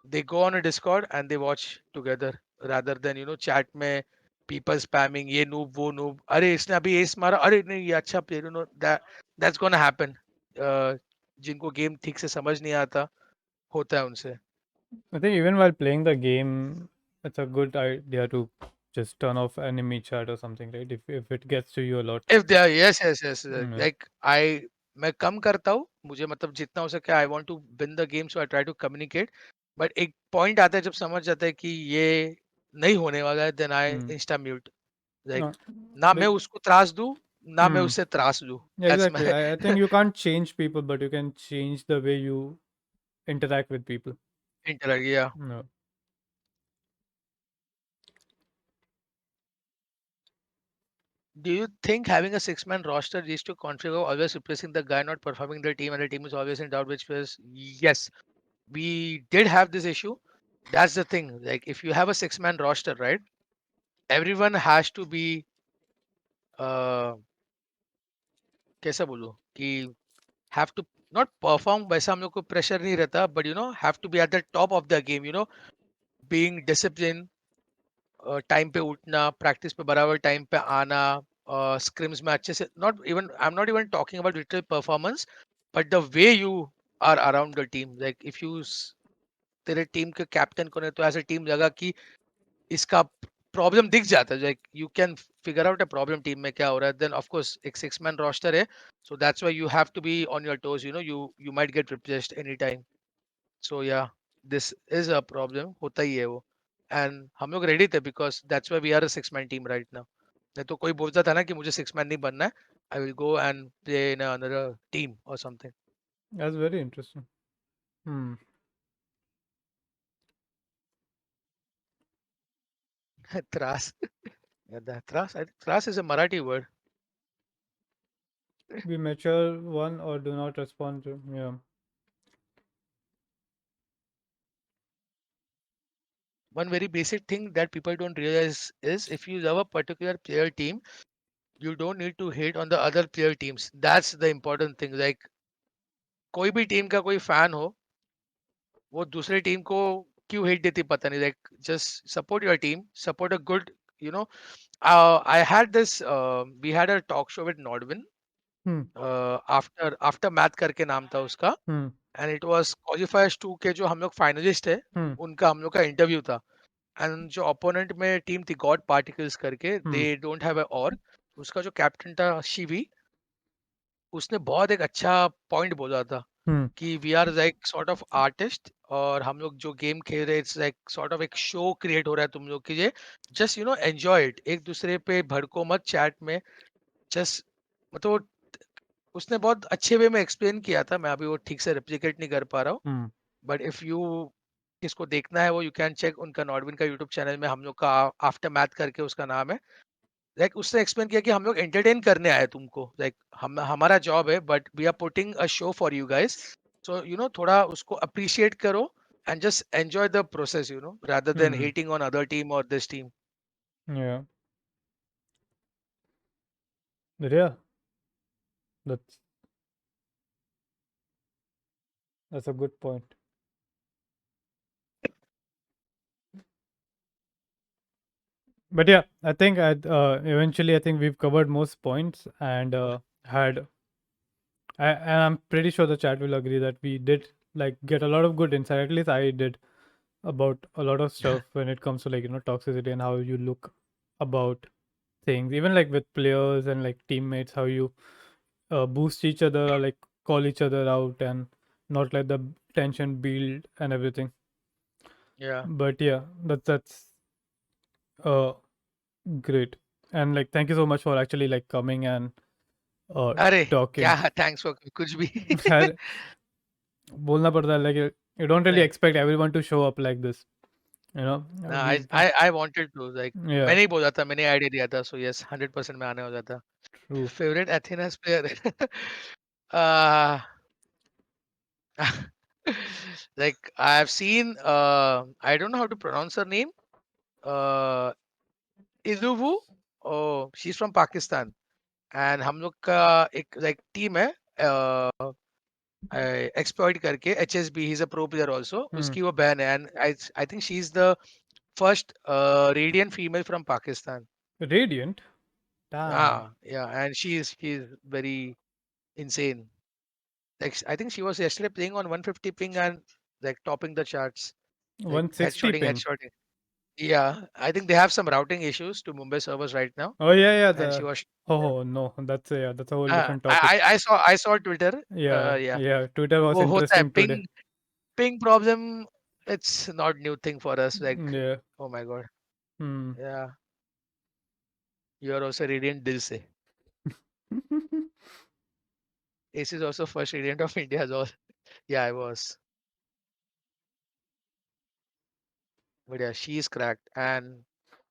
they go on a Discord and they watch together rather than chat में people spamming ये noob वो noob अरे इसने अभी ace मारा अरे नहीं ये अच्छा player that's gonna happen जिनको गेम ठीक से समझ नहीं आता होता है उनसे I think even while playing the game, it's a good idea to just turn off enemy chat or something, right? If it gets to you a lot. if they are yes Yeah. like I मैं कम करता हूँ मुझे मतलब जितना हो सके I want to win the game so I try to communicate but एक point आता है जब समझ जाता है कि ये नहीं होने वाला है then I Hmm. Insta mute like No. ना मैं Like, उसको त्रास दूँ ना मैं hmm. उससे त्रास दूँ Yeah, that's exactly. My I think you can't change people, but you can change the way you interact with people. Interact या No. do you think having a six-man roster leads to conflict of always replacing the guy not performing the team and the team is always in doubt which was yes we did have this issue That's the thing. Like if you have a six-man roster, right? Everyone has to be uh, कैसा बोलूं कि have to not perform वैसा हम लोग को pressure नहीं रहता but have to be at the top of the game, being disciplined, time पे उठना, प्रैक्टिस पे बराबर टाइम पे आना, स्क्रिम्स में अच्छे से, not even I am not even talking about literal performance, but the way you are around the team, like if you तेरे टीम के कैप्टन को ने तो एज अ टीम लगा कि इसका प्रॉब्लम दिख जाता है, like you can figure out a problem team में क्या हो रहा है, देन ऑफ कोर्स एक सिक्स मैन रोस्टर है, so that's why you have to be on your toes, you might get replaced any time. So yeah, this is a problem, होता ही है वो. एंड हम लोग रेडी थे because that's why we are a six man team right now. नहीं तो कोई बोलता था ना कि मुझे सिक्स मैन नहीं बनना है, I will go and play in another team और something. That's very interesting. Hmm. त्रास. त्रास, I think traas is a Marathi word. Be mature one or do not respond to. Yeah. One very basic thing that people don't realize is if you love a particular player team, you don't need to hate on the other player teams. That's the important thing. Like कोई भी team का कोई fan हो, वो दूसरे team को क्यों hate देती पता नहीं. Like just support your team, support a good, you know I had this, we had a talk show with Nordwin, Hmm. After aftermath करके नाम था उसका. Hmm. And it was qualifiers 2 के जो हम लोग फाइनलिस्ट है, Hmm. उनका हम लोग का इंटरव्यू था. एंड जो ओपोनेंट में टीम थी गॉड पार्टिकल्स करके, Hmm. They don't have a और, उसका जो कैप्टन था शिवी, उसने बहुत एक अच्छा पॉइंट बोला था Hmm. कि we are like sort of artist, और हम लोग जो गेम खेल रहे हैं इट्स लाइक सॉर्ट ऑफ एक शो क्रिएट हो रहा है तुम लोग के लिए. जस्ट एंजॉय इट, एक दूसरे पे भड़को मत चैट में. जस्ट मतलब उसने बहुत अच्छे वे में एक्सप्लेन किया था, मैं अभी वो ठीक से रेप्लिकेट नहीं कर पा रहा हूँ. Hmm. बट इफ यू किसको देखना है वो यू कैन चेक उनका नॉर्डविन का यूट्यूब चैनल में, हम लोग का आफ्टर मैथ करके उसका नाम है. लाइक उसने एक्सप्लेन किया कि हम लोग एंटरटेन करने आए तुमको, लाइक हम हमारा जॉब है but we are putting a show for you guys. So थोड़ा उसको अप्रिशिएट करो and just enjoy the process, rather than Hmm. hating on other team or this team. Yeah. But yeah, that's that's a good point. But yeah, I think eventually I think we've covered most points and had and I'm pretty sure the chat will agree that we did like get a lot of good insight. At least I did about a lot of stuff when it comes to like toxicity and how you look about things, even like with players and like teammates, how you boost each other or like call each other out and not let the tension build and everything. Yeah. But yeah, that's uh great. And like thank you so much for actually like coming and uh अरे क्या, talking. Thanks for कुछ भी. यार, बोलना पड़ता है like you don't really नहीं, expect everyone to show up like this, ना, I we've I I wanted to, like yeah, मैंने ही बोला था, मैंने आइडिया दिया था, सो यस 100% में आने वाला था. true. फेवरेट एथेनास player. like I've seen, I don't know how to pronounce her name, uh Iluvu. Oh, she's from Pakistan. And हम लोग का एक like team है, एक्सप्लॉइट करके, HSB, he's a pro player also, Hmm. उसकी वो बहन है, and I think she's the first radiant female from Pakistan. Radiant. Damn. Ah, yeah, and she's very insane. Like I think she was yesterday playing on 150 ping and like topping the charts, like 160 headshotting, ping. headshotting. Yeah, I think they have some routing issues to Mumbai servers right now, Oh yeah, yeah. and she The was. Yeah. oh no, that's a whole different topic. I saw Twitter. Yeah, Yeah, yeah. Twitter was वो होता है interesting today. ping problem. It's not new thing for us. Like, Yeah. oh my god. Hmm. Yeah, you are also radiant dil se. Ace is also first radiant of India as well. Yeah, I was. But yeah, she is cracked. And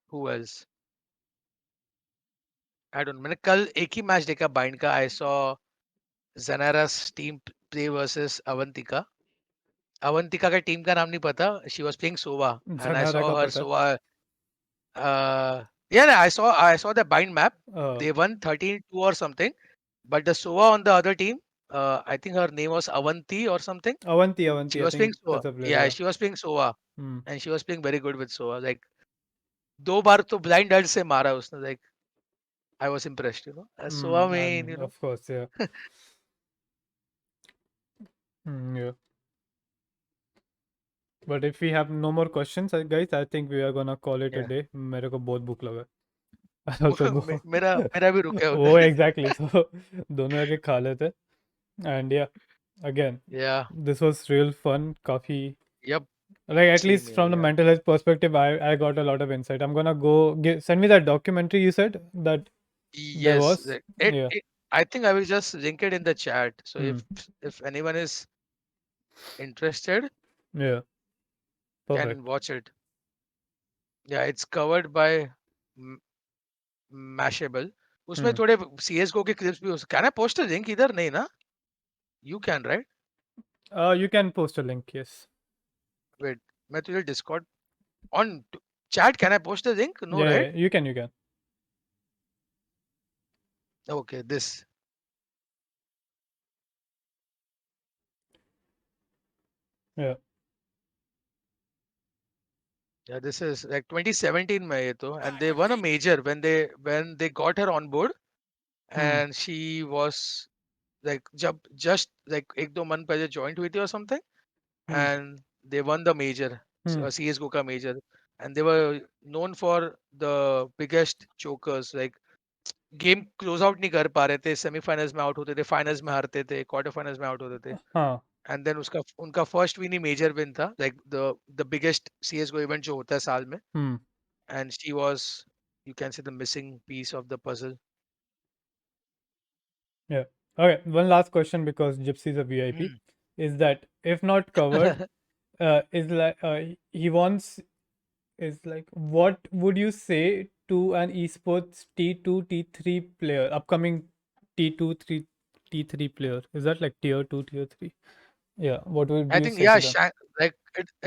who else? I don't know. मैंने कल एक ही match देखा bind का. I saw Zanara's team play versus Avantika. Avantika का team का नाम नहीं पता. She was playing Sova, and I जनारा saw का her पता है. Sova. Yeah, yeah, I saw the bind map. Uh, They won 13-2 or something. But the Sova on the other team, I think her name was Avanti or something. She Avanti, I was playing think Sova. that's a player. Yeah, Yeah. she was playing Sova, Hmm. and she was playing very good with Sova. Like 2 बार तो blind dart से मारा उसने. Like I was impressed, Sova main, And of course, yeah. Yeah. But if we have no more questions, guys, I think we are gonna call it a Yeah. day. मेरे को बहुत भूख लगा. I'll also go. मेरा भी रुका है Oh, उधर. exactly. So दोनों जाके खा लेते. And yeah, again, Yeah. this was real fun. काफी Yep. like at Same least here. from the Yeah. mental health perspective, I got a lot of insight. I'm gonna go send me that documentary you said that there Yes. was. Yeah. It I think I will just link it in the chat. So Hmm. if anyone is interested, Yeah. can Perfect. watch it. Yeah, it's covered by M- Mashable. उसमें Hmm. थोड़े CS:GO के clips भी हो. Can I post a link? इधर नहीं ना? You can, right? You can post a link. Yes. Wait, मैं तुझे Discord on chat. Can I post the link? No, Yeah. right? Yeah, you can. You can. Okay, this. Yeah. Yeah, this is like 2017 में ये तो, and they won a major when they got her on board, Hmm. and she was like जब just like एक दो month पहले joined हुई थी or something, Hmm. and they won the major, Hmm. CS:GO का major, and they were known for the biggest chokers. Like game close out नहीं कर पा रहे थे, सेमीफाइनल्स में आउट होते थे, फाइनल्स में हारते थे, क्वार्टर फाइनल्स में आउट होते थे. Huh. एंड देन उसका उनका फर्स्ट विन ही मेजर विन था, like the biggest CS:GO event जो होता है साल में. Hmm. And she was, you can say the missing piece of the puzzle. Yeah. Okay. One last question because Gypsy is a VIP. Is that if not covered, is like he wants is like what would you say to an esports T2 T3 player, upcoming T2 T3 player? Is that like tier 2, tier 3? Yeah, what would I you think say या to them? like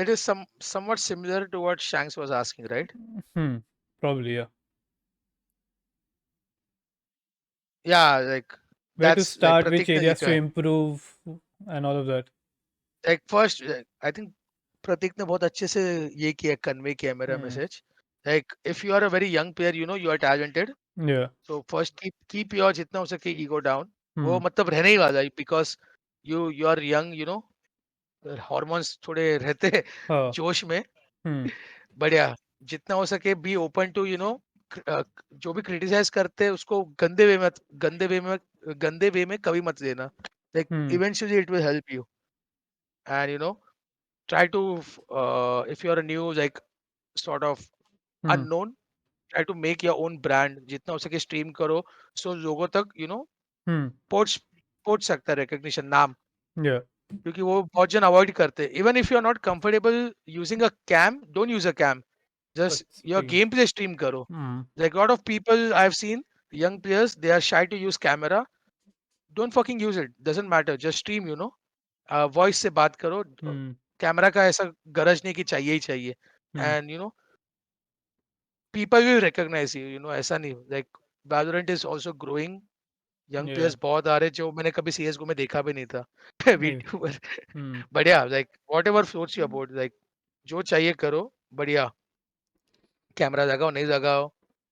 it is somewhat similar to what Shanks was asking, right? Hmm, probably, yeah. Yeah, like Where to that's like start, which Pratik ne areas likha to hai. improve, and all of that. Like first, I think प्रतीक ने बहुत अच्छे से ये किया, convey किया मेरा Hmm. Message. Like if you are a very young player, you are talented. Yeah. So first keep your जितना हो सके ego down. वो Hmm. मतलब रहने ही वाला है, because you are young, hormones थोड़े रहते हैं Huh. जोश में. Hmm. बढ़िया. जितना हो सके be open to, जो भी criticize करते हैं उसको गंदे वे में कभी मत लेना. Like Hmm. eventually it will help you. And try to, if you are a new, like, sort of Hmm. unknown, try to make your own brand. जितना हो सके स्ट्रीम करो, सो लोगों तक Hmm. पहुंच पहुंच सकता है रिकग्निशन, नाम. Yeah. क्योंकि वो बहुत जन अवॉइड करते हैं. Even if you are not comfortable using a cam, don't use a cam. But just your stream. Gameplay stream करो. Hmm. Like lot of people I have seen, young players, they are shy to use camera. Don't fucking use it, doesn't matter, just stream. Voice से बात करो. Hmm. Camera का ऐसा गरज नहीं कि चाहिए ही चाहिए. Hmm. And people will recognize you. ऐसा नहीं, like Valorant is also growing. Young Yeah. Players बहुत आ रहे हैं जो मैंने कभी CS:GO में देखा भी नहीं था. Maybe. वीट्यूबर. Hmm. बढ़िया, like whatever floats you about, like जो चाहिए करो. बढ़िया. कैमरा लगाओ, नहीं लगाओ,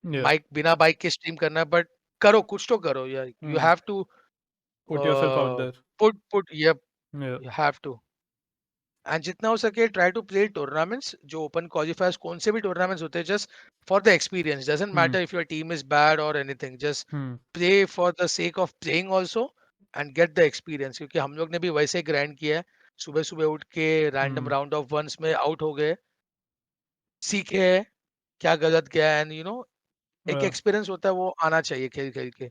Yeah. माइक बिना बाइक के स्ट्रीम करना है, बट करो, कुछ तो करो यार. You Hmm. Have to Put yourself out there. Put ये, Yeah. You have to. And जितना हो सके ट्राई टू प्ले टूर्नामेंट्स, जो ओपन क्वालिफायर्स कौन से भी टूर्नामेंट्स होते हैं, just for the experience. Doesn't Hmm. Matter if your team is bad और anything, just Hmm. Play for the sake of playing also, and get the experience. क्योंकि हम लोग ने भी वैसे ग्राइंड किया है. सुबह सुबह उठ के random Hmm. Round of once में आउट हो गए, सीखे है क्या गलत किया, एंड एक Uh, एक्सपीरियंस होता है, वो आना चाहिए खेल खेल के.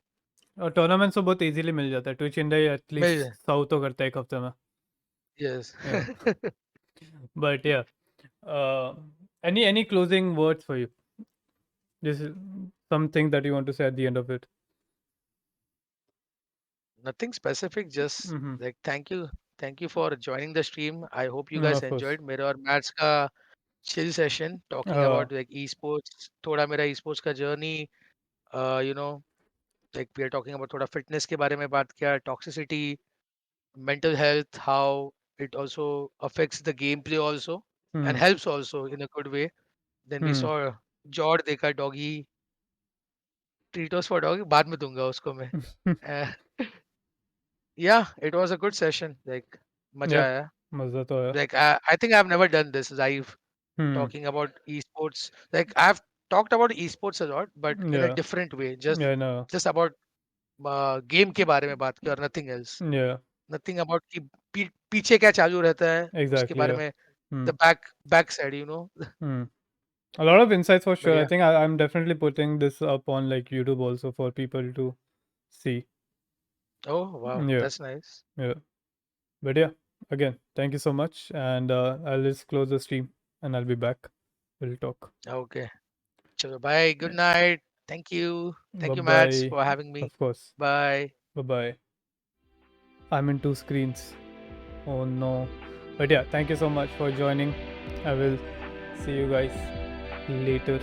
और टूर्नामेंट्स तो बहुत इजीली मिल जाता है. ट्विच इंडिया एटलीस्ट मिल 100 तो करता है एक हफ्ते में. Yes. Yeah. But yeah. Uh, any closing words for you? This is something that you want to say at the end of it. Nothing specific, just Mm-hmm. like thank you. Thank you for joining the stream. I hope you guys Of course. enjoyed मेरा और maths का chill session talking Uh, about like esports. थोड़ा मेरा esports का journey, you know, like we are talking about थोड़ा fitness के बारे में बात किया, toxicity, mental health, how it also affects the gameplay also and hmm. helps also in a good way. Then we Hmm. saw Jord देखा doggy, treat for doggy बाद में दूंगा उसको मैं. Uh, yeah, it was a good session. Like मजा Yeah. आया. मजा तो आया. Like I think I've never done this live Hmm. talking about esports. Like I've talked about esports a lot, but in a Yeah. different way. Yeah. No. Just about game के बारे में बात की और nothing else. Yeah. Nothing about कि पीछे क्या चालू रहता है उसके Exactly. बारे Yeah. में Hmm. the back side, you know. Hmm. A lot of insights for But sure. I yeah, think I'm definitely putting this up on like YouTube also for people to see. oh wow, Yeah. that's nice. Yeah. But yeah, again, thank you so much. And I'll just close the stream and I'll be back. We'll talk. Okay, चलो bye, good night. Bye Thank you, Mads, bye. for having me. Of course. Bye. Bye bye. I'm in two screens. Oh no. But yeah, thank you so much for joining. I will see you guys later.